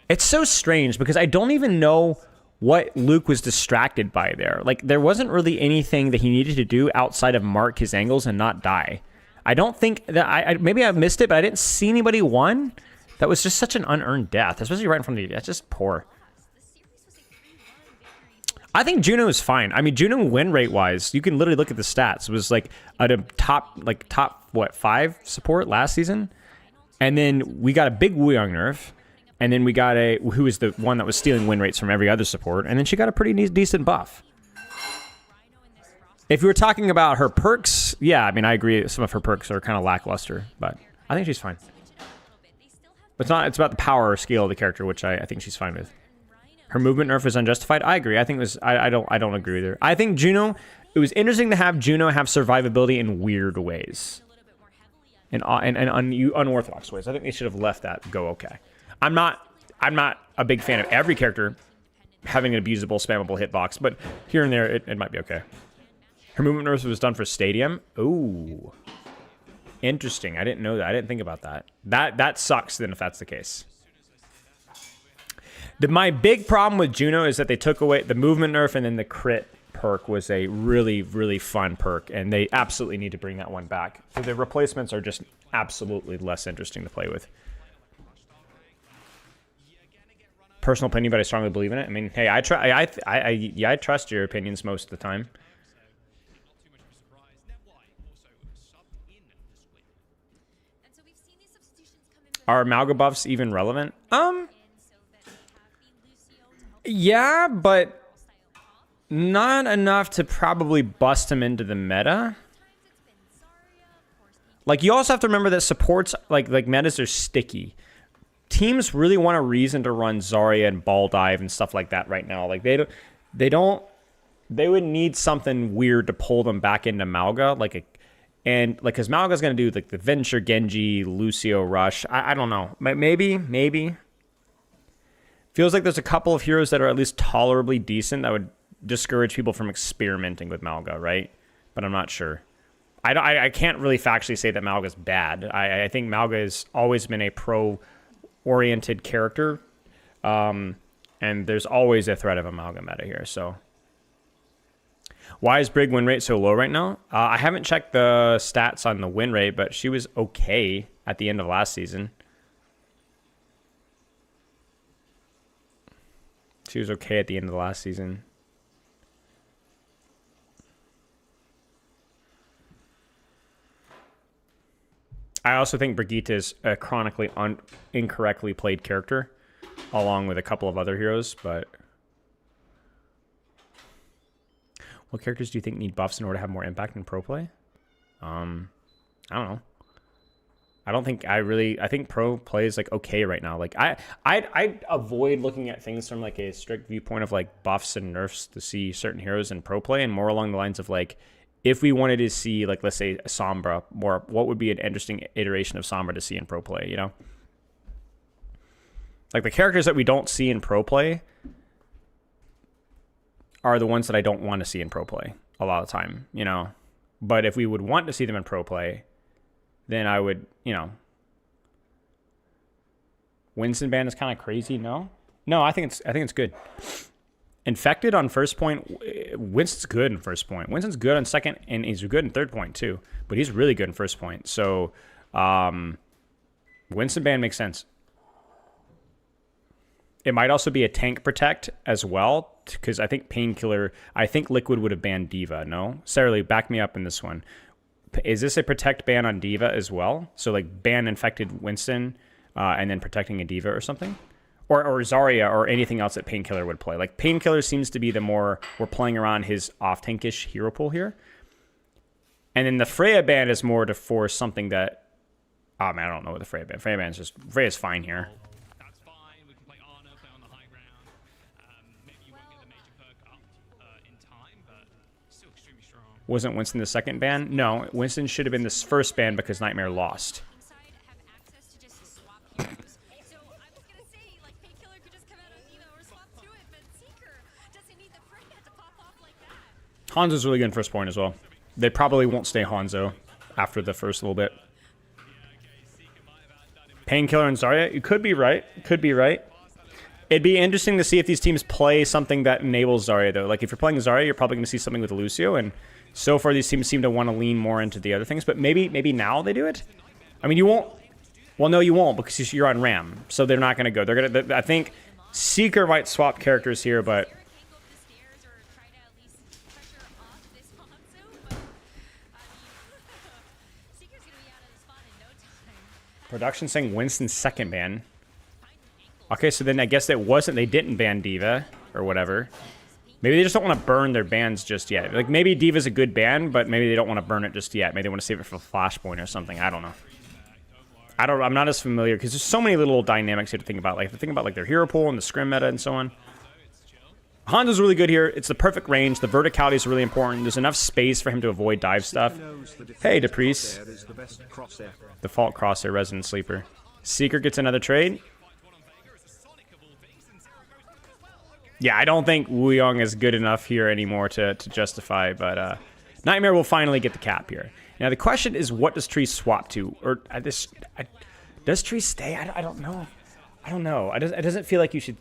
It's so strange because I don't even know what Luke was distracted by there. Like, there wasn't really anything that he needed to do outside of mark his angles and not die. I don't think that maybe I missed it, but I didn't see anybody won. That was just such an unearned death, especially right in front of you. That's just poor. I think Juno is fine. I mean, Juno win rate wise, you can literally look at the stats. It was like at a top what, 5 support last season, and then we got a big Wuyong nerf, and then we got who was the one that was stealing win rates from every other support, and then she got a pretty decent buff. If you were talking about her perks, yeah, I mean, I agree. Some of her perks are kind of lackluster, but I think she's fine. It's not. It's about the power or scale of the character, which I think she's fine with. Her movement nerf is unjustified. I agree. I think it was. I don't agree with her. I think Juno. It was interesting to have Juno have survivability in weird ways, in unorthodox ways. I think they should have let that go. Okay. I'm not a big fan of every character having an abusable, spammable hitbox, but here and there, it might be okay. Her movement nerf was done for Stadium. Ooh. Interesting. I didn't know that. I didn't think about that. That sucks then if that's the case. My big problem with Juno is that they took away the movement nerf, and then the crit perk was a really, really fun perk, and they absolutely need to bring that one back. So the replacements are just absolutely less interesting to play with. Personal opinion, but I strongly believe in it. I mean, hey, I trust your opinions most of the time. Are Malga buffs even relevant? Yeah, but not enough to probably bust him into the meta. Like, you also have to remember that supports, like metas are sticky. Teams really want a reason to run Zarya and Ball Dive and stuff like that right now. Like, they would need something weird to pull them back into Malga, because Malga's gonna do like the Venture Genji, Lucio Rush. I don't know. Maybe. Feels like there's a couple of heroes that are at least tolerably decent that would discourage people from experimenting with Malga, right? But I'm not sure. I can't really factually say that Malga's bad. I think Malga has always been a pro-oriented character, and there's always a threat of a Malga meta here. So, why is Brig win rate so low right now? I haven't checked the stats on the win rate, but she was okay at the end of last season. She was okay at the end of the last season. I also think Brigitte is a chronically incorrectly played character, along with a couple of other heroes, but... What characters do you think need buffs in order to have more impact in pro play? I don't know. I don't think I think pro play is like okay right now. Like I avoid looking at things from like a strict viewpoint of like buffs and nerfs to see certain heroes in pro play, and more along the lines of like, if we wanted to see like, let's say Sombra, more, what would be an interesting iteration of Sombra to see in pro play, you know? Like the characters that we don't see in pro play are the ones that I don't want to see in pro play a lot of the time, you know? But if we would want to see them in pro play, then I would, you know. Winston ban is kind of crazy, no? No, I think it's good. Infected on first point, Winston's good in first point. Winston's good on second, and he's good in third point too. But he's really good in first point. So, Winston ban makes sense. It might also be a tank protect as well, because I think Painkiller, I think Liquid would have banned D.Va, no? Sarah Lee, back me up in this one. Is this a protect ban on D.Va as well? So like ban infected Winston and then protecting a D.Va or something? Or Zarya or anything else that Painkiller would play. Like Painkiller seems to be the more we're playing around his off-tankish hero pool here. And then the Freya ban is more to force something that... Oh man, I don't know what the Freya ban... Freya ban is just... Freya's fine here. That's fine. We can play Ana, play on the high ground. Maybe you won't get the major perk up in time, but still extremely strong. Wasn't Winston the second ban? No, Winston should have been this first ban because Nightmare lost. Inside have access to just swap heroes. So I was gonna say, like, Painkiller could just come out of D.Va or swap to it, but Seeker doesn't need the Freya to pop off like that. Hanzo's really good in first point as well. They probably won't stay Hanzo after the first little bit. Painkiller and Zarya, you could be right. Could be right. It'd be interesting to see if these teams play something that enables Zarya, though. Like, if you're playing Zarya, you're probably going to see something with Lucio, and so far these teams seem to want to lean more into the other things, but maybe now they do it? I mean, you won't... Well, no, you won't, because you're on Ram, so they're not going to go. They're going to... I think Seeker might swap characters here, but... Production saying Winston's second ban. Okay, so then I guess it wasn't... They didn't ban D.Va, or whatever. Maybe they just don't want to burn their bans just yet. Like, maybe D.Va's a good ban, but maybe they don't want to burn it just yet. Maybe they want to save it for Flashpoint or something. I don't know. I'm not as familiar, because there's so many little dynamics here to think about. Like, to think about, like, their hero pool and the scrim meta and so on. Honda's really good here. It's the perfect range. The verticality is really important. There's enough space for him to avoid dive stuff. Hey, Depriest. Default crosshair, Resident Sleeper. Seeker gets another trade. Yeah, I don't think Wuyong is good enough here anymore to justify, but Nightmare will finally get the cap here. Now, the question is, what does Tree swap to? Or does Tree stay? I don't know. I don't know. It doesn't feel like you should...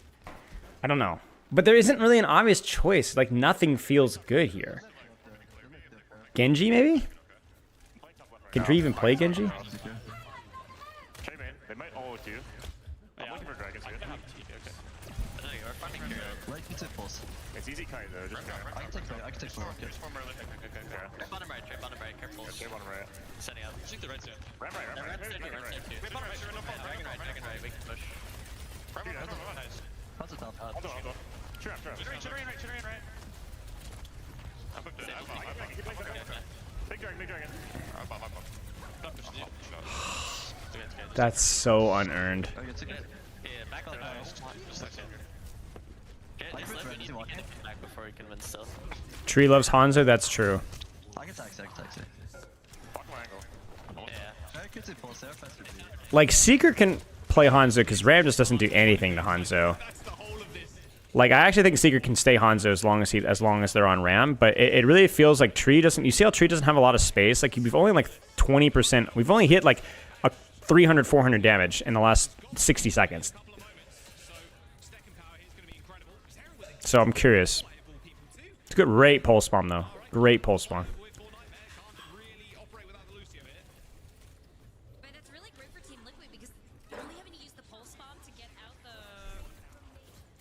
I don't know. But there isn't really an obvious choice. Like, nothing feels good here. Genji, maybe? Can Tree even play Genji? It's easy kind though, just I can take four. Bottom right, careful. Okay, bottom right. Setting up. Shoot the right soon. Right. Wait, bottom right, dragon right, we can push. Right. Nice. How's it top? Hold on. Shoot right. I'm booked it. Big dragon. That's so unearned. Yeah, back on just like back before he can win still. Tree loves Hanzo, that's true. I can taxi. Fuck my angle. Yeah. I could say pulse there, Like, Seeker can play Hanzo, because Ram just doesn't do anything to Hanzo. Like, I actually think Seeker can stay Hanzo as long as they're on Ram, but it really feels like Tree doesn't... You see how Tree doesn't have a lot of space? Like, we've only, like, 20%... We've only hit, like, a 300, 400 damage in the last 60 seconds. So I'm curious. It's a good rate pulse bomb though. Great pulse bomb. But that's really great for Team Liquid because you're only having to use the pulse bomb to get out the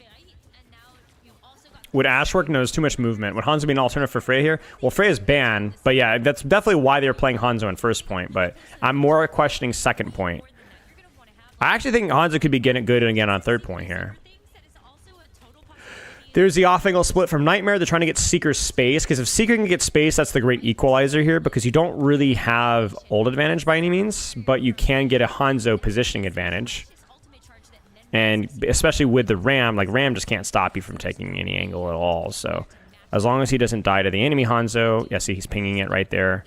fight, and now you also got... Would Ash work? No, there's too much movement. Would Hanzo be an alternative for Freya here? Well, Freya's banned, but yeah, that's definitely why they were playing Hanzo in first point, but I'm more questioning second point. I actually think Hanzo could be getting good again on third point here. There's the off-angle split from Nightmare. They're trying to get Seeker's space, because if Seeker can get space, that's the great equalizer here, because you don't really have ult advantage by any means, but you can get a Hanzo positioning advantage. And especially with the Ram, like Ram just can't stop you from taking any angle at all, so as long as he doesn't die to the enemy Hanzo, yeah, see, he's pinging it right there.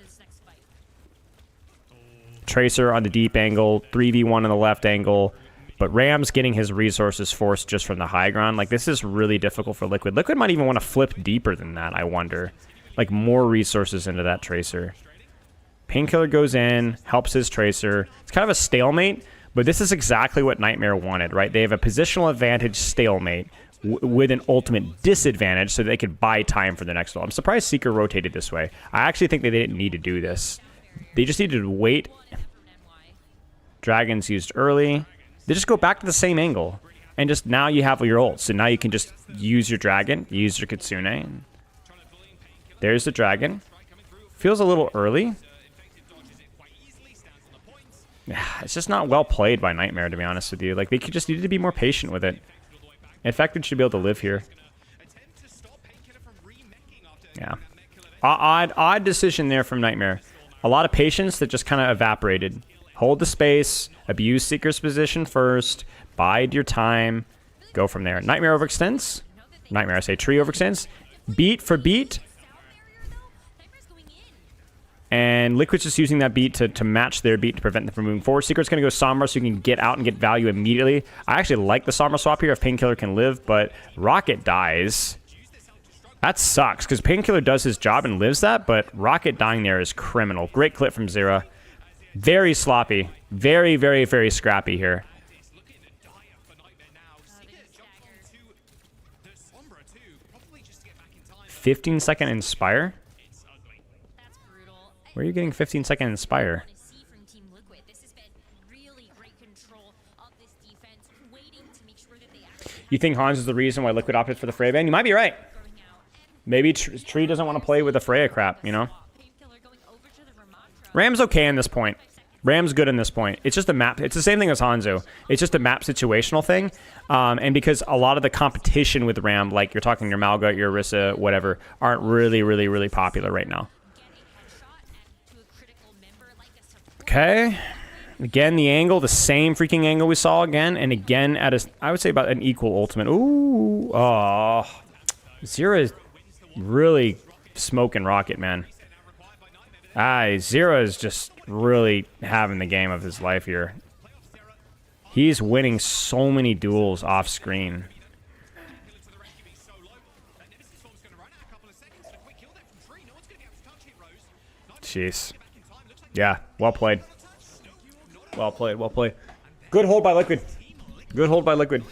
Tracer on the deep angle, 3v1 on the left angle. But Ram's getting his resources forced just from the high ground. Like, this is really difficult for Liquid. Liquid might even want to flip deeper than that, I wonder. Like, more resources into that Tracer. Painkiller goes in, helps his Tracer. It's kind of a stalemate, but this is exactly what Nightmare wanted, right? They have a positional advantage stalemate with an ultimate disadvantage so they could buy time for the next one. I'm surprised Seeker rotated this way. I actually think they didn't need to do this. They just needed to wait. Dragons used early. They just go back to the same angle. And just now you have your ult. So now you can just use your dragon, use your Kitsune. There's the dragon. Feels a little early. It's just not well played by Nightmare, to be honest with you. Like, they just needed to be more patient with it. Infected should be able to live here. Yeah. Odd decision there from Nightmare. A lot of patience that just kind of evaporated. Hold the space, abuse Seeker's position first, bide your time, go from there. Nightmare overextends. Nightmare, I say Tree overextends. Beat for beat. And Liquid's just using that beat to match their beat to prevent them from moving forward. Secret's going to go Sombra so you can get out and get value immediately. I actually like the Sombra swap here if Painkiller can live, but Rocket dies. That sucks, because Painkiller does his job and lives that, but Rocket dying there is criminal. Great clip from Zera. Very sloppy. Very, very, very scrappy here. 15-second Inspire? Where are you getting 15-second Inspire? You think Hans is the reason why Liquid opted for the Freya ban? You might be right. Maybe Tree doesn't want to play with the Freya crap, you know? Ram's okay in this point. Ram's good in this point. It's just a map. It's the same thing as Hanzo. It's just a map situational thing. And because a lot of the competition with Ram, like you're talking your Malga, your Orisa, whatever, aren't really, really, really popular right now. Okay. Again, the angle, the same freaking angle we saw again. And again, at a, I would say about an equal ultimate. Ooh. Oh. Zera is really smoking Rocket, man. Zera is just really having the game of his life here. He's winning so many duels off screen. Jeez. Yeah, well played. Well played, well played. Good hold by Liquid. Good hold by Liquid.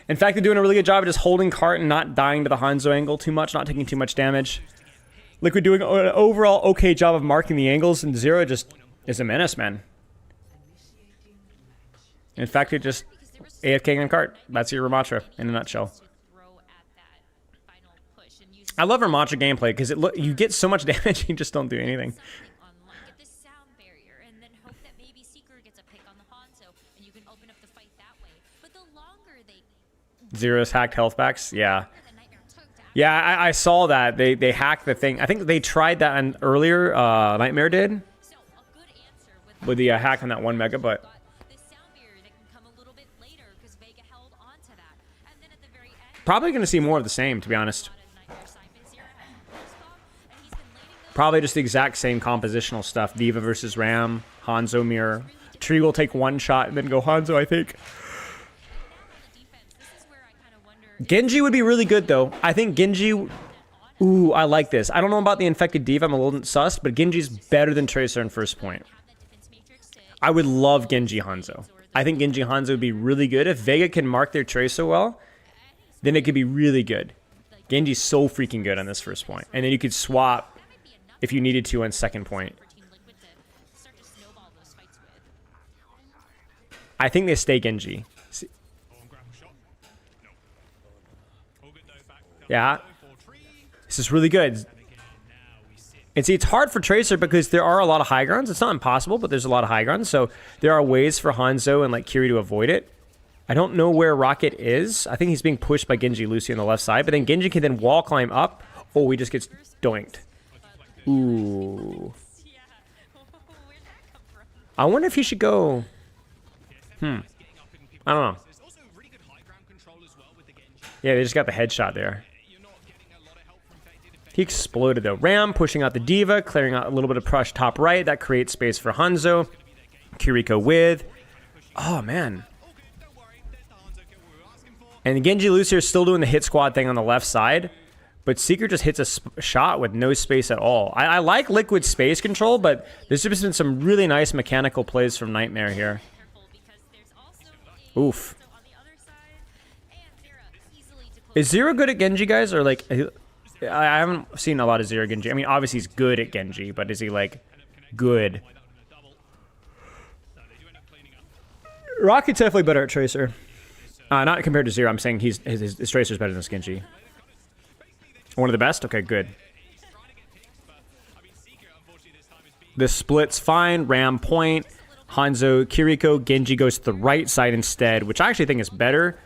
In fact, they're doing a really good job of just holding cart and not dying to the Hanzo angle too much, not taking too much damage. Liquid doing an overall okay job of marking the angles, and Zera just is a menace, man. In fact, it just AFKing on cart. That's your Ramattra in a nutshell. I love Ramattra gameplay because you get so much damage, you just don't do anything. Zera's hacked health backs, yeah. Yeah, I saw that. They hacked the thing. I think they tried that earlier. Nightmare did. With the hack on that 1 mega, but... Probably going to see more of the same, to be honest. Probably just the exact same compositional stuff. Diva versus Ram, Hanzo mirror. Tree will take one shot and then go Hanzo, I think. Genji would be really good, though. I think Genji... Ooh, I like this. I don't know about the Infected Diva. I'm a little sus, but Genji's better than Tracer in first point. I would love Genji Hanzo. I think Genji Hanzo would be really good. If Vega can mark their Tracer well, then it could be really good. Genji's so freaking good on this first point. And then you could swap if you needed to on second point. I think they stay Genji. Yeah. This is really good. And see, it's hard for Tracer because there are a lot of high grounds. It's not impossible, but there's a lot of high grounds. So there are ways for Hanzo and like Kiri to avoid it. I don't know where Rocket is. I think he's being pushed by Genji Lucy on the left side, but then Genji can then wall climb up. Oh, he just gets doinked. Ooh. I wonder if he should go... I don't know. Yeah, they just got the headshot there. He exploded though. Ram pushing out the D.Va, clearing out a little bit of push top right. That creates space for Hanzo. Kiriko with... Oh, man. And Genji Lucy are still doing the hit squad thing on the left side. But Seeker just hits a shot with no space at all. I like Liquid space control, but there's just been some really nice mechanical plays from Nightmare here. Oof. Is Zero good at Genji, guys? Or like... I haven't seen a lot of Zero Genji. I mean, obviously he's good at Genji, but is he like good? Rocket's definitely better at Tracer. Not compared to Zero. I'm saying his Tracer's better than Genji. One of the best? Okay, good. The split's fine. Ram point. Hanzo, Kiriko, Genji goes to the right side instead, which I actually think is better.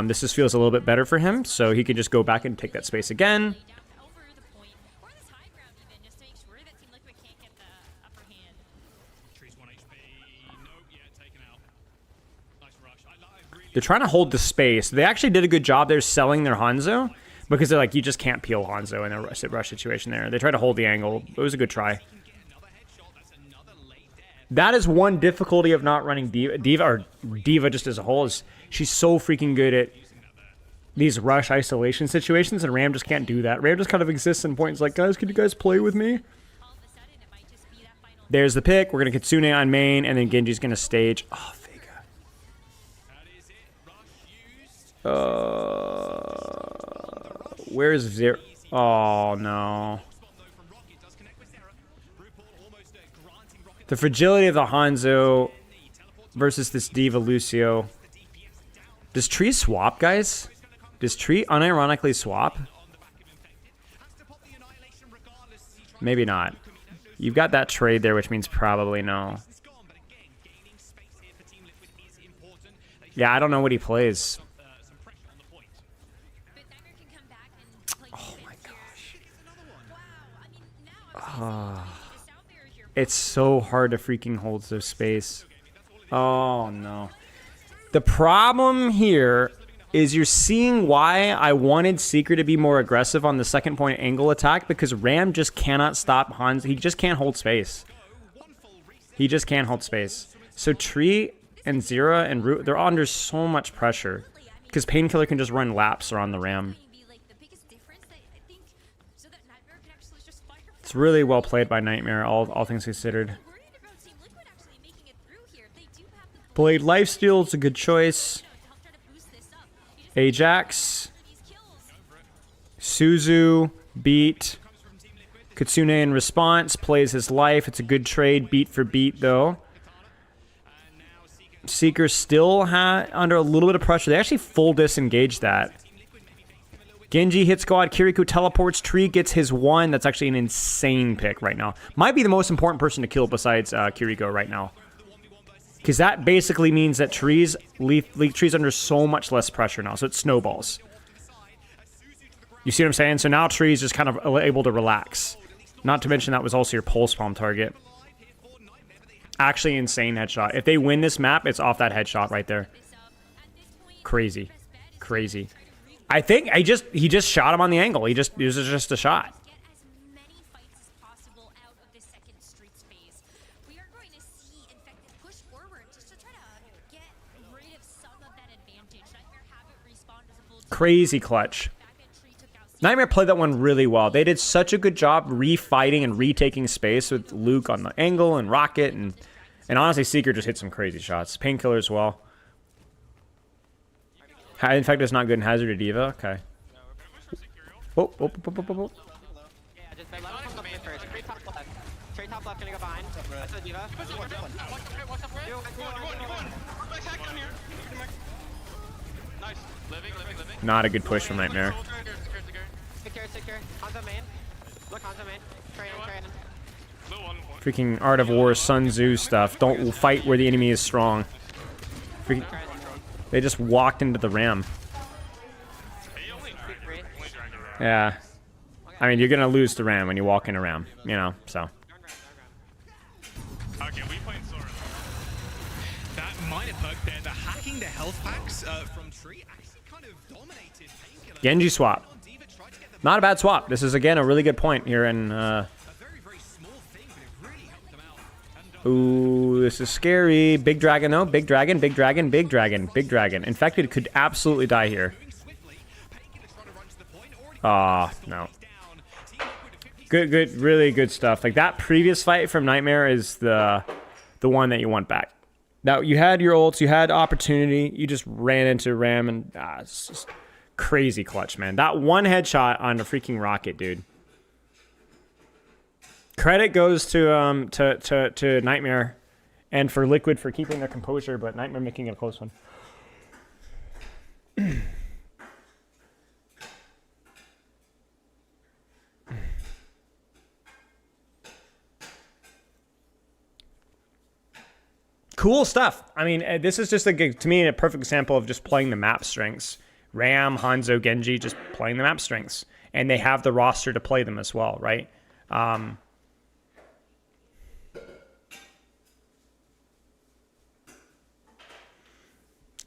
This just feels a little bit better for him, so he can just go back and take that space again. They're trying to hold the space. They actually did a good job there selling their Hanzo, because they're like, you just can't peel Hanzo in a rush situation there. They tried to hold the angle. It was a good try. That is one difficulty of not running D.Va just as a whole, is she's so freaking good at these rush isolation situations, and Ram just can't do that. Ram just kind of exists in points like, guys, could you guys play with me? There's the pick. We're going to Kitsune on main, and then Genji's going to stage. Oh, Vega. Where's Zero? Oh, no. The fragility of the Hanzo versus this D.Va Lucio. Does Tree swap, guys? Does Tree unironically swap? Maybe not. You've got that trade there, which means probably no. Yeah, I don't know what he plays. Oh my gosh. It's so hard to freaking hold the space. Oh no. The problem here is you're seeing why I wanted Seeker to be more aggressive on the second point angle attack, because Ram just cannot stop Hans. He just can't hold space. He just can't hold space. So Tree and Zera and Root, they're under so much pressure because Painkiller can just run laps around the Ram. It's really well played by Nightmare, all things considered. Blade Lifesteal is a good choice. Ajax. Suzu. Beat. Kitsune in response. Plays his life. It's a good trade, beat for beat, though. Seeker still under a little bit of pressure. They actually full disengage that. Genji hit squad. Kiriko teleports. Tree gets his one. That's actually an insane pick right now. Might be the most important person to kill besides Kiriko right now. Because that basically means that Tree's under so much less pressure now. So it snowballs. You see what I'm saying? So now Tree's just kind of able to relax. Not to mention that was also your pulse bomb target. Actually insane headshot. If they win this map, it's off that headshot right there. Crazy. Crazy. I think he just shot him on the angle. It was just a shot. Crazy clutch. Nightmare played that one really well. They did such a good job refighting and retaking space with Luke on the angle and Rocket, and honestly, Seeker just hit some crazy shots. Painkiller as well. In fact, it's not good in Hazard or D.Va. Okay. Oh. Yeah, just let him come the main first. Trade top left. Trade top left, gonna go behind. That's a D.Va. Nice. Living. Not a good push from Nightmare. Secure. Hanzo main. Look, Hanzo main. Training. Freaking Art of War, Sun Tzu stuff. Don't fight where the enemy is strong. Freaking... They just walked into the Ram. Yeah. I mean, you're going to lose the Ram when you walk in a Ram, you know, so. Okay, we playing Sora. That minor perk there, the hacking the health packs from Tree actually kind of dominated Painkiller. Genji swap. Not a bad swap. This is, again, a really good point here in... A very, very small thing, but it really helped them out. And, Ooh, this is scary. Big dragon, though. Big dragon, big dragon, big dragon, big dragon. Infected could absolutely die here. Ah, no. Good, really good stuff. Like, that previous fight from Nightmare is the one that you want back. Now, you had your ults, you had opportunity, you just ran into Ram, and it's just crazy clutch, man. That one headshot on the freaking rocket, dude. Credit goes to Nightmare and for Liquid for keeping their composure, but Nightmare making it a close one. Cool stuff. I mean, this is just, to me, a perfect example of just playing the map strengths. Ram, Hanzo, Genji, just playing the map strengths. And they have the roster to play them as well, right? I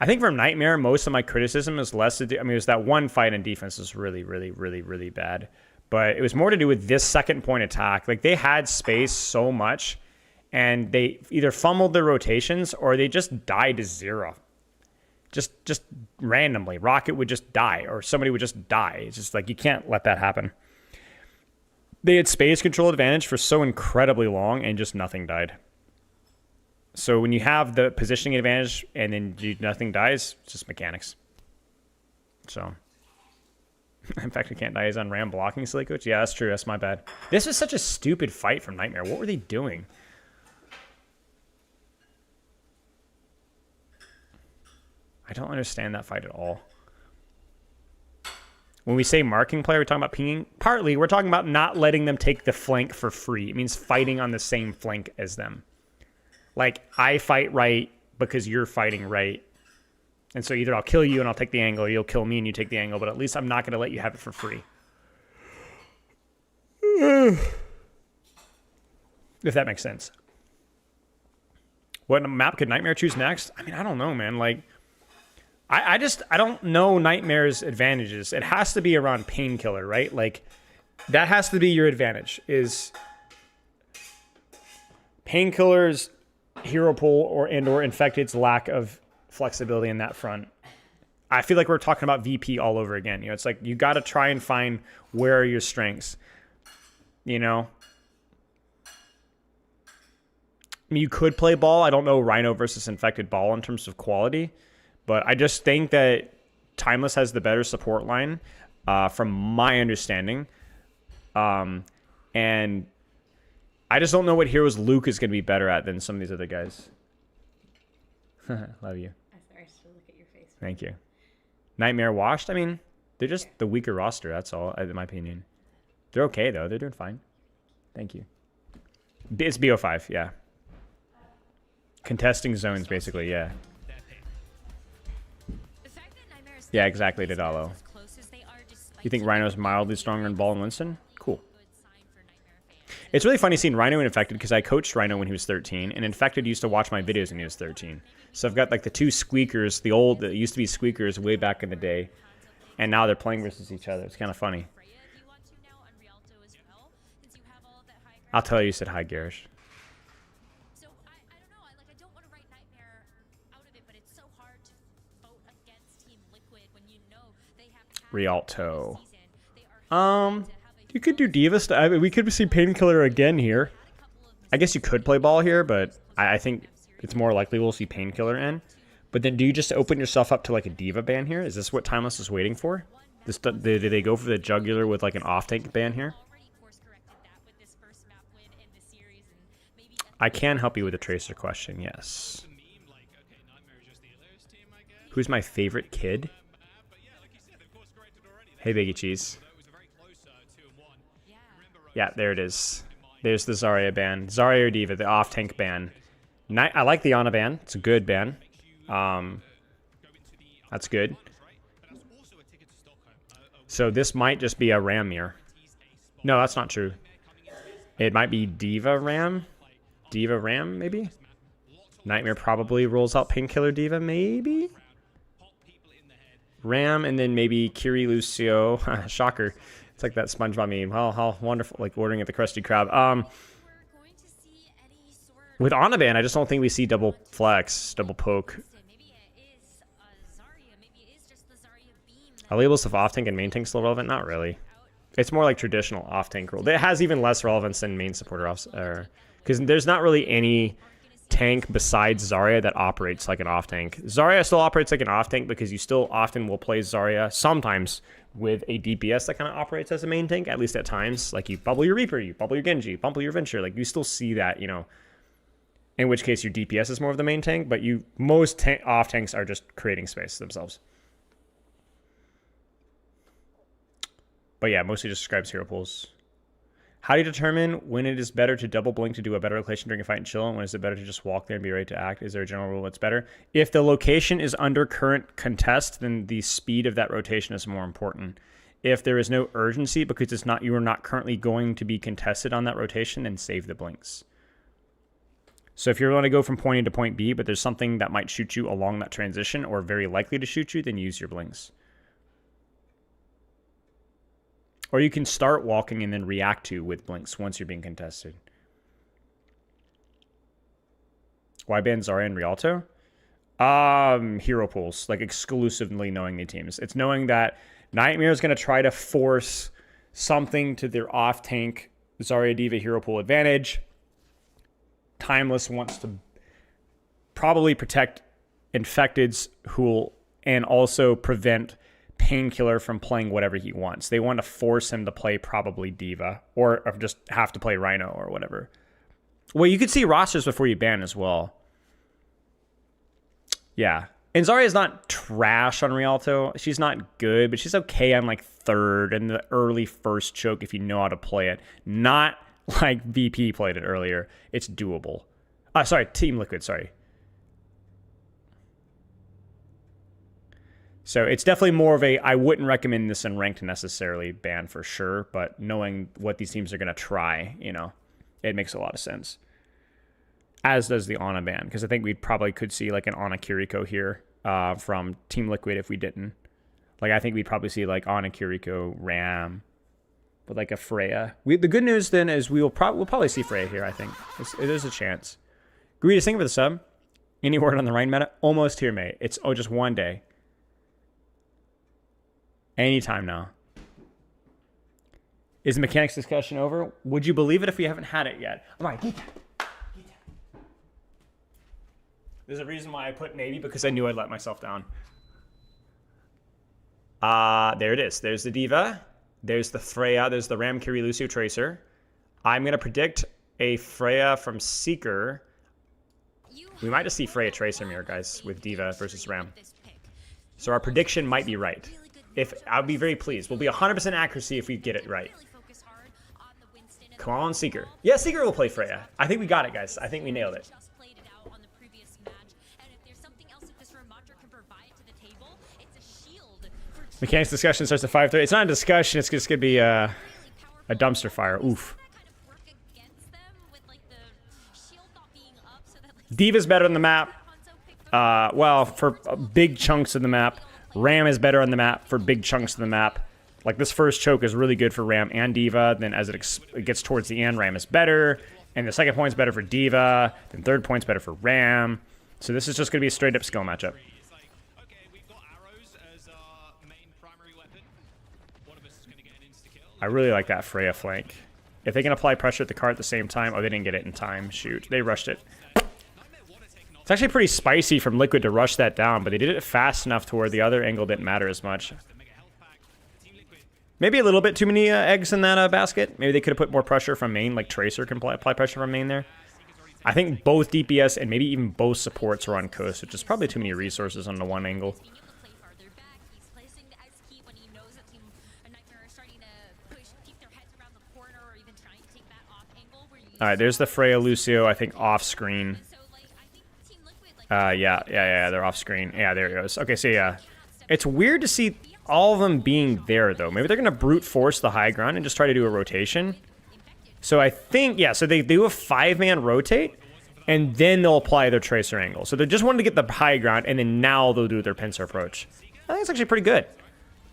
think from Nightmare, most of my criticism is less to do... I mean, it was that one fight in defense was really, really, really, really bad. But it was more to do with this second point attack. Like, they had space so much... and they either fumbled their rotations or they just died to zero. Just randomly. Rocket would just die or somebody would just die. It's just like, you can't let that happen. They had space control advantage for so incredibly long and just nothing died. So when you have the positioning advantage and then nothing dies, it's just mechanics. So... in fact, I can't die is on Ram blocking silly coach. Yeah, that's true. That's my bad. This was such a stupid fight from Nightmare. What were they doing? I don't understand that fight at all. When we say marking play, we're talking about pinging. Partly, we're talking about not letting them take the flank for free. It means fighting on the same flank as them. Like, I fight right because you're fighting right. And so either I'll kill you and I'll take the angle, or you'll kill me and you take the angle, but at least I'm not going to let you have it for free. If that makes sense. What map could Nightmare choose next? I mean, I don't know, man. Like, I don't know Nightmare's advantages. It has to be around Painkiller, right? Like, that has to be your advantage, is Painkiller's hero pool or Infected's lack of flexibility in that front. I feel like we're talking about VP all over again. You know, it's like you got to try and find where are your strengths. You know, I mean, you could play ball. I don't know Rhino versus Infected ball in terms of quality, but I just think that Timeless has the better support line, from my understanding. And I just don't know what heroes Luke is going to be better at than some of these other guys. Love you. I still look at your face. Thank you. Nightmare washed? I mean, they're just the weaker roster, that's all, in my opinion. They're okay, though. They're doing fine. Thank you. It's BO5, yeah. Contesting zones, basically, yeah. Yeah, exactly, Didalo. You think Rhino's mildly stronger in Ball and Winston? Cool. It's really funny seeing Rhino and Infected, because I coached Rhino when he was 13, and Infected used to watch my videos when he was 13. So I've got like the two squeakers, the old that used to be squeakers way back in the day, and now they're playing versus each other. It's kind of funny. I'll tell you said hi, Garish. So I don't know. I don't want to write Nightmare out of it, but it's so hard to vote against Team Liquid when you know they have Rialto. You could do Diva stuff. I mean, we could see Painkiller again here. I guess you could play ball here, but I think it's more likely we'll see Painkiller in. But then do you just open yourself up to like a Diva ban here? Is this what Timeless is waiting for? Did they go for the jugular with like an off-tank ban here? I can help you with a Tracer question, yes. Who's my favorite kid? Hey, Biggie Cheese. Yeah, there it is. There's the Zarya ban. Zarya or Diva, the off-tank ban. I like the Ana ban. It's a good ban. That's good. So this might just be a Ram mirror. No, that's not true. It might be Diva Ram. Diva Ram, maybe? Nightmare probably rolls out Painkiller Diva, maybe? Ram, and then maybe Kiri Lucio. Shocker. It's like that SpongeBob meme. Oh, how wonderful. Like ordering at the Krusty Krab. With Anaban, I just don't think we see double flex, double poke. Are labels of off-tank and main tank still relevant? Not really. It's more like traditional off-tank rule. It has even less relevance than main supporter off, because there's not really any tank besides Zarya that operates like an off-tank. Zarya still operates like an off-tank because you still often will play Zarya sometimes with a DPS that kind of operates as a main tank, at least at times. Like you bubble your Reaper, you bubble your Genji, bubble your Venture. Like you still see that, you know, in which case your DPS is more of the main tank, but most off-tanks are just creating space themselves. But yeah, mostly just describes hero pools. How do you determine when it is better to double blink to do a better location during a fight and chill, and when is it better to just walk there and be ready to act? Is there a general rule that's better? If the location is under current contest, then the speed of that rotation is more important. If there is no urgency because you are not currently going to be contested on that rotation, then save the blinks. So if you're going to go from point A to point B, but there's something that might shoot you along that transition or very likely to shoot you, then use your blinks. Or you can start walking and then react to with blinks once you're being contested. Why ban Zarya and Rialto? Hero pools, like exclusively knowing the teams. It's knowing that Nightmare is going to try to force something to their off-tank Zarya Diva hero pool advantage. Timeless wants to probably protect Infected's Hool and also prevent Painkiller from playing whatever he wants. They want to force him to play probably Diva or just have to play Rhino or whatever. Well, you could see rosters before you ban as well. Yeah. And Zarya is not trash on Rialto. She's not good, but she's okay on like third and the early first choke if you know how to play it. Not like VP played it earlier. It's doable. Sorry, Team Liquid, sorry. So it's definitely more of a, I wouldn't recommend this in ranked necessarily ban for sure, but knowing what these teams are going to try, you know, it makes a lot of sense. As does the Ana ban, because I think we probably could see like an Ana Kiriko here from Team Liquid if we didn't. Like I think we'd probably see like Ana Kiriko, Ram, with like a Freya. The good news then is we'll probably see Freya here, I think. There's a chance. Greetings, thank you for the sub. Any word on the Rhine meta? Almost here, mate. It's just one day. Anytime now. Is the mechanics discussion over? Would you believe it if we haven't had it yet? All right, get that. There's a reason why I put Navy, because I knew I'd let myself down. There it is. There's the Diva. There's the Freya. There's the Ram, Kiri, Lucio, Tracer. I'm going to predict a Freya from Seeker. We might just see Freya Tracer mirror, guys, with Diva versus Ram. So our prediction might be right. I'll be very pleased. We'll be 100% accuracy if we get it right. Come on, Seeker. Yeah, Seeker will play Freya. I think we got it, guys. I think we nailed it. Mechanics discussion starts at 5:30. It's not a discussion. It's just going to be a dumpster fire. Oof. Diva's better on the map. Well, for big chunks of the map. Ram is better on the map for big chunks of the map. Like this first choke is really good for Ram and Diva. Then as it gets towards the end, Ram is better. And the second point's better for Diva. Then third point's better for Ram. So this is just going to be a straight up skill matchup. I really like that Freya flank. If they can apply pressure at the cart at the same time. Oh, they didn't get it in time. Shoot. They rushed it. It's actually pretty spicy from Liquid to rush that down, but they did it fast enough to where the other angle didn't matter as much. Maybe a little bit too many eggs in that basket. Maybe they could have put more pressure from main, like Tracer can apply pressure from main there. I think both DPS and maybe even both supports are on coast, which is probably too many resources on the one angle. Alright, there's the Freya Lucio, I think, off screen. Yeah, they're off screen. Yeah, there it goes. Okay, so yeah. It's weird to see all of them being there, though. Maybe they're going to brute force the high ground and just try to do a rotation. So I think, yeah, so they do a 5-man rotate, and then they'll apply their tracer angle. So they just wanted to get the high ground, and then now they'll do their pincer approach. I think it's actually pretty good.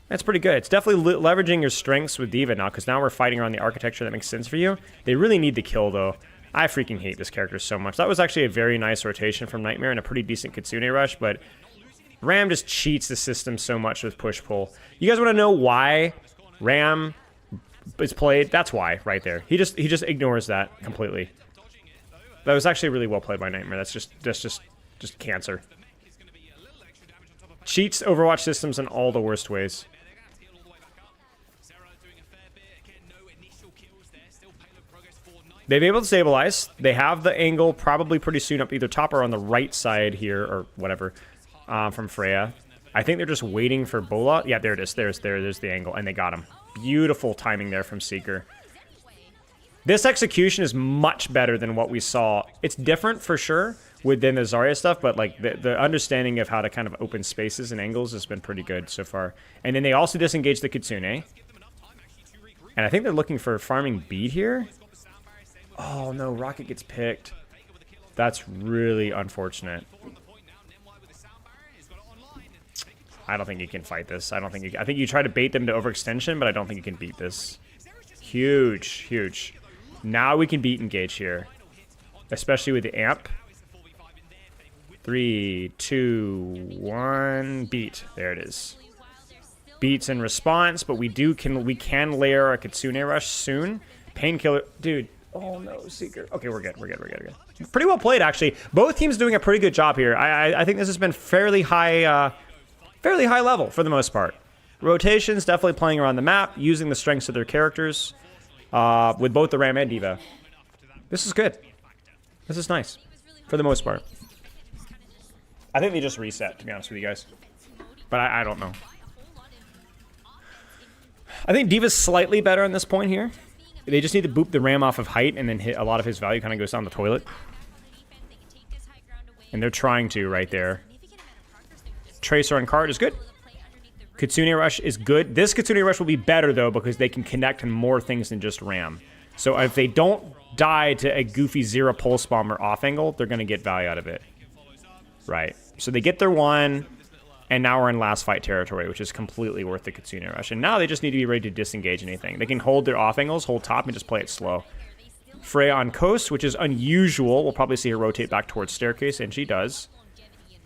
That's pretty good. It's definitely leveraging your strengths with D.Va now, because now we're fighting around the architecture that makes sense for you. They really need the kill, though. I freaking hate this character so much. That was actually a very nice rotation from Nightmare and a pretty decent Kitsune rush, but Ram just cheats the system so much with push-pull. You guys want to know why Ram is played? That's why, right there. He just ignores that completely. That was actually really well played by Nightmare. That's just cancer. Cheats Overwatch systems in all the worst ways. They've been able to stabilize. They have the angle probably pretty soon up either top or on the right side here, or whatever, from Freya. I think they're just waiting for Bola. Yeah, there it is. There's the angle, and they got him. Beautiful timing there from Seeker. This execution is much better than what we saw. It's different for sure within the Zarya stuff, but like the understanding of how to kind of open spaces and angles has been pretty good so far. And then they also disengage the Kitsune. And I think they're looking for farming beat here. Oh no, Rocket gets picked. That's really unfortunate. I don't think you can fight this. I think you try to bait them to overextension, but I don't think you can beat this. Huge, huge. Now we can beat engage here, especially with the amp. 3, 2, 1, beat. There it is. Beats in response, but we can layer a Kitsune rush soon. Painkiller, dude. Oh no, Seeker. Okay, we're good. We're good. Pretty well played, actually. Both teams doing a pretty good job here. I think this has been fairly high level for the most part. Rotations definitely playing around the map, using the strengths of their characters, with both the Ram and D.Va. This is good. This is nice for the most part. I think they just reset, to be honest with you guys, but I don't know. I think D.Va's slightly better on this point here. They just need to boop the Ram off of height, and then hit a lot of his value kind of goes down the toilet. And they're trying to right there. Tracer on card is good. Kitsune Rush is good. This Kitsune Rush will be better, though, because they can connect to more things than just Ram. So if they don't die to a goofy Zero Pulse Bomb or off angle, they're going to get value out of it. Right. So they get their one, and now we're in last fight territory, which is completely worth the Kitsune Rush. And now they just need to be ready to disengage anything. They can hold their off angles, hold top, and just play it slow. Freya on coast, which is unusual. We'll probably see her rotate back towards staircase, and she does.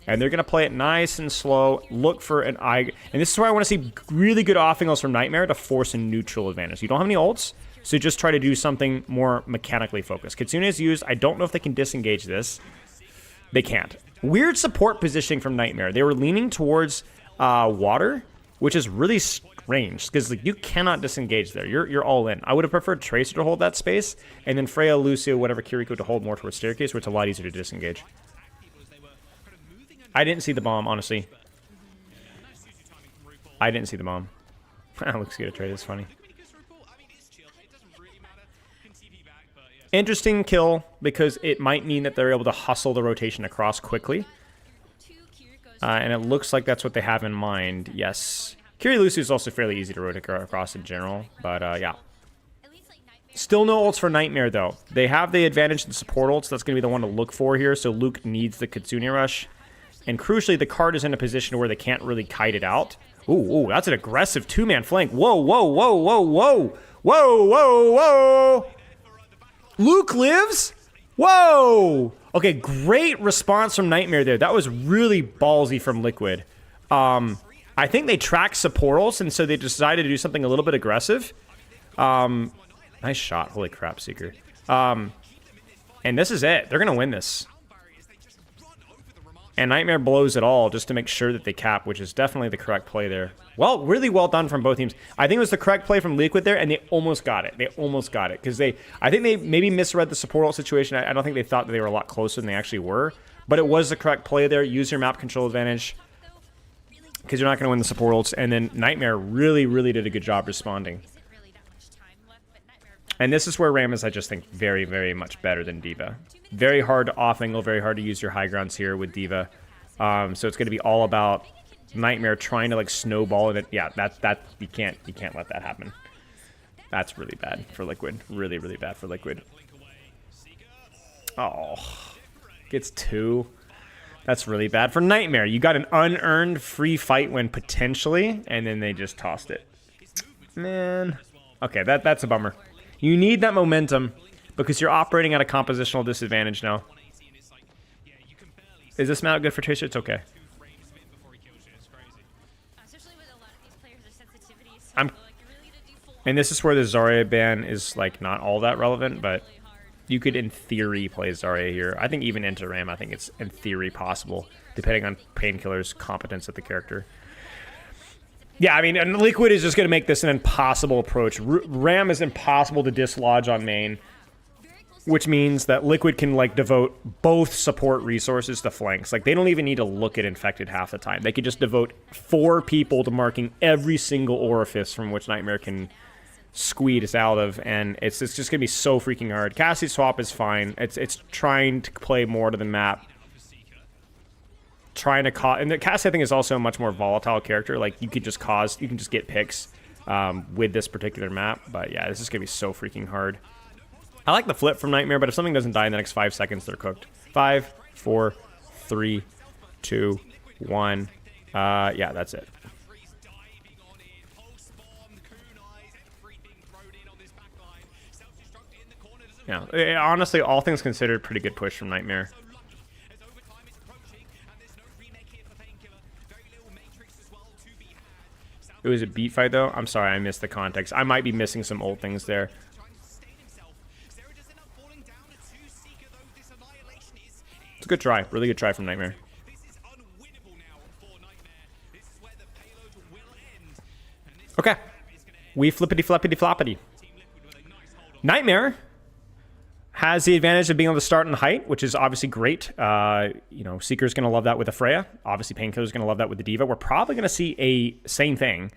And they're going to play it nice and slow. Look for an eye. And this is where I want to see really good off angles from Nightmare to force a neutral advantage. You don't have any ults, so just try to do something more mechanically focused. Kitsune is used. I don't know if they can disengage this. They can't. Weird support positioning from Nightmare. They were leaning towards water, which is really strange because like, you cannot disengage there. You're all in. I would have preferred Tracer to hold that space, and then Freya, Lucio, whatever Kiriko to hold more towards staircase, where it's a lot easier to disengage. I didn't see the bomb, honestly. I didn't see the bomb. Looks good at trade. It's funny. Interesting kill, because it might mean that they're able to hustle the rotation across quickly. And it looks like that's what they have in mind. Yes. Kiri Lucy is also fairly easy to rotate across in general. But, yeah. Still no ults for Nightmare, though. They have the advantage in support ults. That's going to be the one to look for here. So Luke needs the Kitsune Rush. And crucially, the card is in a position where they can't really kite it out. Ooh, that's an aggressive two-man flank. Whoa. Luke lives? Whoa! Okay, great response from Nightmare there. That was really ballsy from Liquid. I think they tracked Supportals, and so they decided to do something a little bit aggressive. Nice shot. Holy crap, Seeker. And this is it. They're going to win this. And Nightmare blows it all just to make sure that they cap, which is definitely the correct play there. Well, really well done from both teams. I think it was the correct play from Liquid there, and they almost got it. Because I think they maybe misread the support ult situation. I don't think they thought that they were a lot closer than they actually were. But it was the correct play there. Use your map control advantage, because you're not going to win the support ults. And then Nightmare really, really did a good job responding. And this is where Ram is, I just think, very, very much better than D.Va. Very hard to off-angle, very hard to use your high grounds here with D.Va. So it's going to be all about Nightmare trying to like snowball it. Yeah, that you can't let that happen. That's really bad for Liquid. Really, really bad for Liquid. Oh, gets 2. That's really bad for Nightmare. You got an unearned free fight win potentially, and then they just tossed it. Man. Okay, that's a bummer. You need that momentum because you're operating at a compositional disadvantage now. Is this map good for Tracer? It's okay. And this is where the Zarya ban is like not all that relevant, but you could in theory play Zarya here. I think even into Ram, I think it's in theory possible, depending on Painkiller's competence at the character. Yeah, I mean, and Liquid is just going to make this an impossible approach. Ram is impossible to dislodge on main, which means that Liquid can like devote both support resources to flanks. Like they don't even need to look at Infected half the time. They could just devote 4 people to marking every single orifice from which Nightmare can squeeze out of, and it's just gonna be so freaking hard. Cassie swap is fine. It's trying to play more to the map, trying to cause. And the Cassie I think is also a much more volatile character. Like you can just get picks with this particular map. But yeah, this is gonna be so freaking hard. I like the flip from Nightmare, but if something doesn't die in the next 5 seconds, they're cooked. 5, 4, 3, 2, 1. Yeah, that's it. Yeah, honestly, all things considered, pretty good push from Nightmare. It was a beat fight, though. I'm sorry, I missed the context. I might be missing some old things there. It's a good try. Really good try from Nightmare. Okay. We flippity floppity floppity. Nightmare has the advantage of being able to start in height, which is obviously great. You know, Seeker's going to love that with the Freya. Obviously, Painkiller's going to love that with the D.Va. We're probably going to see a same thing.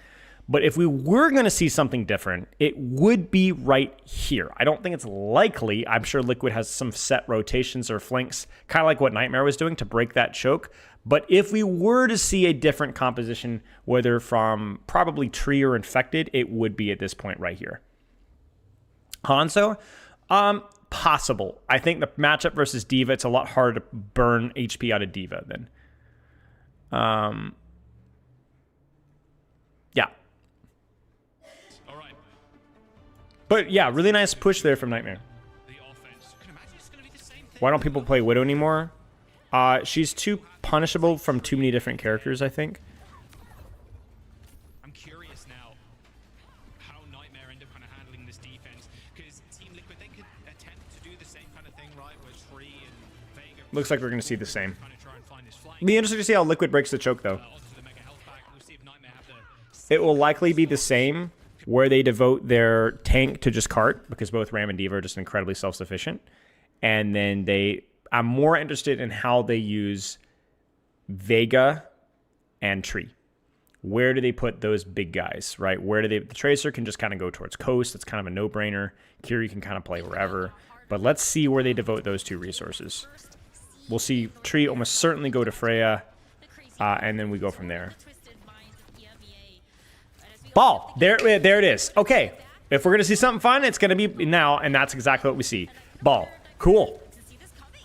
But if we were going to see something different, it would be right here. I don't think it's likely. I'm sure Liquid has some set rotations or flanks, kind of like what Nightmare was doing to break that choke. But if we were to see a different composition, whether from probably Tree or Infected, it would be at this point right here. Hanzo? Possible. I think the matchup versus D.Va, it's a lot harder to burn HP out of D.Va than. Yeah. But yeah, really nice push there from Nightmare. Why don't people play Widow anymore? She's too punishable from too many different characters, I think. I'm curious now how Nightmare end up kind of handling this defense, because Team Liquid, they could attempt to do the same kind of thing, right? Where Tree and Vega looks like we're going to see the same. Be interesting to see how Liquid breaks the choke, though. It will likely be the same, where they devote their tank to just cart, because both Ram and D.Va are just incredibly self-sufficient. And then I'm more interested in how they use Vega and Tree. Where do they put those big guys, right? The Tracer can just kind of go towards coast. It's kind of a no-brainer. Kiri can kind of play wherever. But let's see where they devote those 2 resources. We'll see Tree almost certainly go to Freya, and then we go from there. Ball. There it is. Okay. If we're going to see something fun, it's going to be now, and that's exactly what we see. Ball. Cool.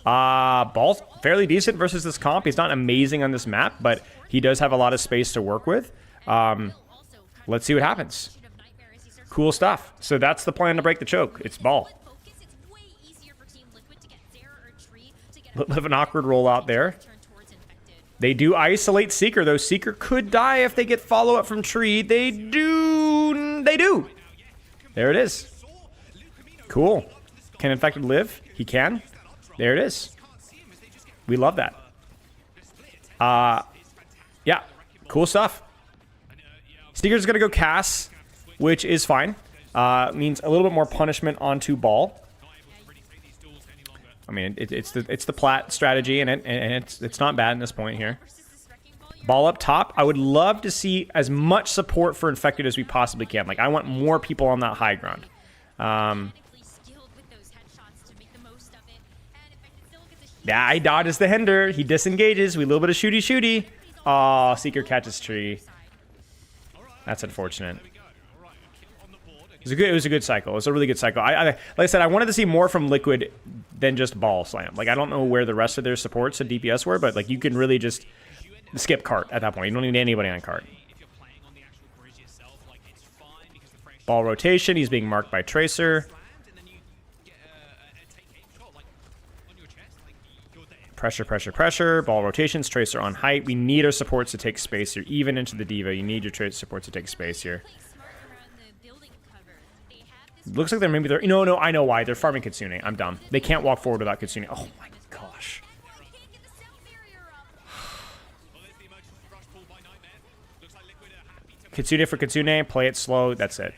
Ball's fairly decent versus this comp. He's not amazing on this map, but he does have a lot of space to work with. Let's see what happens. Cool stuff. So that's the plan to break the choke. It's Ball. Bit of an awkward rollout there. They do isolate Seeker, though. Seeker could die if they get follow-up from Tree. They do. There it is. Cool. Can Infected live? He can. There it is. We love that. Yeah. Cool stuff. Seeker's going to go Cass, which is fine. Means a little bit more punishment onto Ball. I mean, it's the plat strategy, and it's not bad in this point here. Ball up top. I would love to see as much support for Infected as we possibly can. Like, I want more people on that high ground. Yeah, he dodges the Hinder. He disengages. We a little bit of shooty. Oh, Seeker catches tree. That's unfortunate. It was a good cycle. It was a really good cycle. Like I said, I wanted to see more from Liquid than just ball slam. Like, I don't know where the rest of their supports and DPS were, but like you can really just skip cart at that point. You don't need anybody on cart. Ball rotation. He's being marked by Tracer. Pressure, pressure, pressure. Ball rotations. Tracer on height. We need our supports to take space here. Even into the Diva, you need your Tracer supports to take space here. Looks like they're maybe they're... No, I know why. They're farming Kitsune. I'm dumb. They can't walk forward without Kitsune. Oh my gosh. Kitsune for Kitsune. Play it slow. That's it.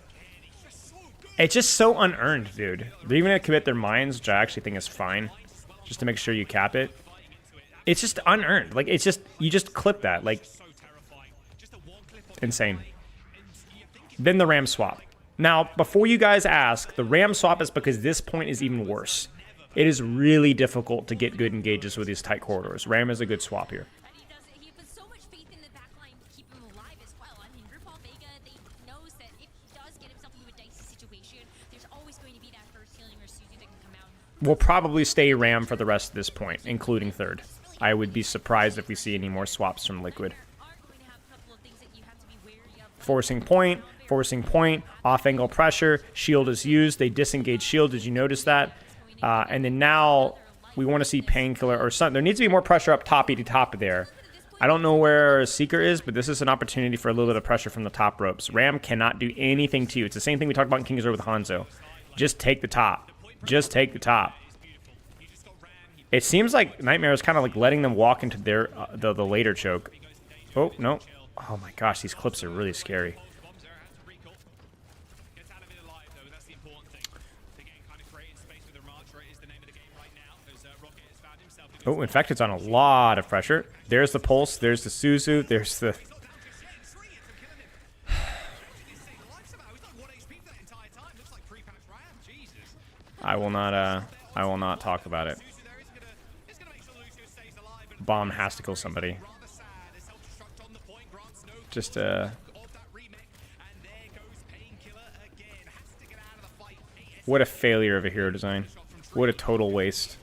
It's just so unearned, dude. They're even going to commit their mines, which I actually think is fine. Just to make sure you cap it. It's just unearned. Like, it's just... You just clip that. Like... Insane. Then the Ram swap. Now, before you guys ask, the Ram swap is because this point is even worse. It is really difficult to get good engages with these tight corridors. Ram is a good swap here. He puts so much faith in the backline to keep him alive as well. I mean, RuPaul Vega, they knows that if he does get himself into a dicey situation, there's always going to be that first healing or Suzu that can come out. We'll probably stay Ram for the rest of this point, including third. I would be surprised if we see any more swaps from Liquid. Forcing point, off-angle pressure, shield is used, they disengage shield, did you notice that? And then now, we want to see Painkiller or something. There needs to be more pressure up toppy to top there. I don't know where Seeker is, but this is an opportunity for a little bit of pressure from the top ropes. Ram cannot do anything to you. It's the same thing we talked about in King's Row with Hanzo. Just take the top. Just take the top. It seems like Nightmare is kind of like letting them walk into their the later choke. Oh, no. Oh my gosh, these clips are really scary. Oh, in fact, it's on a lot of pressure. There's the pulse. There's the Suzu. There's the... I will not talk about it. Bomb has to kill somebody. Just, what a failure of a hero design. What a total waste.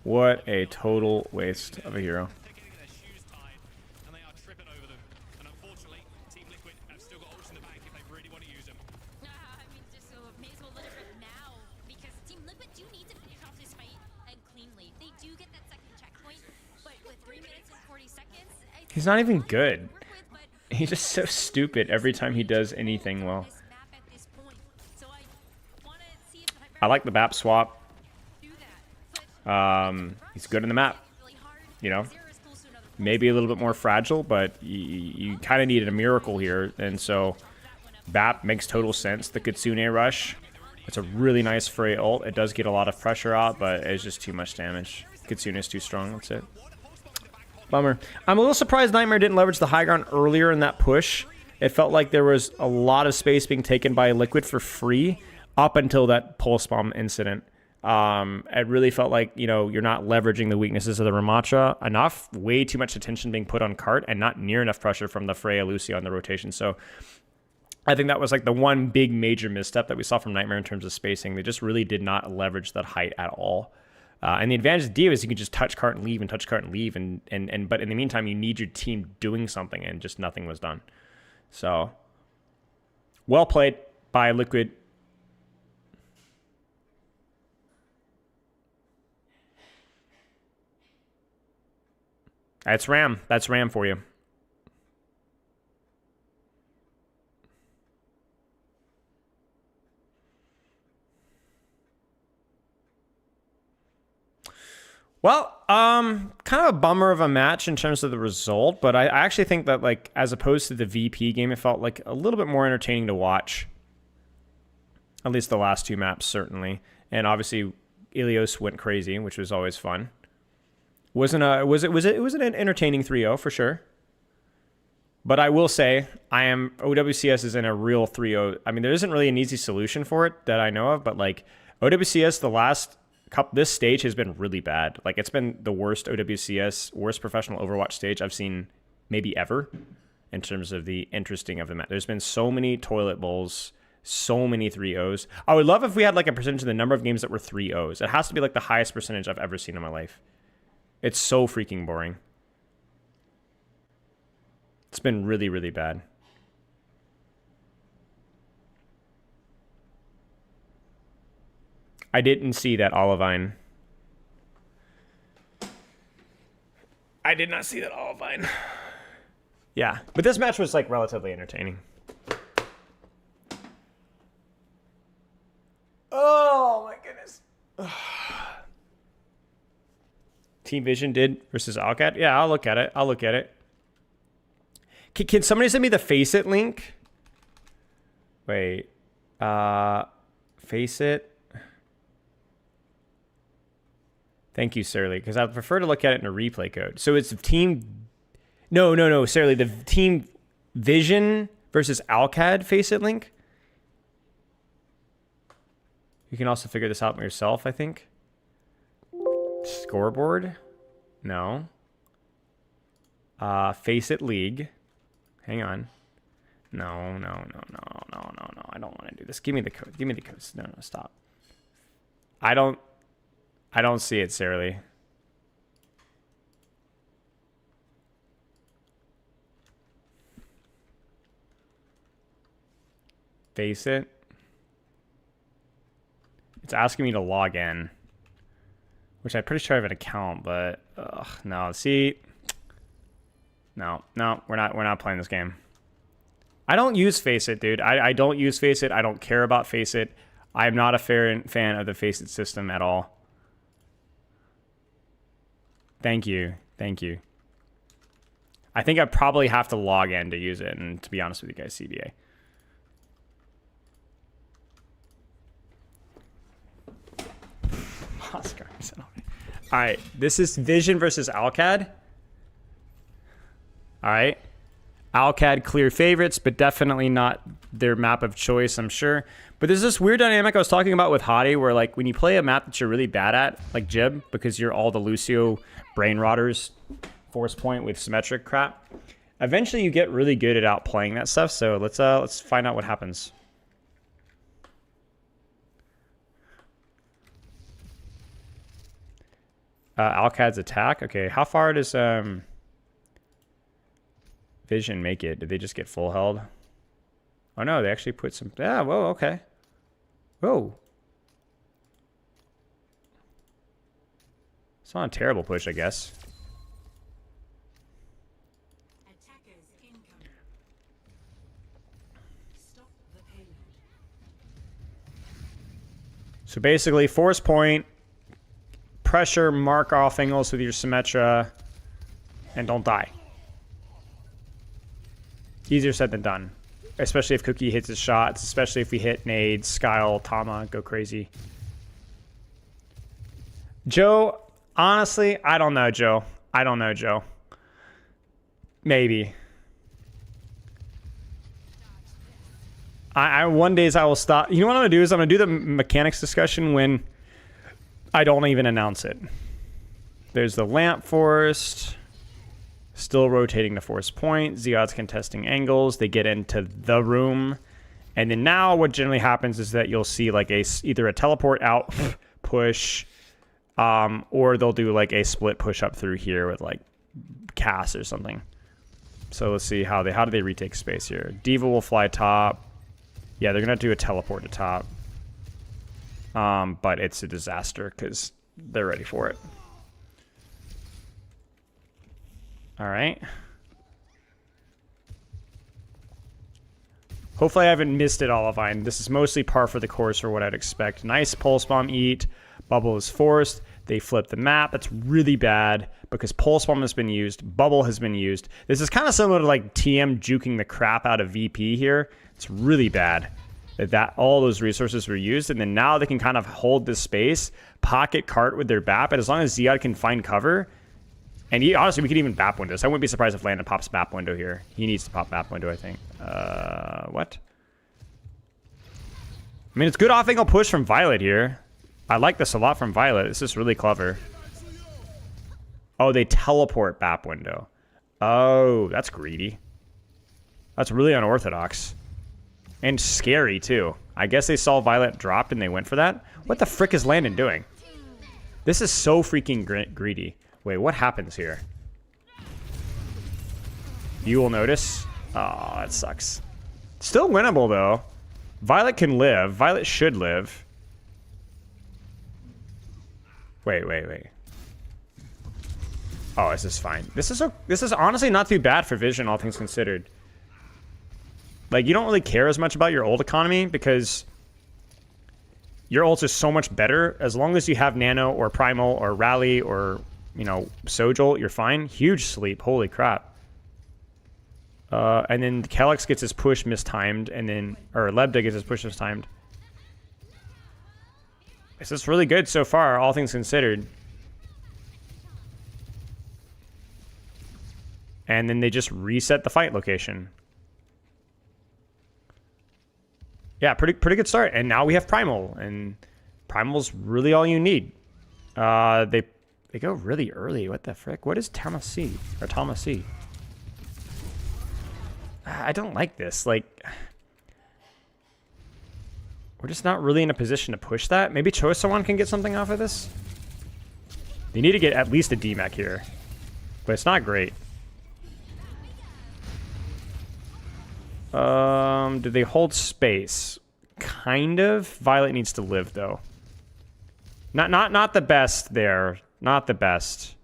What a total waste of a hero. He's not even good. He's just so stupid every time he does anything well. I like the BAP swap. He's good in the map. You know, maybe a little bit more fragile, but you kind of needed a miracle here. And so BAP makes total sense. The Kitsune rush, it's a really nice Frey ult. It does get a lot of pressure out, but it's just too much damage. Kitsune is too strong. That's it. Bummer. I'm a little surprised Nightmare didn't leverage the high ground earlier in that push. It felt like there was a lot of space being taken by Liquid for free up until that pulse bomb incident. It really felt like, you know, you're not leveraging the weaknesses of the Ramattra enough. Way too much attention being put on cart and not near enough pressure from the Freya Lucio on the rotation. So I think that was like the one big major misstep that we saw from Nightmare in terms of spacing. They just really did not leverage that height at all. And the advantage of Diva is you can just touch cart and leave and touch cart and leave. But in the meantime, you need your team doing something, and just nothing was done. So, well played by Liquid. That's Ram. That's Ram for you. Well, kind of a bummer of a match in terms of the result, but I actually think that, like, as opposed to the VP game, it felt like a little bit more entertaining to watch. At least the last two maps, certainly. And obviously, Ilios went crazy, which was always fun. It was an entertaining 3-0 for sure. But I will say, OWCS is in a real 3-0. I mean, there isn't really an easy solution for it that I know of, but like OWCS, the last This stage has been really bad. Like, it's been the worst OWCS, worst professional Overwatch stage I've seen maybe ever in terms of the interesting of the map. There's been so many toilet bowls, so many 3-0s. I would love if we had like a percentage of the number of games that were 3-0s. It has to be like the highest percentage I've ever seen in my life. It's so freaking boring. It's been really, really bad. I didn't see that Olivine. I did not see that Olivine. Yeah, but this match was like relatively entertaining. Oh my goodness. Team Vision did versus Alcat. Yeah, I'll look at it. I'll look at it. Can somebody send me the Face It link? Wait. Face It. Thank you, Surly, because I prefer to look at it in a replay code. So it's Team... No, Surly. The Team Vision versus Alcad Face It link. You can also figure this out yourself, I think. Scoreboard? No. Face It League. Hang on. No. I don't want to do this. Give me the code. Give me the codes. No, stop. I don't see it, Sarah. Face It. It's asking me to log in, which I'm pretty sure I have an account, but no. See, no, we're not playing this game. I don't use Face It, dude. I don't use Face It. I don't care about Face It. I'm not a fan of the Face It system at all. Thank you. I think I probably have to log in to use it, and to be honest with you guys, CBA. Oscar. All right, this is Vision versus Alcad. All right. Alcad clear favorites, but definitely not their map of choice, I'm sure. But there's this weird dynamic I was talking about with Hottie, where like when you play a map that you're really bad at, like Jib, because you're all the Lucio brain rotters, force point with symmetric crap, eventually you get really good at outplaying that stuff. So let's find out what happens. Alcad's attack. Okay, how far does Vision make it? Did they just get full held? Oh no, they actually put some... Yeah, whoa, okay. Whoa. It's not a terrible push, I guess. Attackers incoming. Stop the payload. So basically, force point, pressure, mark off angles with your Symmetra, and don't die. Easier said than done. Especially if Cookie hits his shots, especially if we hit nades, Skyle, Tama, go crazy. Joe, honestly, I don't know, Joe. Maybe. One days I will stop. You know what I'm going to do is I'm going to do the mechanics discussion when I don't even announce it. There's the lamp forced. Still rotating the force point. Zeod's contesting angles. They get into the room. And then now what generally happens is that you'll see like either a teleport out push, or they'll do like a split push up through here with like Cass or something. So let's see how do they retake space here. Diva will fly top. Yeah, they're going to do a teleport to top. But it's a disaster because they're ready for it. All right. Hopefully I haven't missed it, Olivine. This is mostly par for the course for what I'd expect. Nice pulse bomb eat. Bubble is forced. They flip the map. That's really bad because pulse bomb has been used. Bubble has been used. This is kind of similar to like TM juking the crap out of VP here. It's really bad that all those resources were used. And then now they can kind of hold this space, pocket cart with their BAP. And as long as Zeod can find cover, and honestly, we could even BAP window. So I wouldn't be surprised if Landon pops BAP window here. He needs to pop BAP window, I think. What? I mean, it's good off-angle push from Violet here. I like this a lot from Violet. This is really clever. Oh, they teleport BAP window. Oh, that's greedy. That's really unorthodox. And scary, too. I guess they saw Violet dropped and they went for that? What the frick is Landon doing? This is so freaking greedy. Wait, what happens here? You will notice. Oh, that sucks. Still winnable, though. Violet can live. Violet should live. Wait. Oh, this is fine. This is honestly not too bad for Vision, all things considered. Like, you don't really care as much about your ult economy because your ult is so much better. As long as you have Nano or Primal or Rally or, you know, Sojolt, you're fine. Huge sleep. Holy crap. And then Kellex gets his push mistimed, and then... Or Lebda gets his push mistimed. This is really good so far, all things considered. And then they just reset the fight location. Yeah, pretty good start. And now we have Primal, and Primal's really all you need. They go really early. What the frick? What is Tamasi? Or Tamasi? I don't like this. Like, we're just not really in a position to push that. Maybe Chosowan can get something off of this. They need to get at least a DMAC here, but it's not great. Do they hold space? Kind of. Violet needs to live though. Not the best there. Not the best.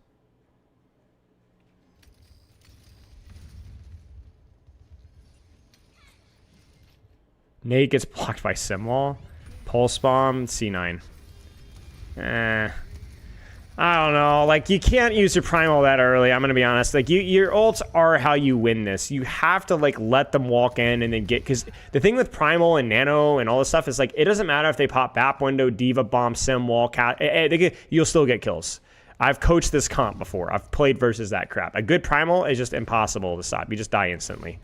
Nate gets blocked by Simwall. Pulse Bomb, C9. I don't know. Like, you can't use your Primal that early, I'm going to be honest. Like, your ults are how you win this. You have to, like, let them walk in and then get... Because the thing with Primal and Nano and all this stuff is, like, it doesn't matter if they pop BAP window, Diva Bomb, Simwall, Cat... You'll still get kills. I've coached this comp before. I've played versus that crap. A good Primal is just impossible to stop. You just die instantly.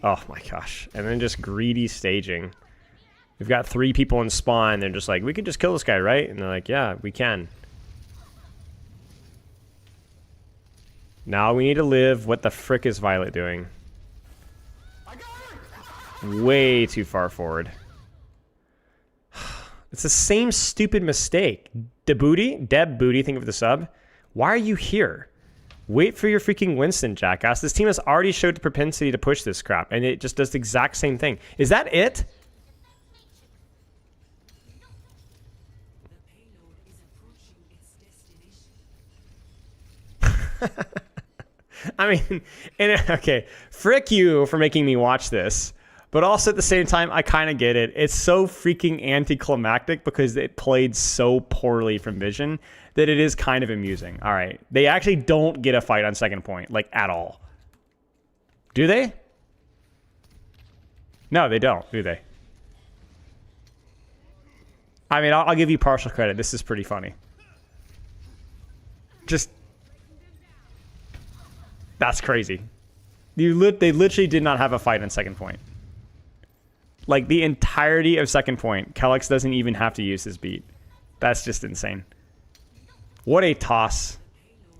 Oh my gosh. And then just greedy staging. We've got 3 people in spawn. They're just like, we could just kill this guy, right? And they're like, yeah, we can. Now we need to live. What the frick is Violet doing? Way too far forward. It's the same stupid mistake. Deb Booty, think of the sub. Why are you here? Wait for your freaking Winston, jackass. This team has already showed the propensity to push this crap, and it just does the exact same thing. Is that it? I mean, okay, frick you for making me watch this, but also at the same time, I kind of get it. It's so freaking anticlimactic because it played so poorly from Vision that it is kind of amusing. All right, they actually don't get a fight on second point, like, at all. Do they? No, they don't, do they? I mean, I'll give you partial credit. This is pretty funny. Just... That's crazy. They literally did not have a fight on second point. Like, the entirety of second point, Kellex doesn't even have to use his beat. That's just insane. What a toss.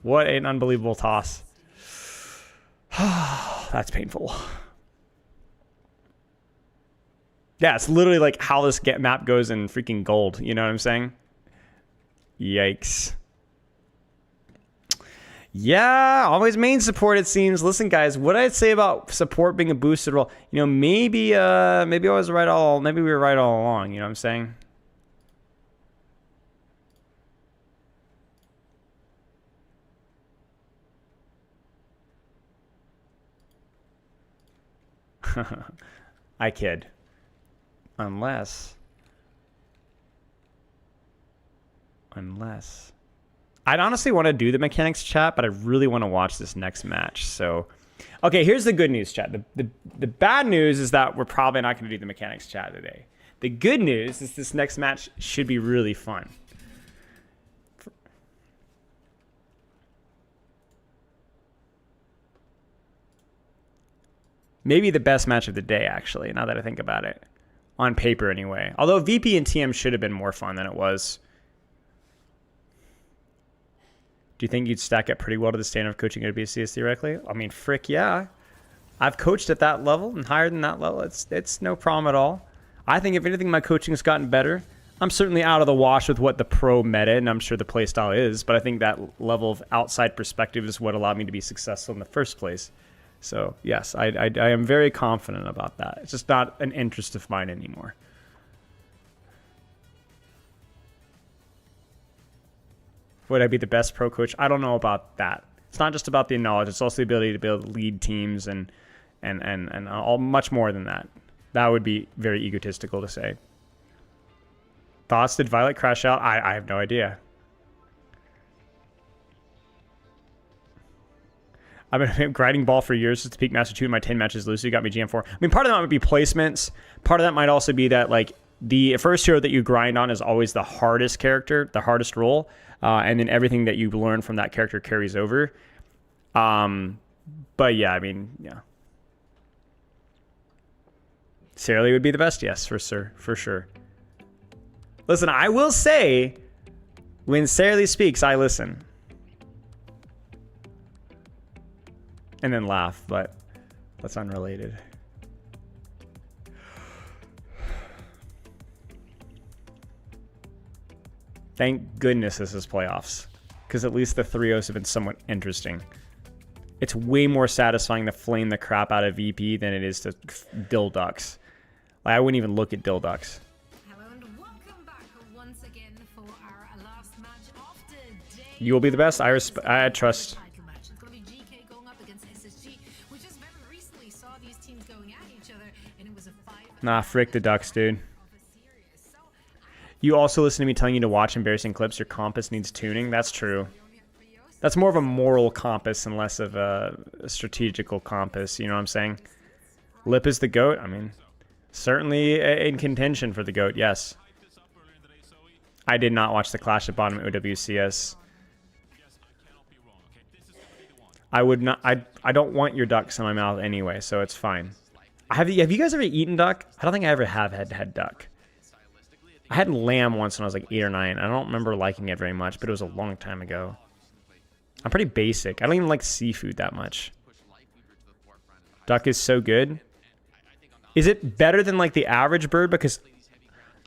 What an unbelievable toss. That's painful. Yeah, it's literally like how this map goes in freaking gold. You know what I'm saying? Yikes. Yeah, always main support, it seems. Listen, guys, what I'd say about support being a boosted role, you know, maybe I was right maybe we were right all along, you know what I'm saying? I kid. Unless. I'd honestly want to do the mechanics chat, but I really want to watch this next match. So, okay, here's the good news, chat. The bad news is that we're probably not going to do the mechanics chat today. The good news is this next match should be really fun. Maybe the best match of the day, actually, now that I think about it. On paper, anyway. Although VP and TM should have been more fun than it was. Do you think you'd stack up pretty well to the standard of coaching at OWCS theoretically? I mean, frick, yeah. I've coached at that level and higher than that level. It's no problem at all. I think if anything, my coaching has gotten better. I'm certainly out of the wash with what the pro meta and I'm sure the playstyle is, but I think that level of outside perspective is what allowed me to be successful in the first place. So, yes, I am very confident about that. It's just not an interest of mine anymore. Would I be the best pro coach? I don't know about that. It's not just about the knowledge. It's also the ability to be able to lead teams and all, much more than that. That would be very egotistical to say. Thoughts? Did Violet crash out? I have no idea. I've been grinding ball for years since peak Master 2 in my 10 matches. Lucy got me GM4. I mean, part of that might be placements. Part of that might also be that, like, the first hero that you grind on is always the hardest character, the hardest role. And then everything that you learn from that character carries over. But yeah, I mean, yeah. Sarah Lee would be the best? Yes, for sure. Listen, I will say, when Sarah Lee speaks, I listen. And then laugh, but that's unrelated. Thank goodness this is playoffs, because at least the 3-0s have been somewhat interesting. It's way more satisfying to flame the crap out of VP than it is to Dill Ducks. Like, I wouldn't even look at Dill Ducks. Hello and welcome back once again for our last match of the day. You will be the best. I trust. Title match. It's going to be GK going up against SSG. We just very recently saw these teams going at each other, and it was a 5. Nah, frick the Ducks, dude. You also listen to me telling you to watch embarrassing clips. Your compass needs tuning. That's true. That's more of a moral compass and less of a strategical compass. You know what I'm saying? Lip is the GOAT. I mean, certainly in contention for the GOAT, yes. I did not watch the Clash at bottom OWCS. I would not. I don't want your ducks in my mouth anyway, so it's fine. Have you guys ever eaten duck? I don't think I ever have had duck. I had lamb once when I was like 8 or 9. I don't remember liking it very much, but it was a long time ago. I'm pretty basic. I don't even like seafood that much. Duck is so good. Is it better than like the average bird? Because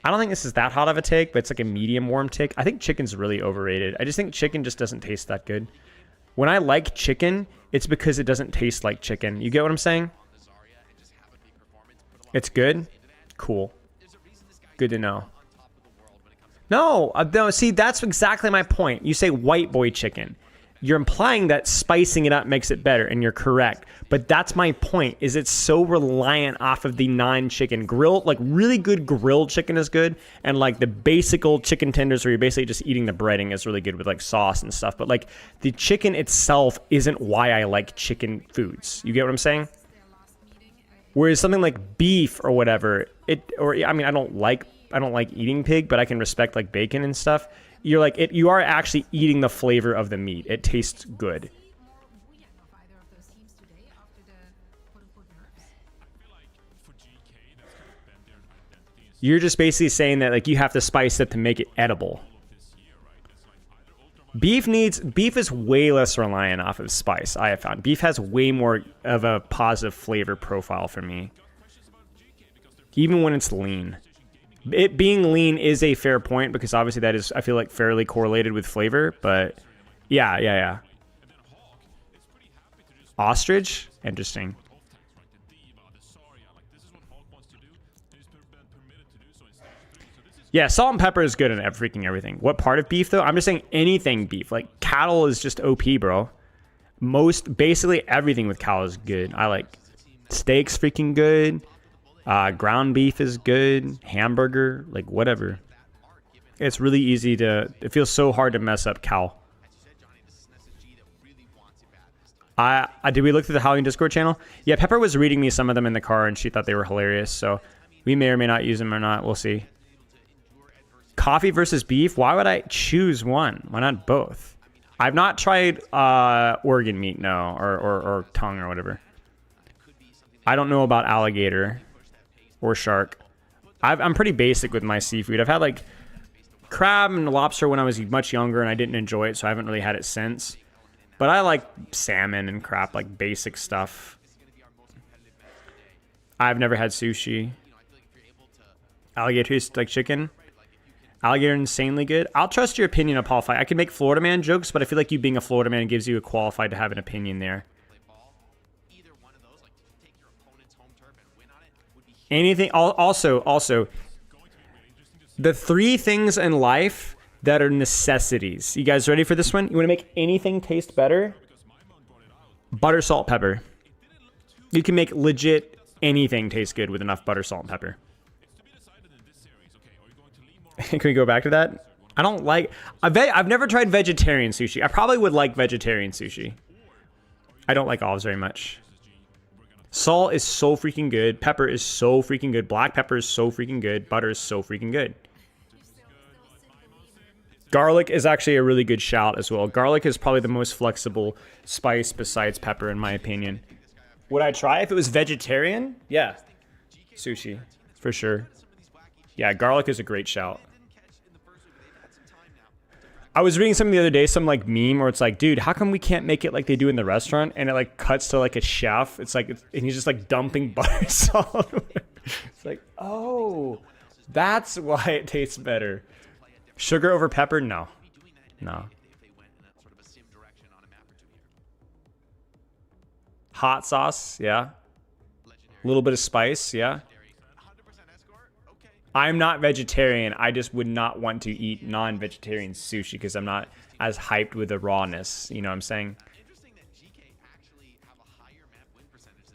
I don't think this is that hot of a take, but it's like a medium warm take. I think chicken's really overrated. I just think chicken just doesn't taste that good. When I like chicken, it's because it doesn't taste like chicken. You get what I'm saying? It's good? Cool. Good to know. No, see, that's exactly my point. You say white boy chicken. You're implying that spicing it up makes it better, and you're correct. But that's my point, is it's so reliant off of the non-chicken. Grilled, like really good grilled chicken is good, and like the basic old chicken tenders where you're basically just eating the breading is really good with like sauce and stuff. But like the chicken itself isn't why I like chicken foods. You get what I'm saying? Whereas something like beef or whatever, I mean, I don't like eating pig, but I can respect like bacon and stuff. You're like you are actually eating the flavor of the meat. It tastes good. You're just basically saying that like you have to spice it to make it edible. Beef is way less reliant off of spice, I have found. Beef has way more of a positive flavor profile for me. Even when it's lean. It being lean is a fair point because obviously that is, I feel like, fairly correlated with flavor. But yeah. Ostrich? Interesting. Yeah, salt and pepper is good in freaking everything. What part of beef, though? I'm just saying anything beef. Like, cattle is just OP, bro. Basically everything with cow is good. I like steaks freaking good. Ground beef is good. Hamburger, like whatever. It's really easy it feels so hard to mess up cow. Did we look through the Howling Discord channel? Yeah, Pepper was reading me some of them in the car and she thought they were hilarious. So we may or may not use them or not. We'll see. Coffee versus beef? Why would I choose one? Why not both? I've not tried organ meat, no, or tongue or whatever. I don't know about alligator or shark. I'm pretty basic with my seafood. I've had like crab and lobster when I was much younger and I didn't enjoy it, so I haven't really had it since. But I like salmon and crap, like basic stuff. I've never had sushi. Alligator tastes like chicken. Alligator insanely good. I'll trust your opinion on Paul Fight. I can make Florida man jokes, but I feel like you being a Florida man gives you a qualified to have an opinion there. Anything. Also, the 3 things in life that are necessities. You guys ready for this one? You want to make anything taste better? Butter, salt, pepper. You can make legit anything taste good with enough butter, salt, and pepper. Can we go back to that? I don't like... I've never tried vegetarian sushi. I probably would like vegetarian sushi. I don't like olives very much. Salt is so freaking good. Pepper is so freaking good. Black pepper is so freaking good. Butter is so freaking good. Garlic is actually a really good shout as well. Garlic is probably the most flexible spice besides pepper, in my opinion. Would I try if it was vegetarian? Yeah. Sushi, for sure. Yeah, garlic is a great shout. I was reading something the other day, some like meme where it's like, dude, how come we can't make it like they do in the restaurant? And it like cuts to like a chef. It's like, and he's just like dumping butter salt. It's like, oh, that's why it tastes better. Sugar over pepper? No. No. Hot sauce? Yeah. A little bit of spice? Yeah. I'm not vegetarian. I just would not want to eat non-vegetarian sushi because I'm not as hyped with the rawness. You know what I'm saying?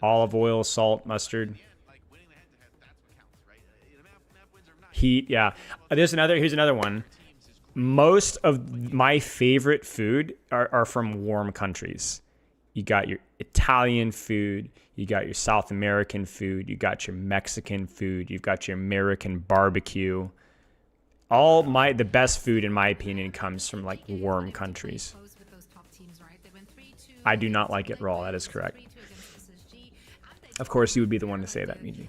Olive oil, salt, mustard. Heat, yeah. Here's another one. Most of my favorite food are from warm countries. You got your Italian food, you got your South American food, you got your Mexican food, you've got your American barbecue. The best food, in my opinion, comes from like warm countries. I do not like it raw, that is correct. Of course, you would be the one to say that, Miji.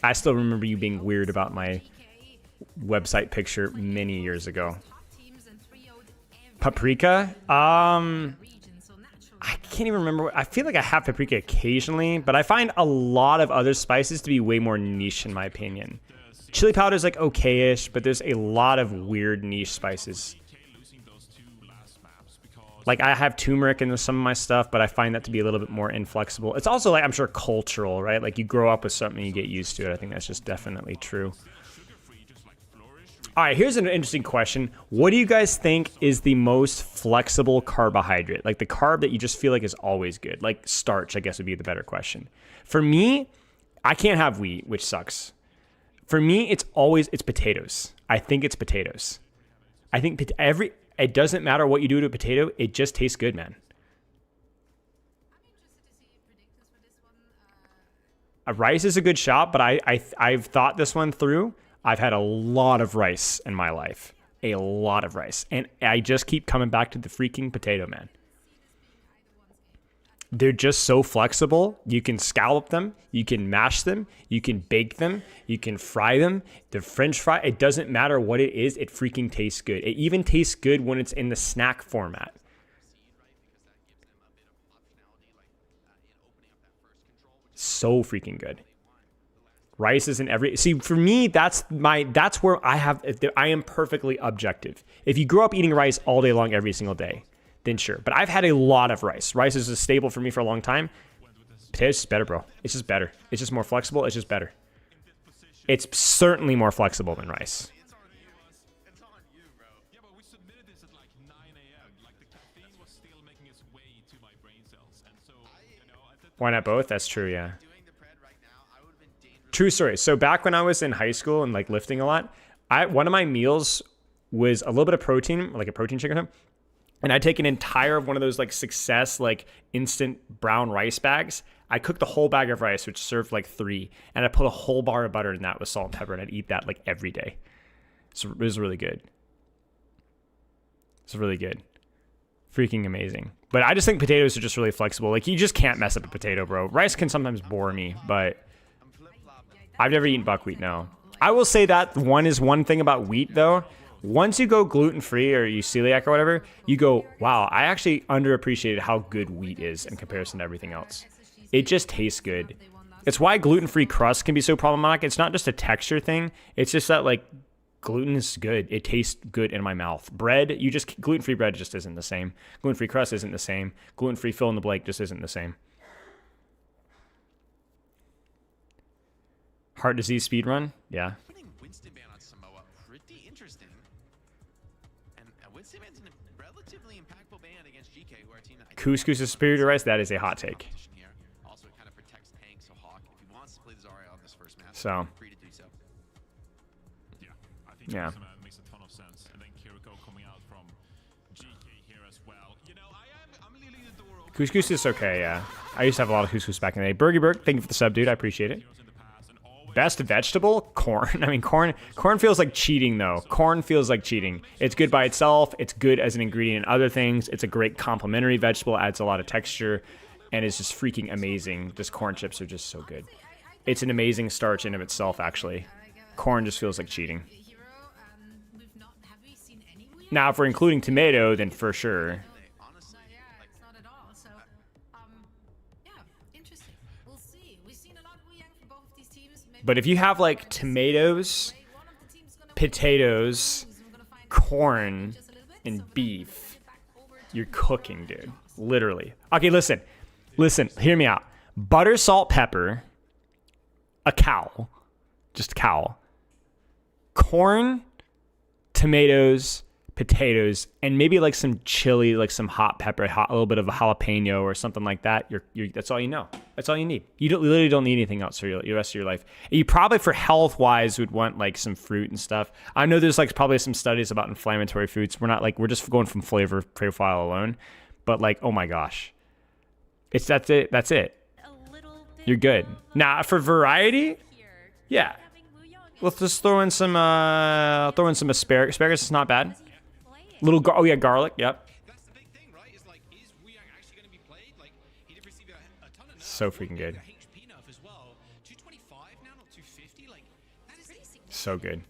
I still remember you being weird about my website picture many years ago. Paprika? I can't even remember. I feel like I have paprika occasionally, but I find a lot of other spices to be way more niche in my opinion. Chili powder is like okay-ish, but there's a lot of weird niche spices. Like I have turmeric in some of my stuff, but I find that to be a little bit more inflexible. It's also like, I'm sure, cultural, right? Like you grow up with something, you get used to it. I think that's just definitely true. All right, here's an interesting question. What do you guys think is the most flexible carbohydrate? Like the carb that you just feel like is always good. Like starch, I guess would be the better question. For me, I can't have wheat, which sucks. For me, it's potatoes. I think it's potatoes. I think it doesn't matter what you do to a potato, it just tastes good, man. Rice is a good shot, but I've thought this one through. I've had a lot of rice in my life. A lot of rice. And I just keep coming back to the freaking potato, man. They're just so flexible. You can scallop them. You can mash them. You can bake them. You can fry them. The French fry, it doesn't matter what it is. It freaking tastes good. It even tastes good when it's in the snack format. So freaking good. Rice is in every... See, for me, that's where I am perfectly objective. If you grow up eating rice all day long every single day, then sure. But I've had a lot of rice. Rice is a staple for me for a long time. Potatoes is better, bro. It's just better. It's just more flexible. It's just better. It's certainly more flexible than rice. Why not both? That's true, yeah. True story. So back when I was in high school and like lifting a lot, one of my meals was a little bit of protein, like a protein shake or something. And I'd take an entire one of those like Success, like instant brown rice bags. I cooked the whole bag of rice, which served like 3. And I put a whole bar of butter in that with salt and pepper. And I'd eat that like every day. So it was really good. It's really good. freaking amazing. But I just think potatoes are just really flexible. Like, you just can't mess up a potato, bro. Rice can sometimes bore me, but I've never eaten buckwheat, no. I will say that one thing about wheat, though. Once you go gluten-free or you celiac or whatever, you go, wow, I actually underappreciated how good wheat is in comparison to everything else. It just tastes good. It's why gluten-free crust can be so problematic. It's not just a texture thing. It's just that, like, gluten is good. It tastes good in my mouth. Bread, gluten-free bread just isn't the same. Gluten-free crust isn't the same. Gluten-free fill in the blank just isn't the same. Heart disease speedrun? Yeah. Putting Winston ban on Samoa, pretty interesting. And Winston ban's a relatively impactful ban against GK, who are a team that Couscous is superior to rice? That is a hot take. here. Also, it kind of protects Tank, so Hawk, if he wants to play the Zarya on this first match, So. free to do so. Yeah, I think Yeah. makes a ton of sense. And then Kiriko coming out from GK here as well. You know, I'm leaving the door open. Couscous is okay, yeah. I used to have a lot of couscous back in the day. Berg, thank you for the sub, dude. I appreciate it. In the past and always Best vegetable? Corn. I mean, corn feels like cheating, though. Corn feels like cheating. It's good by itself. It's good as an ingredient in other things. It's a great complementary vegetable. Adds a lot of texture. And it's just freaking amazing. Just corn chips are just so good. It's an amazing starch in of itself, actually. Corn just feels like cheating. Hero, have we seen any Wuyang? Now, if we're including tomato, then for sure. Honestly, It's not at all. So, yeah, interesting. We'll see. We've seen a lot of Wuyang from both of these teams. Maybe But if you have, like, tomatoes, one of the teams gonna potatoes, we're gonna find corn, just a little bit. and beef, you're cooking, dude. Literally. Okay, listen. Hear me out. Butter, salt, pepper, a cow, just a cow, corn, tomatoes, potatoes, and maybe like some chili, like some hot pepper, a little bit of a jalapeno or something like that. That's all you know. That's all you need. You literally don't need anything else for the rest of your life. And you probably, for health-wise, would want like some fruit and stuff. I know there's like probably some studies about inflammatory foods. We're just going from flavor profile alone, but like, oh my gosh, that's it. A little bit You're good. of Now for variety, here. yeah. Having Wuyang Let's just throw in some asparagus. Asparagus is not bad. play it. Oh yeah, garlic. Yep. that's the big thing, right? Is like, is Wuyang actually going to be played? Like, he did receive a ton of nerfs. So freaking good. A HP nerf as well. 225 now, not 250. Like, that is So good.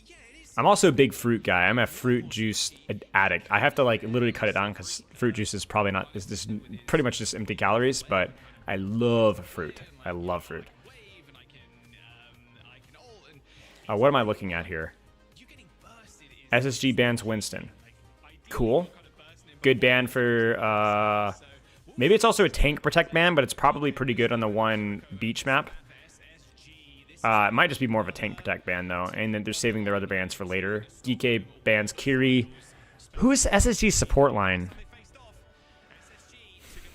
yeah, it is. I'm also a big fruit guy. I'm a fruit juice addict. I have to like literally cut it down because fruit juice is probably not, is this pretty much just empty calories, but I love fruit. I love fruit. Wave, and I can ult, and What am I looking at here? you getting bursted is SSG bans Winston. Cool. Good ban for, maybe it's also a tank protect ban, but it's probably pretty good on the one beach map. It might just be more of a tank protect ban, though, and then they're saving their other bans for later. DK bans Kiri. Who is SSG's support line?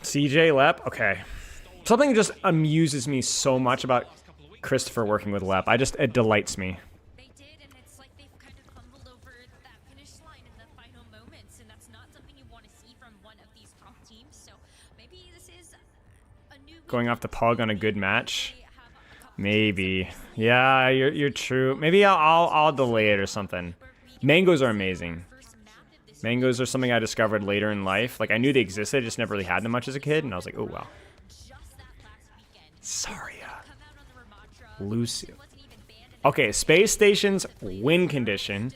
CJ Lep? Okay. Something just amuses me so much about Christopher working with Lep. It delights me. They did, and it's like they've kind of fumbled over that finish line in the final moments, and that's not something you want to see from one of these top teams. So maybe this is a new Going off the pug on a good match? Maybe. Yeah, you're true. Maybe I'll delay it or something. Mangoes are amazing. Mangoes are something I discovered later in life. Like, I knew they existed, I just never really had them much as a kid, and I was like, oh, wow. Zarya. Lucio. Okay, space stations, win condition.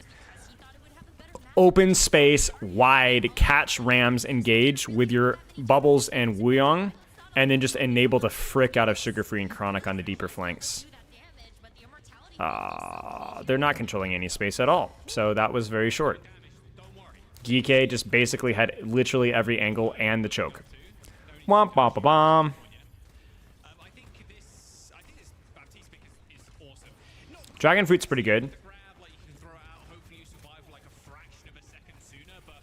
Open space, wide, catch rams, engage with your bubbles and Wuyong, and then just enable the frick out of Sugar Free and Chronic on the deeper flanks. They're not controlling any space at all, so that was very short. GK just basically had literally every angle and the choke. Womp womp a bomb. I think this Baptiste pick is awesome. Not Dragon fruit's pretty good. grab like you can throw out. Hopefully you survive like a fraction of a second sooner, but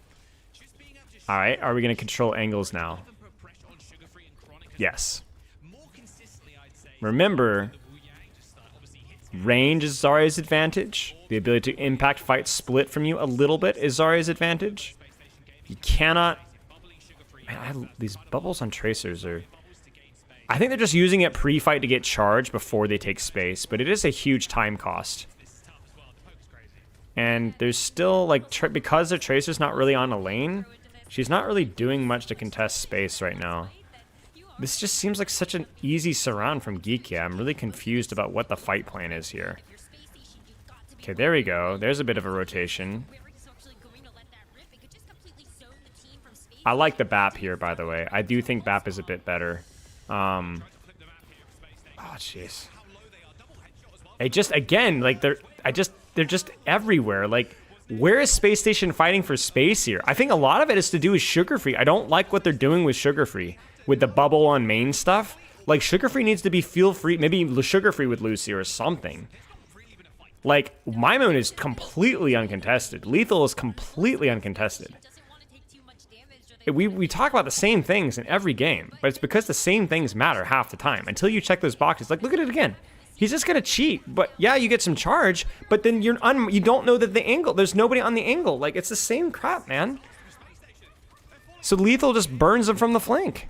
just being able to All right, are we gonna control angles now? even put pressure on Sugar Free and Chronic Yes. more consistently, I'd say. Remember, Wuyang just obviously hits range is Zarya's advantage. The ability to impact fight split from you a little bit is Zarya's advantage. You cannot. Man, these bubbles on tracers are. I think they're just using it pre-fight to get charged before they take space, but it is a huge time cost. And there's still like because their tracer's not really on a lane. She's not really doing much to contest space right now. This just seems like such an easy surround from Geeky. I'm really confused about what the fight plan is here. Okay, there we go. There's a bit of a rotation. I like the BAP here, by the way. I do think BAP is a bit better. Oh, jeez. They just, again, like, they're just everywhere. Like, where is Space Station fighting for space here? I think a lot of it is to do with Sugar Free. I don't like what they're doing with Sugar Free. With the bubble on main stuff. Like, Sugar Free needs to be feel free. Maybe Sugar Free with Lucy or something. Like, My Moon is completely uncontested. Lethal is completely uncontested. We talk about the same things in every game, but it's because the same things matter half the time. Until you check those boxes. Like, look at it again. He's just gonna cheat, but yeah, you get some charge, but then you don't know that the angle, there's nobody on the angle. Like, it's the same crap, man. So Lethal just burns him from the flank.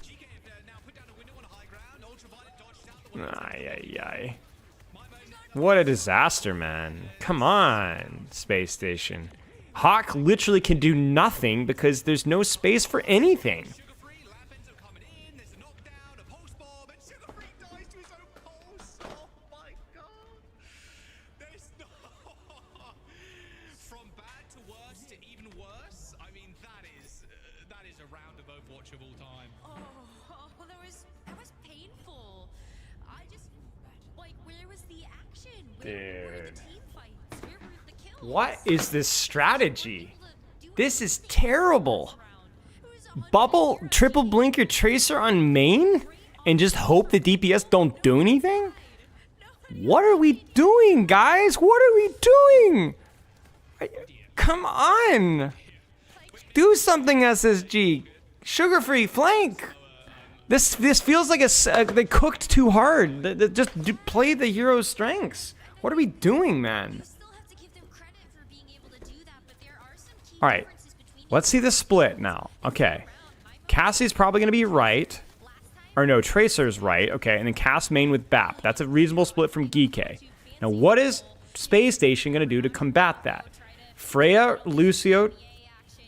Ay. What a disaster, man. Come on, Space Station. Hawk literally can do nothing because there's no space for anything. Dude. What is this strategy? This is terrible. Bubble, triple blink your Tracer on main? And just hope the DPS don't do anything? What are we doing, guys? What are we doing? Come on. Do something, SSG. Sugar Free, flank. This feels like they cooked too hard. Just play the hero's strengths. What are we doing, man? All right, let's see the split now. Okay, Cassie's probably going to be right. Or no, Tracer's right. Okay, and then Cass main with BAP. That's a reasonable split from Geeky. Now, what is Space Station going to do to combat that? Freya, Lucio,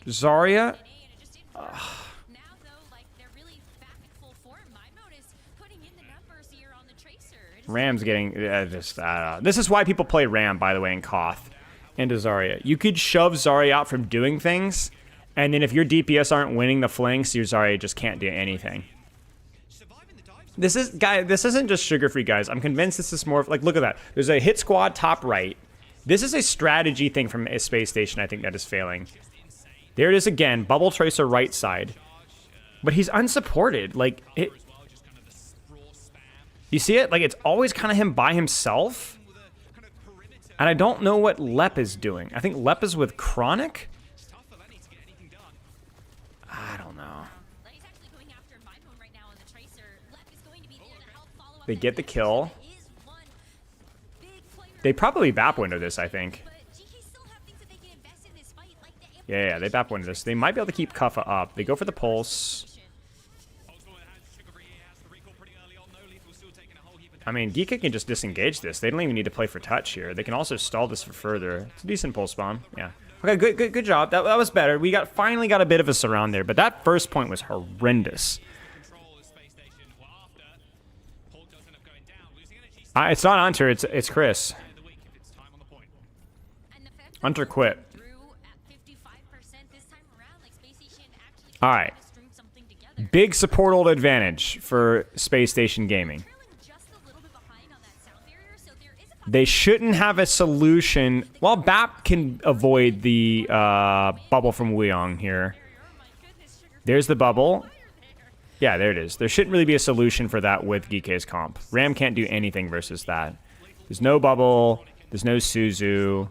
Zarya. Ram's getting this is why people play Ram, by the way, in Koth and Zarya. You could shove Zarya out from doing things, and then if your DPS aren't winning the flanks, your Zarya just can't do anything. This isn't just Sugar Free, guys. I'm convinced this is more of, like, look at that. There's a hit squad top right. This is a strategy thing from a Space Station, I think, that is failing. There it is again, Bubble Tracer right side. But he's unsupported. Like, it... You see it? Like, it's always kind of him by himself. And I don't know what Lep is doing. I think Lep is with Chronic? I don't know. They get the kill. They probably BAP window this, I think. Yeah, they BAP window this. They might be able to keep Kuffa up. They go for the pulse. I mean, Geeka can just disengage this. They don't even need to play for touch here. They can also stall this for further. It's a decent pulse bomb. Yeah. Okay, good job. That was better. We finally got a bit of a surround there, but that first point was horrendous. It's not Hunter. It's Chris. Hunter quit. All right. Big support ult advantage for Space Station Gaming. They shouldn't have a solution. Well, BAP can avoid the bubble from Weong here. There's the bubble. Yeah, there it is. There shouldn't really be a solution for that with Geeky's comp. Ram can't do anything versus that. There's no bubble. There's no Suzu.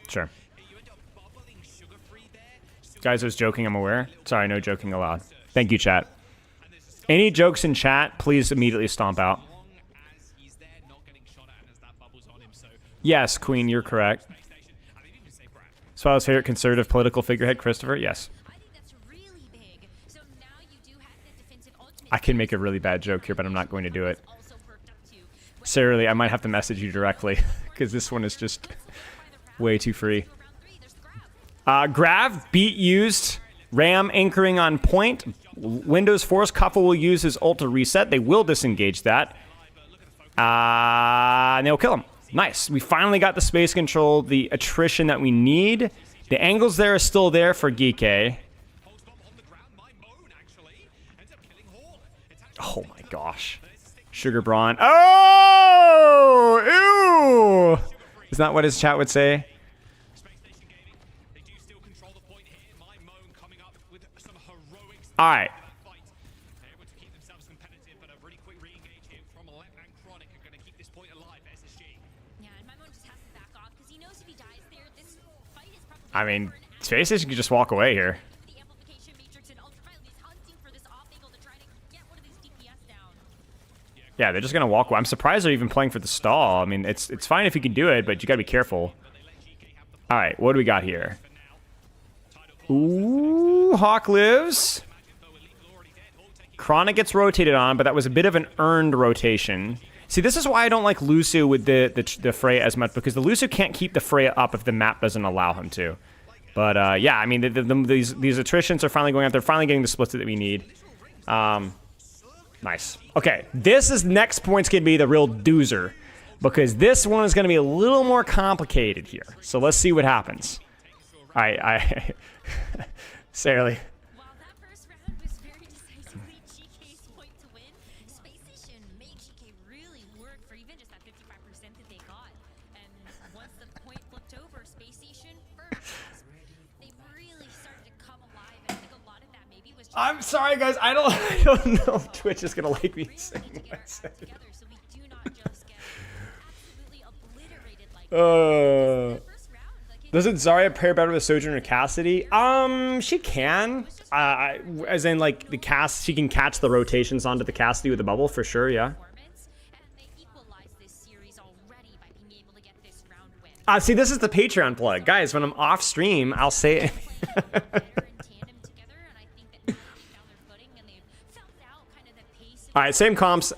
Sure. Guys, I was joking, I'm aware. Sorry, no joking allowed. Thank you, chat. Any jokes in chat, please immediately stomp out. Yes, Queen, you're correct. Swallow's favorite conservative political figurehead, Christopher? Yes. I can make a really bad joke here, but I'm not going to do it. Sarah Lee, I might have to message you directly, because this one is just way too free. Grav, beat used. Ram anchoring on point. Windows Force. Couple will use his ult to reset. They will disengage that. And they'll kill him. Nice. We finally got the space control, the attrition that we need. The angles there are still there for Geeke. Oh my gosh. Sugar Brawn. Oh! Ew! Is that what his chat would say? Alright. I mean, Space Station could just walk away here. Yeah, they're just gonna walk away. I'm surprised they're even playing for the stall. I mean, it's fine if you can do it, but you gotta be careful. All right, what do we got here? Ooh, Hawk lives. Chronic gets rotated on, but that was a bit of an earned rotation. See, this is why I don't like Lucio with the Freya as much, because the Lucio can't keep the Freya up if the map doesn't allow him to. But yeah, I mean, these attritions are finally going out. They're finally getting the splits that we need. Nice. Okay, this is next point's gonna be the real doozer, because this one is gonna be a little more complicated here. So let's see what happens. I Sarah Lee. While that first round was very decisively GK's point to win, Space Station made GK really work for even just that 55% that they got. And once the point flipped over, Space Station first, they really started to come alive. And I think a lot of that maybe was just I'm sorry, guys. I don't know if Twitch is gonna like me saying what I said. together, so we do not just get absolutely obliterated like first round. Like Doesn't Zarya pair better with Sojourner Cassidy? She can. As in, like, the cast, she can catch the rotations onto the Cassidy with the bubble, for sure, yeah. performance, and they equalized this series already by being able to get this round win. See, this is the Patreon plug. Guys, when I'm off stream, I'll say it. Better in tandem together, and I think that now they've found their footing and they've felt out kind of the pace of Alright, same comps.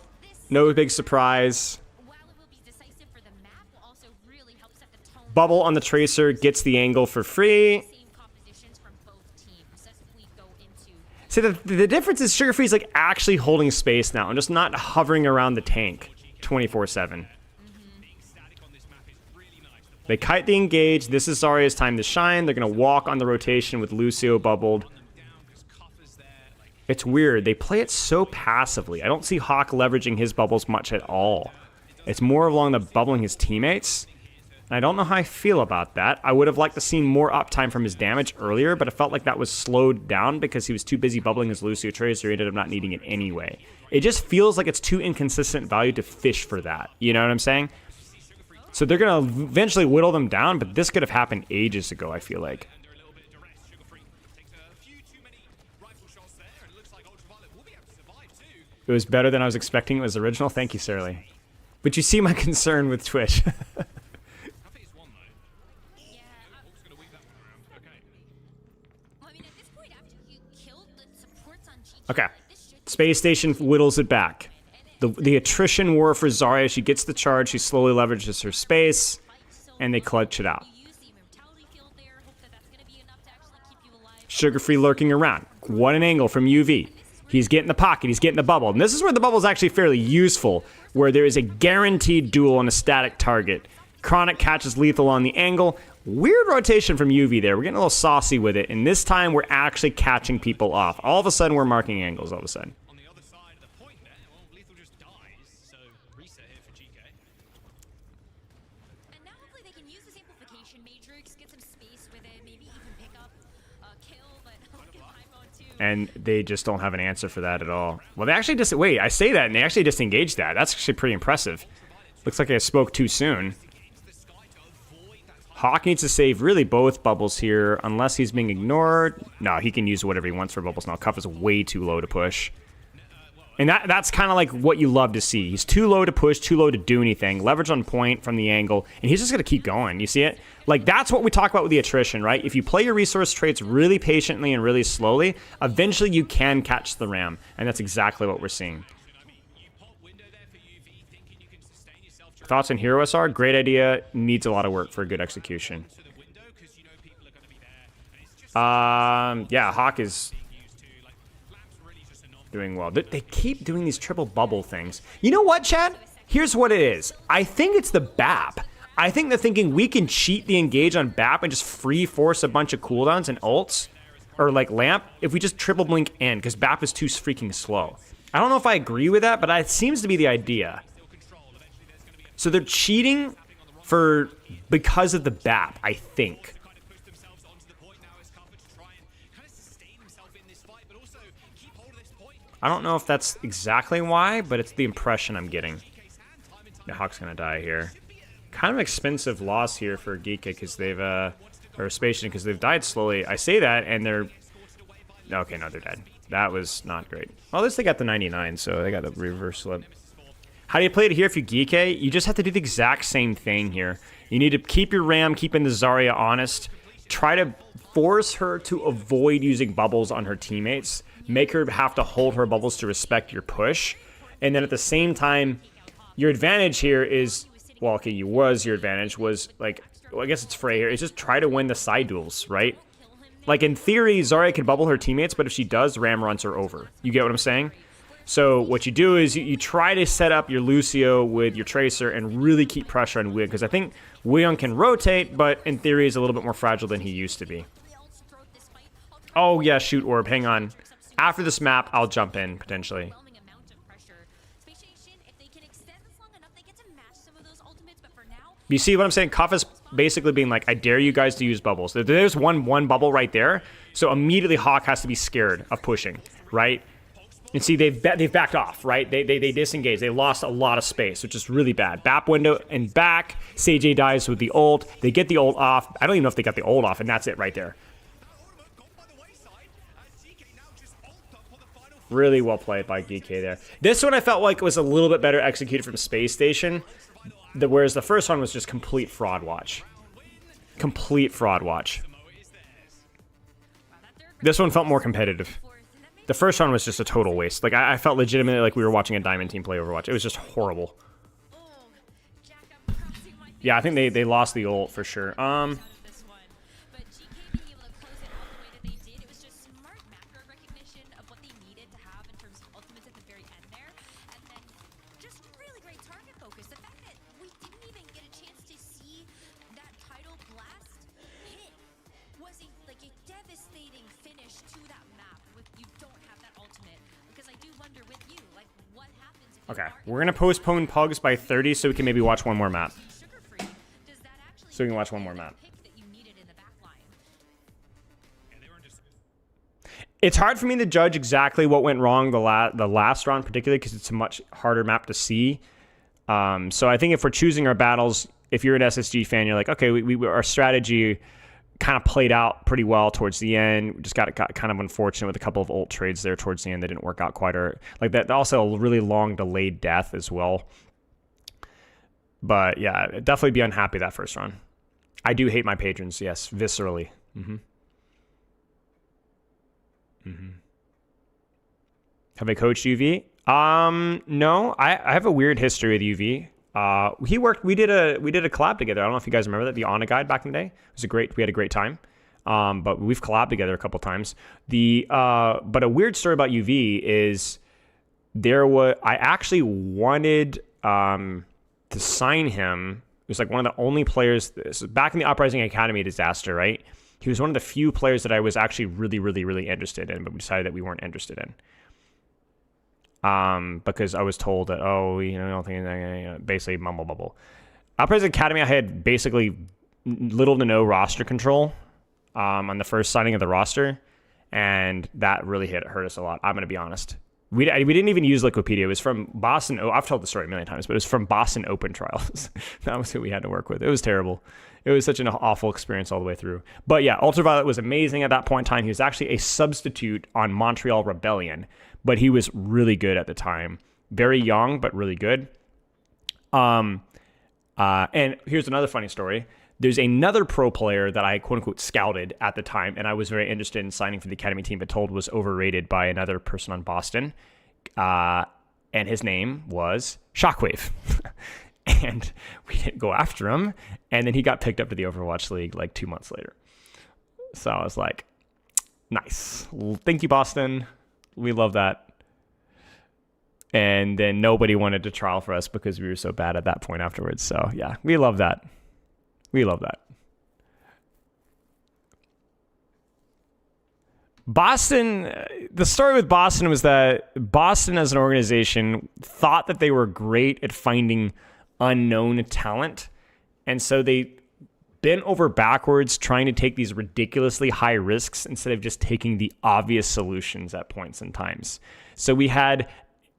No big surprise. while it will be decisive for the map, will also really help set the tone. Bubble on the Tracer gets the angle for free. Same compositions from both teams as we go into See, the difference is Sugar Free's like actually holding space now and just not hovering around the tank 24/7. They kite the engage. This is Zarya's time to shine. They're going to walk on the rotation with Lucio bubbled. It's weird. They play it so passively. I don't see Hawk leveraging his bubbles much at all. It's more along the bubbling his teammates. And I don't know how I feel about that. I would have liked to see more uptime from his damage earlier, but it felt like that was slowed down because he was too busy bubbling his Lucio Tracer. He ended up not needing it anyway. It just feels like it's too inconsistent value to fish for that. You know what I'm saying? So they're going to eventually whittle them down, but this could have happened ages ago, I feel like. It was better than I was expecting. It was original. Thank you, Sarah Lee. But you see my concern with Twitch. Well, I mean, at this point, after you killed the supports on GK, Okay. this should Space Station whittles it back. The attrition war for Zarya. She gets the charge. She slowly leverages her space. And they clutch it out. you use the immortality field there. Hope that that's going to be enough to actually keep you alive. Sugar Free lurking around. What an angle from UV. He's getting the pocket. He's getting the bubble. And this is where the bubble is actually fairly useful, where there is a guaranteed duel on a static target. Chronic catches lethal on the angle. Weird rotation from UV there. We're getting a little saucy with it. And this time, we're actually catching people off. All of a sudden, we're marking angles all of a sudden. On the other side of the point there, well, Lethal just dies, so reset here for GK. And now hopefully they can use this amplification matrix, get some space with it, maybe even pick up a kill, but look at Paimon too. And they just don't have an answer for that at all. Well, they actually just... Wait, I say that, and they actually disengaged that. That's actually pretty impressive. Looks like I spoke too soon. Hawk needs to save really both bubbles here, unless he's being ignored. No, he can use whatever he wants for bubbles now. Cuff is way too low to push. And that's kind of like what you love to see. He's too low to push, too low to do anything. Leverage on point from the angle, and he's just going to keep going. You see it? Like, that's what we talk about with the attrition, right? If you play your resource traits really patiently and really slowly, eventually you can catch the ram, and that's exactly what we're seeing. Thoughts on Hero SR? Great idea. Needs a lot of work for a good execution. To the window, because you know people are going to be there Yeah, Hawk is doing well. They keep doing these triple bubble things. You know what, Chad? Here's what it is. I think it's the BAP. I think they're thinking we can cheat the engage on BAP and just free force a bunch of cooldowns and ults, or like Lamp, if we just triple blink in, because BAP is too freaking slow. I don't know if I agree with that, but it seems to be the idea. So they're cheating because of the BAP, I think. I don't know if that's exactly why, but it's the impression I'm getting. The Hawk's gonna die here. Kind of expensive loss here for Geeka because they've or Spatian because they've died slowly. I say that and they're okay. No, they're dead. That was not great. Well, at least they got the 99, so they got the reverse slip. How do you play it here if you Geeka? You just have to do the exact same thing here. You need to keep your Ram, keeping the Zarya honest. Try to force her to avoid using bubbles on her teammates. Make her have to hold her bubbles to respect your push. And then at the same time, your advantage here is, well, okay, your advantage was like, well, I guess it's Frey here. Is just try to win the side duels, right? Like in theory, Zarya can bubble her teammates, but if she does, Ram runs her over. You get what I'm saying? So what you do is you try to set up your Lucio with your Tracer and really keep pressure on Wig, because I think Wig can rotate, but in theory is a little bit more fragile than he used to be. Oh yeah, shoot Orb, hang on. After this map, I'll jump in, potentially. You see what I'm saying? Cuff is basically being like, I dare you guys to use bubbles. There's one bubble right there, so immediately Hawk has to be scared of pushing, right? And see, they've backed off, right? They disengaged. They lost a lot of space, which is really bad. BAP window and back. CJ dies with the ult. They get the ult off. I don't even know if they got the ult off, and that's it right there. Really well played by DK there. This one I felt like was a little bit better executed from Space Station, whereas the first one was just complete fraud watch. Complete fraud watch. This one felt more competitive. The first one was just a total waste. Like, I felt legitimately like we were watching a Diamond team play Overwatch. It was just horrible. Yeah, I think they lost the ult for sure. Okay, we're gonna postpone Pugs by 30 so we can maybe watch one more map. So we can watch one more map. It's hard for me to judge exactly what went wrong the last round, particularly because it's a much harder map to see. So I think if we're choosing our battles, if you're an SSG fan, you're like, okay, our strategy kind of played out pretty well towards the end. We just got kind of unfortunate with a couple of ult trades there towards the end that didn't work out quite. Like that, also a really long delayed death as well. But yeah, definitely be unhappy that first run. I do hate my patrons, yes, viscerally. Have I coached UV? No, I have a weird history with UV. We did a collab together. I don't know if you guys remember that, the Ana guide back in the day. It was we had a great time. But we've collabed together a couple times. But a weird story about UV is I actually wanted to sign him. It was like one of the only players back in the Uprising Academy disaster, right? He was one of the few players that I was actually really, really, really interested in, but we decided that we weren't interested in. Because I was told that, I don't think, basically mumble bubble. Uprising Academy, I had basically little to no roster control on the first signing of the roster, and that really hurt us a lot. I'm going to be honest. We didn't even use Liquipedia. It was from Boston. I've told the story a million times, but it was from Boston Open Trials. That was who we had to work with. It was terrible. It was such an awful experience all the way through. But yeah, Ultraviolet was amazing at that point in time. He was actually a substitute on Montreal Rebellion, but he was really good at the time. Very young, but really good. And here's another funny story. There's another pro player that I quote-unquote scouted at the time, and I was very interested in signing for the Academy team, but told was overrated by another person on Boston. And his name was Shockwave. And we didn't go after him, and then he got picked up to the Overwatch League like 2 months later. So I was like, Nice. Thank you, Boston. We love that. And then nobody wanted to trial for us because we were so bad at that point afterwards. So yeah, we love that. We love that. Boston, the story with Boston was that Boston as an organization thought that they were great at finding unknown talent. And so they bent over backwards trying to take these ridiculously high risks instead of just taking the obvious solutions at points and times. So we had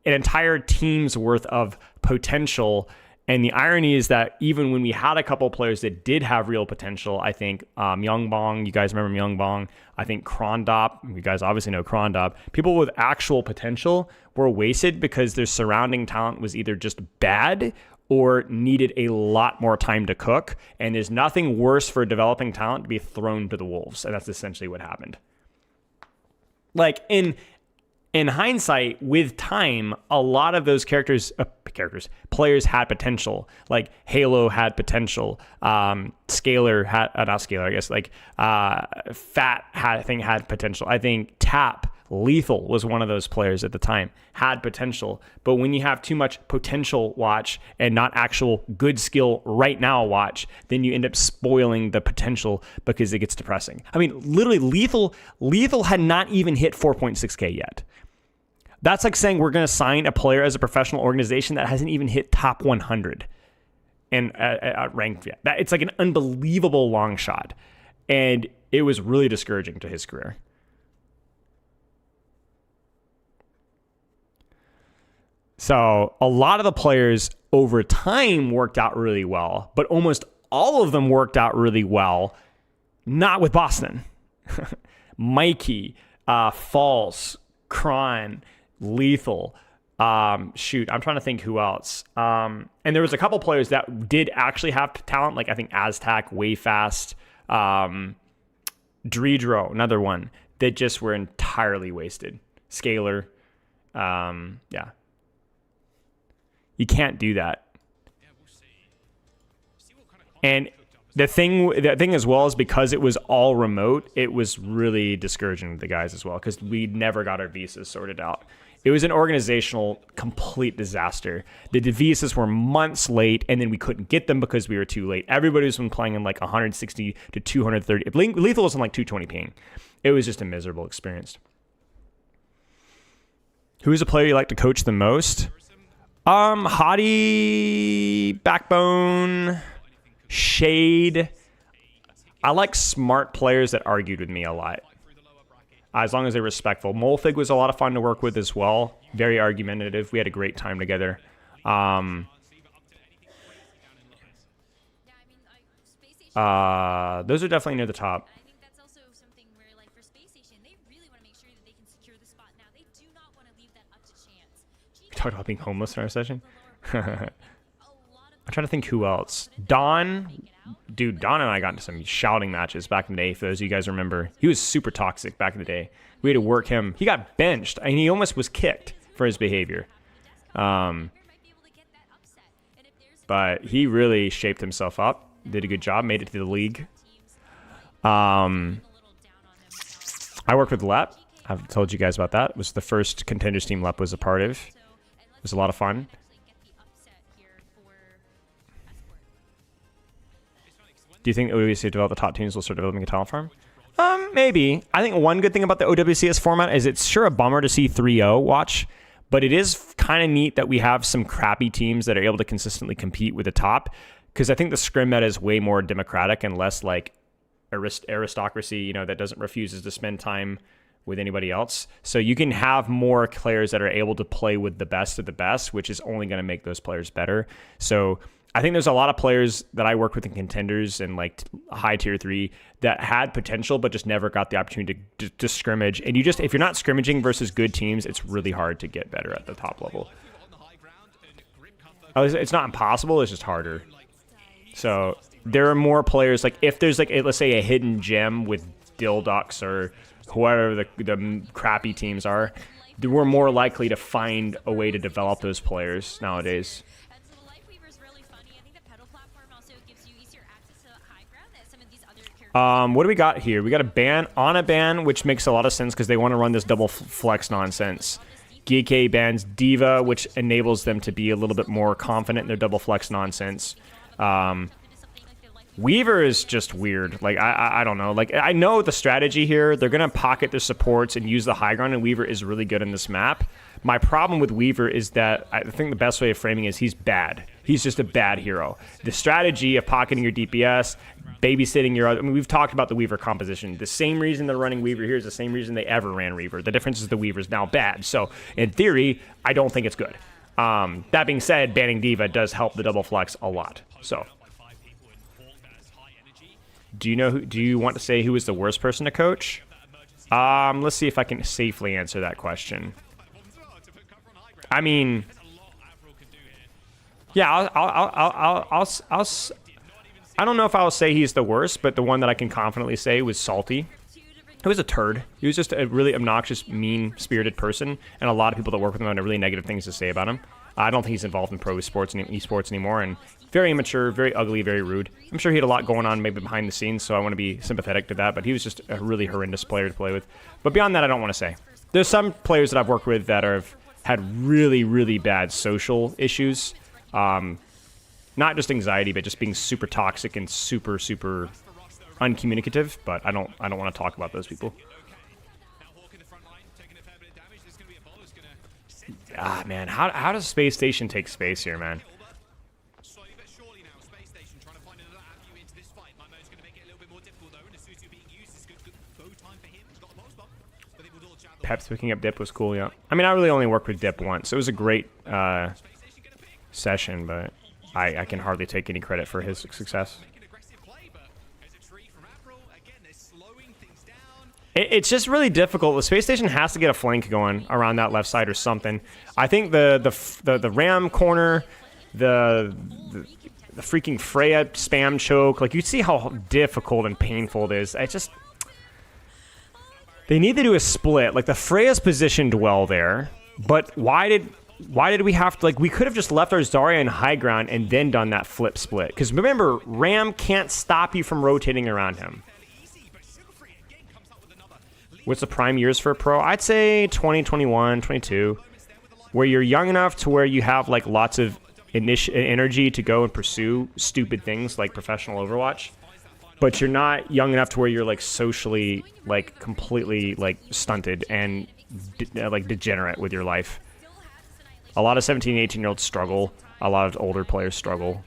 an entire team's worth of potential. And the irony is that even when we had a couple of players that did have real potential, I think Myungbong, you guys remember Myungbong? I think Krondop, you guys obviously know Krondop. People with actual potential were wasted because their surrounding talent was either just bad or needed a lot more time to cook. And there's nothing worse for developing talent to be thrown to the wolves. And that's essentially what happened. Like in hindsight, with time, a lot of those players had potential. Like Halo had potential. Scalar had, not Scalar, I guess. Like Fat had potential. I think Tap, Lethal was one of those players at the time, had potential. But when you have too much potential watch and not actual good skill right now watch, then you end up spoiling the potential because it gets depressing. I mean, literally, Lethal had not even hit 4.6K yet. That's like saying we're going to sign a player as a professional organization that hasn't even hit top 100 and at ranked yet. It's like an unbelievable long shot. And it was really discouraging to his career. So a lot of the players over time worked out really well, but almost all of them worked out really well, not with Boston. Mikey, False, Kron, Lethal. Shoot, I'm trying to think who else. And there was a couple players that did actually have talent, like I think Aztac, Wayfast, Dredro, another one, that just were entirely wasted. Scalar. Yeah. You can't do that. And the thing as well is because it was all remote, it was really discouraging to the guys as well because we never got our visas sorted out. It was an organizational complete disaster. The visas were months late, and then we couldn't get them because we were too late. Everybody was been playing in like 160 to 230. Lethal was in like 220 ping. It was just a miserable experience. Who is a player you like to coach the most? Hottie, Backbone, Shade. I like smart players that argued with me a lot. As long as they're respectful. Molfig was a lot of fun to work with as well. Very argumentative. We had a great time together. Those are definitely near the top. I think that's also something where, like, for Space Station, they really want to make sure that they can secure the spot now. They do not want to leave that up to chance. We talked about being homeless in our session. I'm trying to think who else. Don. Dude, Don and I got into some shouting matches back in the day, for those of you guys remember. He was super toxic back in the day. We had to work him. He got benched, and he almost was kicked for his behavior. But he really shaped himself up. Did a good job. Made it to the league. I worked with Lep. I've told you guys about that. It was the first Contenders team Lep was a part of. It was a lot of fun. Do you think OWCS develop the top teams will start developing a talent farm? Maybe. I think one good thing about the OWCS format is it's sure a bummer to see 3-0 watch, but it is kind of neat that we have some crappy teams that are able to consistently compete with the top, because I think the scrim meta is way more democratic and less like aristocracy, you know, that refuses to spend time with anybody else. So you can have more players that are able to play with the best of the best, which is only going to make those players better. So I think there's a lot of players that I work with in Contenders and like high tier 3 that had potential but just never got the opportunity to scrimmage. And if you're not scrimmaging versus good teams, it's really hard to get better at the top level. It's not impossible, it's just harder. So there are more players, like if there's like let's say a hidden gem with Dildux or whoever the crappy teams are, we're more likely to find a way to develop those players nowadays. What do we got here? We got a ban on a ban, which makes a lot of sense because they want to run this double flex nonsense. GK bans D.Va, which enables them to be a little bit more confident in their double flex nonsense. Weaver is just weird. Like, I don't know. Like, I know the strategy here. They're going to pocket their supports and use the high ground, and Weaver is really good in this map. My problem with Weaver is that I think the best way of framing is he's bad. He's just a bad hero. The strategy of pocketing your DPS, babysitting your other... I mean, we've talked about the Weaver composition. The same reason they're running Weaver here is the same reason they ever ran Weaver. The difference is the Weaver's now bad. So, in theory, I don't think it's good. That being said, banning D.Va does help the double flex a lot. So... Do you want to say who is the worst person to coach? Let's see if I can safely answer that question. I mean, yeah, I don't know if I'll say he's the worst, but the one that I can confidently say was Salty. He was a turd. He was just a really obnoxious, mean-spirited person, and a lot of people that work with him had really negative things to say about him. I don't think he's involved in pro sports and esports anymore, and very immature, very ugly, very rude. I'm sure he had a lot going on maybe behind the scenes, so I want to be sympathetic to that, but he was just a really horrendous player to play with. But beyond that, I don't want to say. There's some players that I've worked with that have had really, really bad social issues. Not just anxiety, but just being super toxic and super, super uncommunicative, but I don't want to talk about those people. Ah, man, how does Space Station take space here, man? Peps picking up Dip was cool, yeah. I mean, I really only worked with Dip once. It was a great session, but I can hardly take any credit for his success. It's just really difficult. The Space Station has to get a flank going around that left side or something. I think the Ram corner, the freaking Freya spam choke, like you see how difficult and painful it is. They need to do a split. Like the Freya's positioned well there, but why did we have to, like, we could have just left our Zarya in high ground and then done that flip split. Because remember, Ram can't stop you from rotating around him. What's the prime years for a pro? I'd say 20, 21, 22. Where you're young enough to where you have, like, lots of energy to go and pursue stupid things like professional Overwatch. But you're not young enough to where you're, like, socially, like, completely, like, stunted and, like, degenerate with your life. A lot of 17 and 18-year-olds struggle. A lot of older players struggle.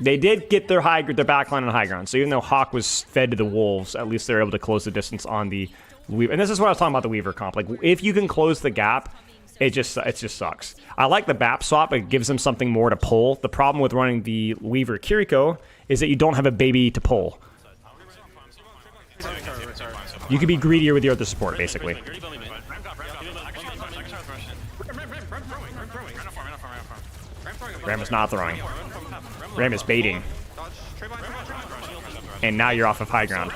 They did get their backline on high ground. So even though Hawk was fed to the wolves, at least they're able to close the distance on the Weaver. And this is what I was talking about the Weaver comp. Like, if you can close the gap, it just sucks. I like the BAP swap. It gives them something more to pull. The problem with running the Weaver Kiriko is that you don't have a baby to pull. You could be greedier with your other support, basically. Ram is not throwing. Ram is baiting. And now you're off of high ground.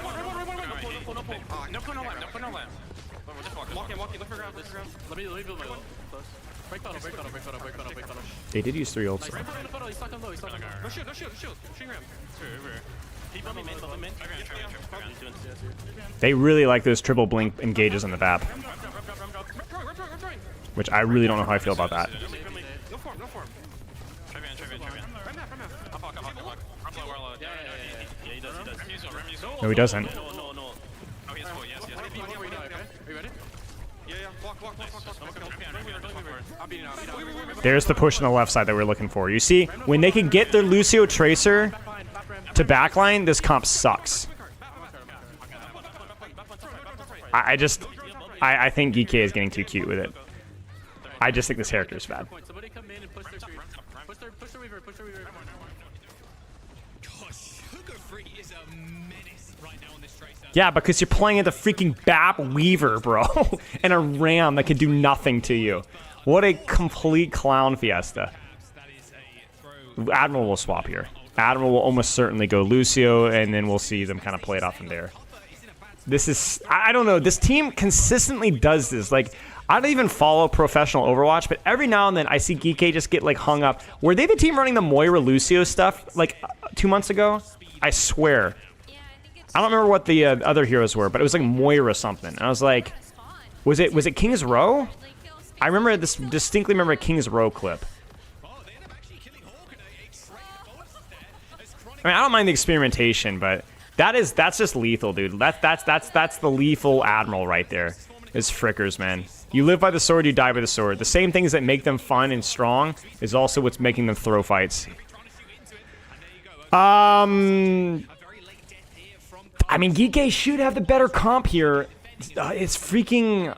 They did use 3 ults. They really like those triple blink engages on the BAP. Which I really don't know how I feel about that. No, he doesn't. There's the push on the left side that we're looking for. You see, when they can get their Lucio Tracer to backline, this comp sucks. I think GK is getting too cute with it. I just think this character is bad. Yeah, because you're playing at the freaking BAP Weaver, bro. And a Ram that can do nothing to you. What a complete clown fiesta. Admiral will swap here. Admiral will almost certainly go Lucio, and then we'll see them kind of play it off from there. This is, I don't know. This team consistently does this. Like, I don't even follow professional Overwatch, but every now and then I see Geek just get like hung up. Were they the team running the Moira Lucio stuff like 2 months ago? I swear. I don't remember what the other heroes were, but it was like Moira something. And I was like, was it King's Row? I remember this distinctly. Remember a King's Row clip. I mean, I don't mind the experimentation, but that's just lethal, dude. That's the lethal admiral right there. Is Frickers, man. You live by the sword, you die by the sword. The same things that make them fun and strong is also what's making them throw fights. I mean, Geek should have the better comp here. It's freaking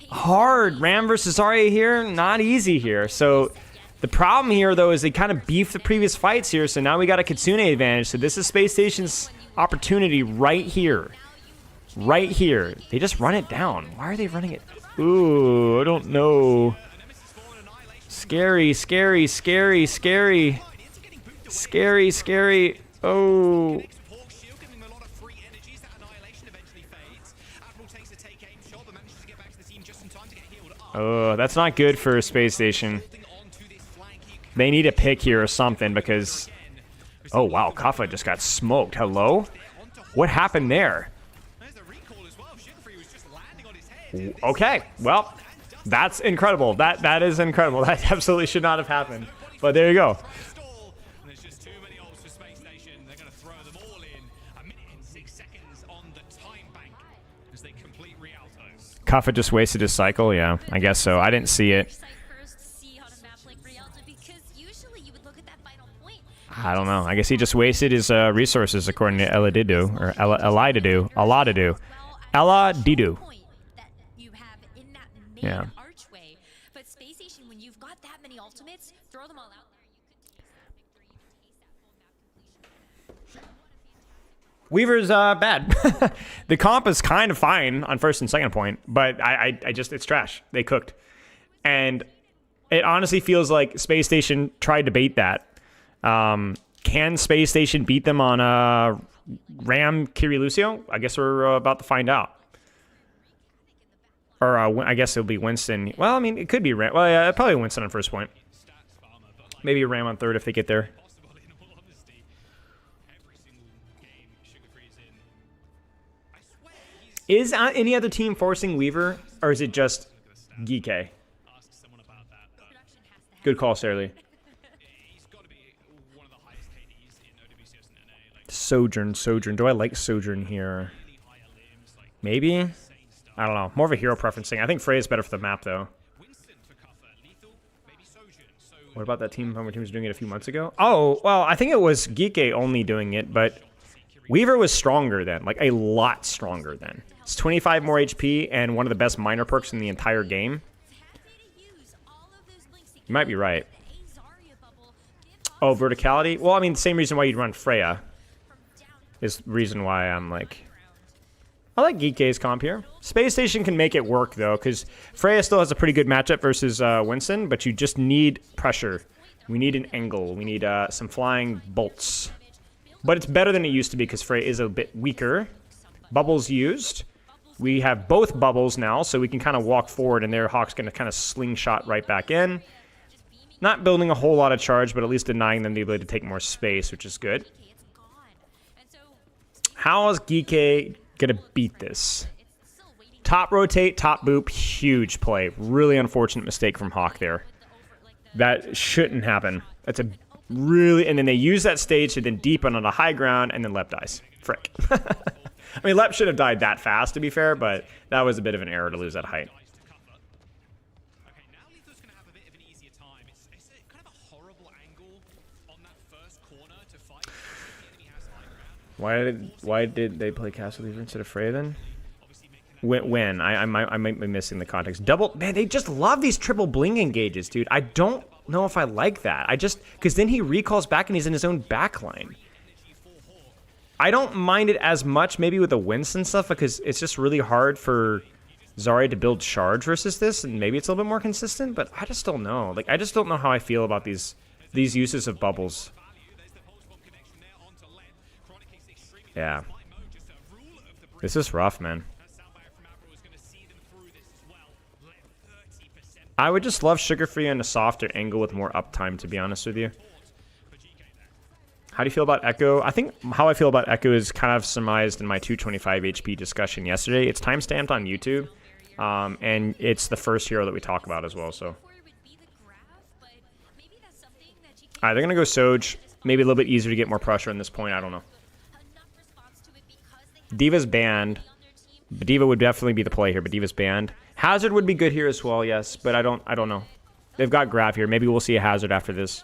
hard. Ram versus Zarya here, not easy here. So the problem here, though, is they kind of beefed the previous fights here. So now we got a Kitsune advantage. So this is Space Station's opportunity right here. Right here. They just run it down. Why are they running it? Ooh, I don't know. Scary, scary, scary, scary. Scary, scary. Oh. Oh, that's not good for Space Station. They need a pick here or something because... Oh, wow. Kaffa just got smoked. Hello? What happened there? Okay, well, that's incredible. That is incredible. That absolutely should not have happened. But there you go. Kaffa just wasted his cycle? Yeah, I guess so. I didn't see it. I don't know. I guess he just wasted his resources according to Eladidu. Or Eladidu. Eladidu. Eladidu. Yeah. But Space Station, when you've got that many ultimates, throw them all out there. Weaver's bad. The comp is kind of fine on first and second point, but I just, it's trash. They cooked. And it honestly feels like Space Station tried to bait that. Can Space Station beat them on Ram Kiri Lucio? I guess we're about to find out. Or I guess it'll be Winston. Well, I mean, it could be Ram. Well, yeah, probably Winston on first point. Maybe Ram on third if they get there. Is any other team forcing Weaver, or is it just Geek? Good call, Sarah. Sojourn. Do I like Sojourn here? Maybe? I don't know. More of a hero preferencing. I think Frey is better for the map, though. What about that team? How many teams were doing it a few months ago? Oh, well, I think it was Geek only doing it, but Weaver was stronger then. Like, a lot stronger then. It's 25 more HP and one of the best minor perks in the entire game. You might be right. Oh, verticality? Well, I mean, the same reason why you'd run Freya is the reason why I'm like... I like Geek's comp here. Space Station can make it work, though, because Freya still has a pretty good matchup versus Winston, but you just need pressure. We need an angle. We need some flying bolts. But it's better than it used to be because Freya is a bit weaker. Bubbles used. We have both bubbles now, so we can kind of walk forward, and there Hawk's going to kind of slingshot right back in. Not building a whole lot of charge, but at least denying them the ability to take more space, which is good. How is Geek gonna beat this? Top rotate, top boop, huge play. Really unfortunate mistake from Hawk there. That shouldn't happen. That's a really... And then they use that stage to then deepen on a high ground, and then Lep dies. Frick. I mean, Lep should have died that fast, to be fair, but that was a bit of an error to lose that height. Why did they play Castle Leaver instead of Freya then? When? I might be missing the context. Man, they just love these triple bling engages, dude. I don't know if I like that. Because then he recalls back and he's in his own backline. I don't mind it as much maybe with the Winston stuff because it's just really hard for Zarya to build charge versus this, and maybe it's a little bit more consistent, but I just don't know. Like, I just don't know how I feel about these uses of bubbles. Yeah. This is rough, man. I would just love Sugar Free on a softer angle with more uptime, to be honest with you. How do you feel about Echo? I think how I feel about Echo is kind of surmised in my 225 HP discussion yesterday. It's timestamped on YouTube, and it's the first hero that we talk about as well. So, all right, they're gonna go Soj. Maybe a little bit easier to get more pressure in this point. I don't know. D.Va's banned. But D.Va would definitely be the play here, but D.Va's banned. Hazard would be good here as well, yes, but I don't know. They've got Grav here. Maybe we'll see a Hazard after this.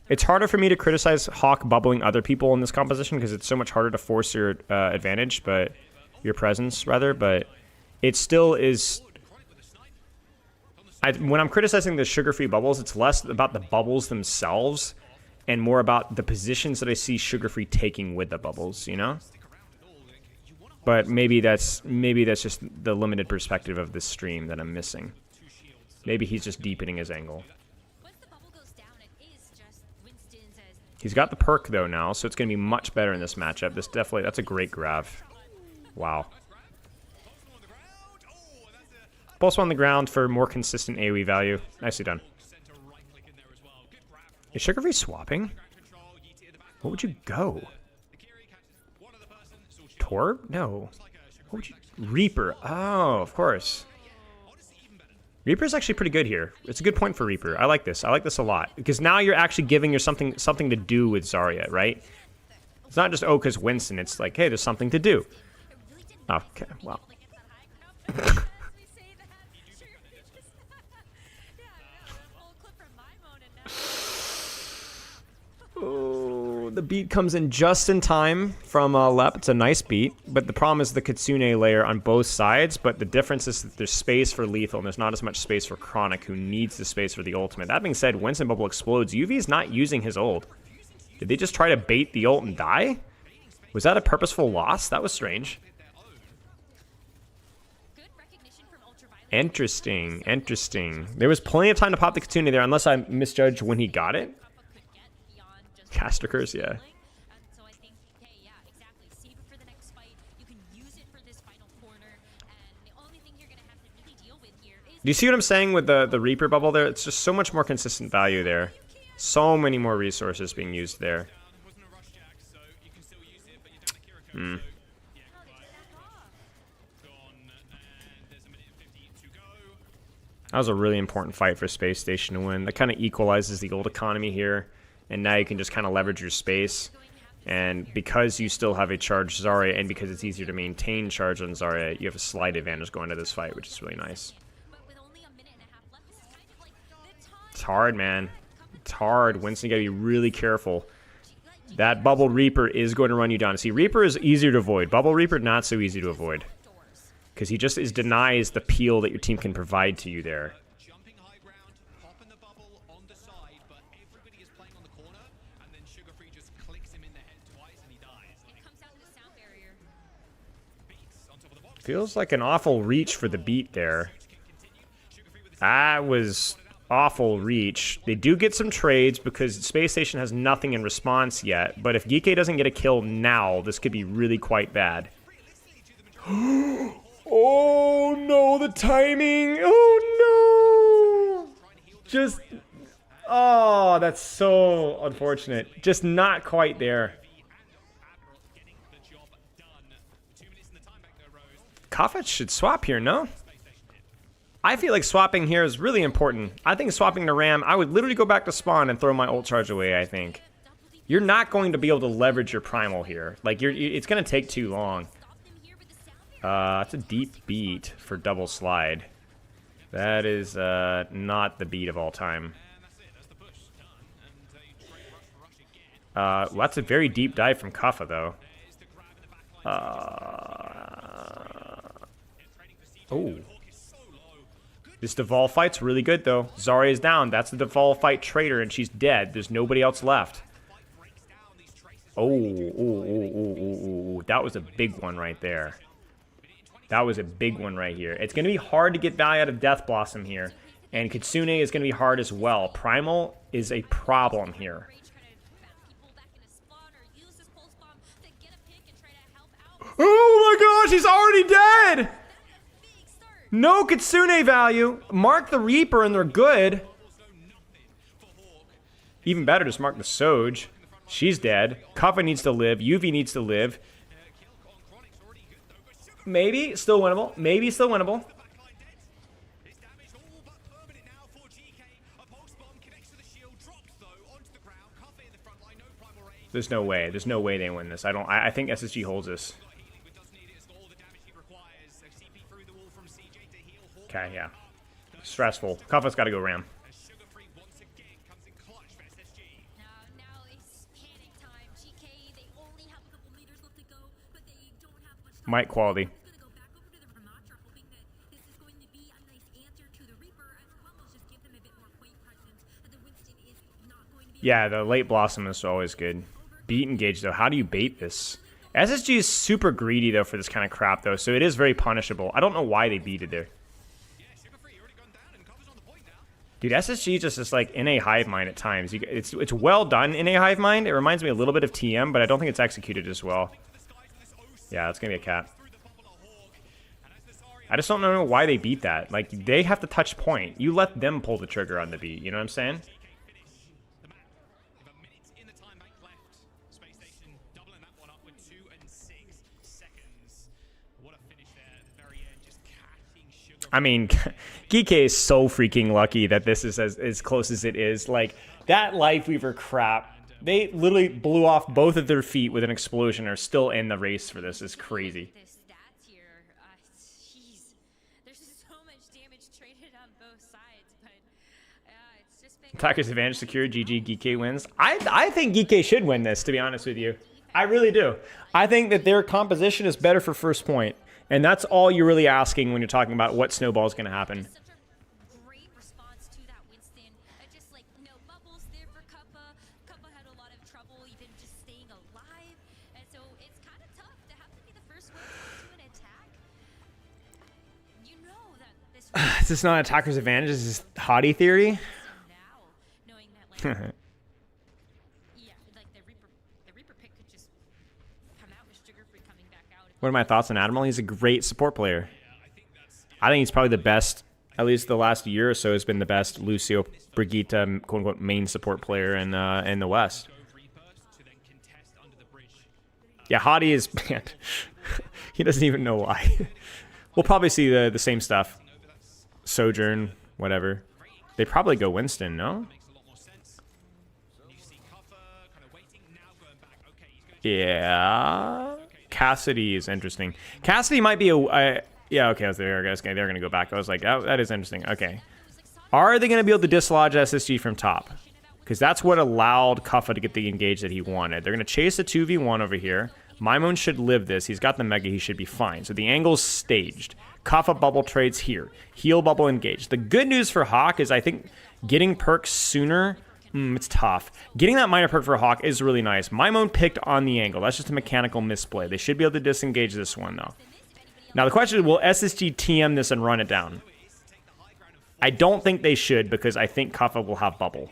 It's harder for me to criticize Hawk bubbling other people in this composition because it's so much harder to force your advantage, but your presence, rather. But it still is... when I'm criticizing the sugar-free bubbles, it's less about the bubbles themselves and more about the positions that I see sugar-free taking with the bubbles, you know? But maybe that's just the limited perspective of this stream that I'm missing. Maybe he's just deepening his angle. He's got the perk, though, now, so it's going to be much better in this matchup. That's a great Grav. Wow. Pulse on the ground for more consistent AoE value. Nicely done. Is Sugar Free swapping? What would you go? Torb? No. What would you... Reaper. Oh, of course. Reaper's actually pretty good here. It's a good point for Reaper. I like this. I like this a lot. Because now you're actually giving her something to do with Zarya, right? It's not just, oh, because Winston. It's like, hey, there's something to do. Okay, well. Oh, the beat comes in just in time from Lep. It's a nice beat, but the problem is the Kitsune layer on both sides, but the difference is that there's space for lethal, and there's not as much space for Chronic, who needs the space for the ultimate. That being said, Winston Bubble explodes. UV's not using his ult. Did they just try to bait the ult and die? Was that a purposeful loss? That was strange. Interesting, interesting. There was plenty of time to pop the Kitsune there, unless I misjudged when he got it. Caster Curse, yeah. Do you see what I'm saying with the Reaper bubble there? It's just so much more consistent value there. So many more resources being used there. That was a really important fight for Space Station to win. That kind of equalizes the old economy here. And now you can just kind of leverage your space. And because you still have a charged Zarya, and because it's easier to maintain charge on Zarya, you have a slight advantage going into this fight, which is really nice. It's hard, man. It's hard. Winston, you gotta be really careful. That Bubble Reaper is going to run you down. See, Reaper is easier to avoid. Bubble Reaper, not so easy to avoid. Because he just denies the peel that your team can provide to you there. Feels like an awful reach for the beat there. That was awful reach. They do get some trades because Space Station has nothing in response yet. But if Geeke doesn't get a kill now, this could be really quite bad. Oh no, the timing. Oh no. Just... Oh, that's so unfortunate. Just not quite there. Kafet should swap here, no? I feel like swapping here is really important. I think swapping to Ram, I would literally go back to spawn and throw my ult charge away, I think. You're not going to be able to leverage your primal here. Like, it's going to take too long. It's a deep beat for double slide. That is not the beat of all time. Well, that's a very deep dive from Kaffa, though. Oh. This Deval fight's really good, though. Zarya is down. That's the Deval fight traitor, and she's dead. There's nobody else left. Oh. That was a big one right there. That was a big one right here. It's going to be hard to get value out of Death Blossom here. And Kitsune is going to be hard as well. Primal is a problem here. Oh my gosh, he's already dead! No Kitsune value. Mark the Reaper and they're good. Even better, just mark the Soj. She's dead. Kuffa needs to live. UV needs to live. Maybe still winnable. Maybe still winnable. There's no way. There's no way they win this. I think SSG holds this. Okay, yeah. Stressful. Kuffa's got to go Ram. Might quality. Yeah, the late blossom is always good. Beat engage though. How do you bait this? SSG is super greedy though for this kind of crap though, so it is very punishable. I don't know why they beat it there. Dude, SSG just is like in a hive mind at times. It's well done in a hive mind. It reminds me a little bit of TM, but I don't think it's executed as well. Yeah, it's gonna be a cat. I just don't know why they beat that. Like, they have to touch point. You let them pull the trigger on the beat. You know what I'm saying? I mean, Geek is so freaking lucky that this is as close as it is. Like, that Lifeweaver crap, they literally blew off both of their feet with an explosion and are still in the race for this. It's crazy. Attacker's advantage secured. GG. Geek wins. I think Geek should win this, to be honest with you. I really do. I think that their composition is better for first point. And that's all you're really asking when you're talking about what snowball is going to happen. Great response to that, Winston. Just like no bubbles there for Kuffa. Kuffa had a lot of trouble even just staying alive, and so it's kind of tough to have to be the first one to an attack. You know that this. Is this not attacker's advantage? Is this hottie theory? Now, knowing that, like, yeah, like the Reaper pick could just come out with Sugar-Free coming back out. What are my thoughts on Admiral? He's a great support player. I think he's probably the best, at least the last year or so, has been the best Lucio Brigitte, quote-unquote, main support player in the West. Yeah, Hottie is banned. He doesn't even know why. We'll probably see the same stuff. Sojourn, whatever. They probably go Winston, no? Yeah. Cassidy is interesting. Cassidy might be a... yeah, okay, they're going to go back. I was like, oh, that is interesting. Okay. Are they going to be able to dislodge SSG from top? Because that's what allowed Kuffa to get the engage that he wanted. They're going to chase a 2v1 over here. Maimon should live this. He's got the Mega. He should be fine. So the angle's staged. Kuffa bubble trades here. Heal bubble engaged. The good news for Hawk is I think getting perks sooner... it's tough. Getting that minor perk for Hawk is really nice. Maimon picked on the angle. That's just a mechanical misplay. They should be able to disengage this one, though. Now, the question is, will SSG TM this and run it down? I don't think they should, because I think Kuffa will have bubble.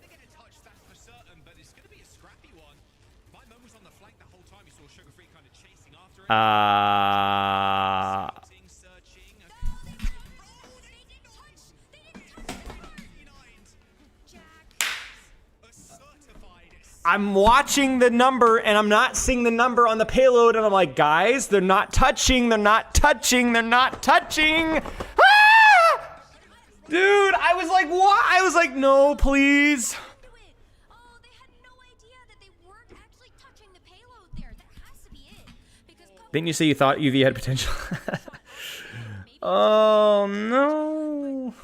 I'm watching the number, and I'm not seeing the number on the payload, and I'm like, guys, they're not touching, they're not touching, they're not touching. Ah! Dude, I was like, what? I was like, no, please. Oh, they had no idea that they weren't actually touching the payload there. That has to be it. Because didn't you say you thought UV had potential? Oh, no.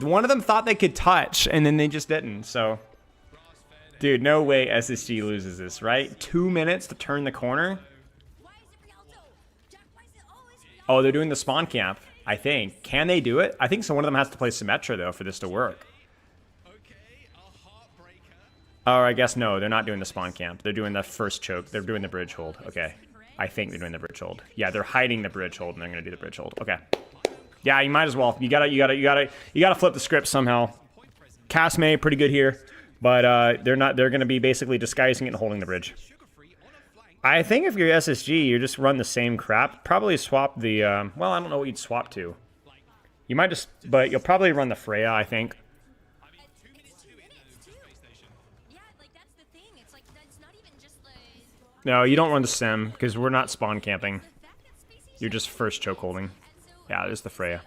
One of them thought they could touch, and then they just didn't, so... Dude, no way SSG loses this, right? 2 minutes to turn the corner? Oh, they're doing the spawn camp, I think. Can they do it? I think so one of them has to play Symmetra, though, for this to work. Oh, I guess no, they're not doing the spawn camp. They're doing the first choke. They're doing the bridge hold. Okay. I think they're doing the bridge hold. Yeah, they're hiding the bridge hold, and they're gonna do the bridge hold. Okay. Yeah, you might as well. You gotta flip the script somehow. Cass May, pretty good here, but they're not. They're gonna be basically disguising it and holding the bridge. I think if you're SSG, you just run the same crap. Probably swap the. Well, I don't know what you'd swap to. You might just, but you'll probably run the Freya, I think. No, you don't run the Sim, because we're not spawn camping. You're just first choke holding. Yeah, there's the Freya.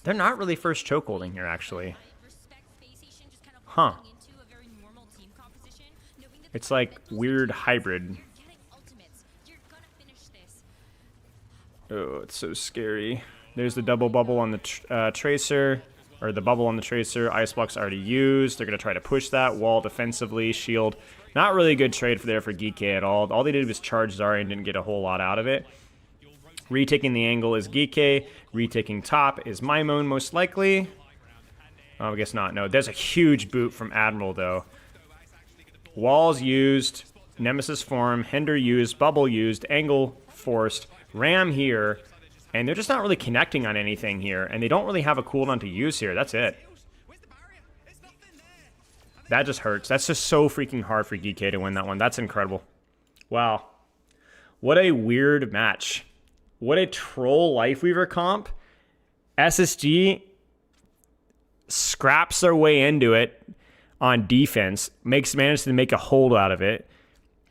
They're not really first choke holding here, actually. Huh. It's like weird hybrid. Oh, it's so scary. There's the double bubble on the Tracer. Or the bubble on the Tracer. Ice block's already used. They're going to try to push that. Wall defensively. Shield. Not really a good trade there for Geeky at all. All they did was charge Zarya and didn't get a whole lot out of it. Retaking the angle is Geeky. Retaking top is Maimon most likely. Oh, I guess not. No, there's a huge boot from Admiral though. Walls used. Nemesis form. Hinder used. Bubble used. Angle forced. Ram here. And they're just not really connecting on anything here. And they don't really have a cooldown to use here. That's it. That just hurts. That's just so freaking hard for GK to win that one. That's incredible. Wow. What a weird match. What a troll Lifeweaver comp. SSG scraps their way into it on defense. Manages to make a hold out of it.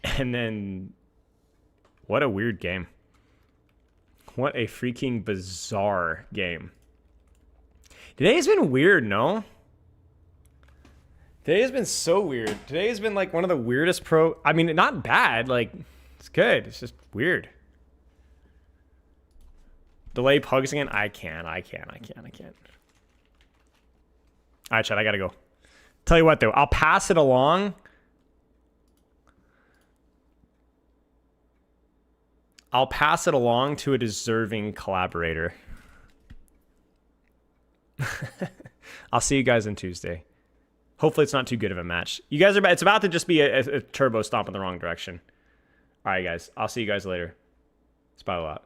And then... what a weird game. What a freaking bizarre game. Today has been weird, no? Today has been so weird. Today has been like one of the weirdest I mean, not bad. Like, it's good. It's just weird. Delay pugs again? I can't. All right, chat, I gotta go. Tell you what, though. I'll pass it along. I'll pass it along to a deserving collaborator. I'll see you guys on Tuesday. Hopefully it's not too good of a match. You guys are... it's about to just be a turbo stomp in the wrong direction. All right, guys. I'll see you guys later. Spot a lot.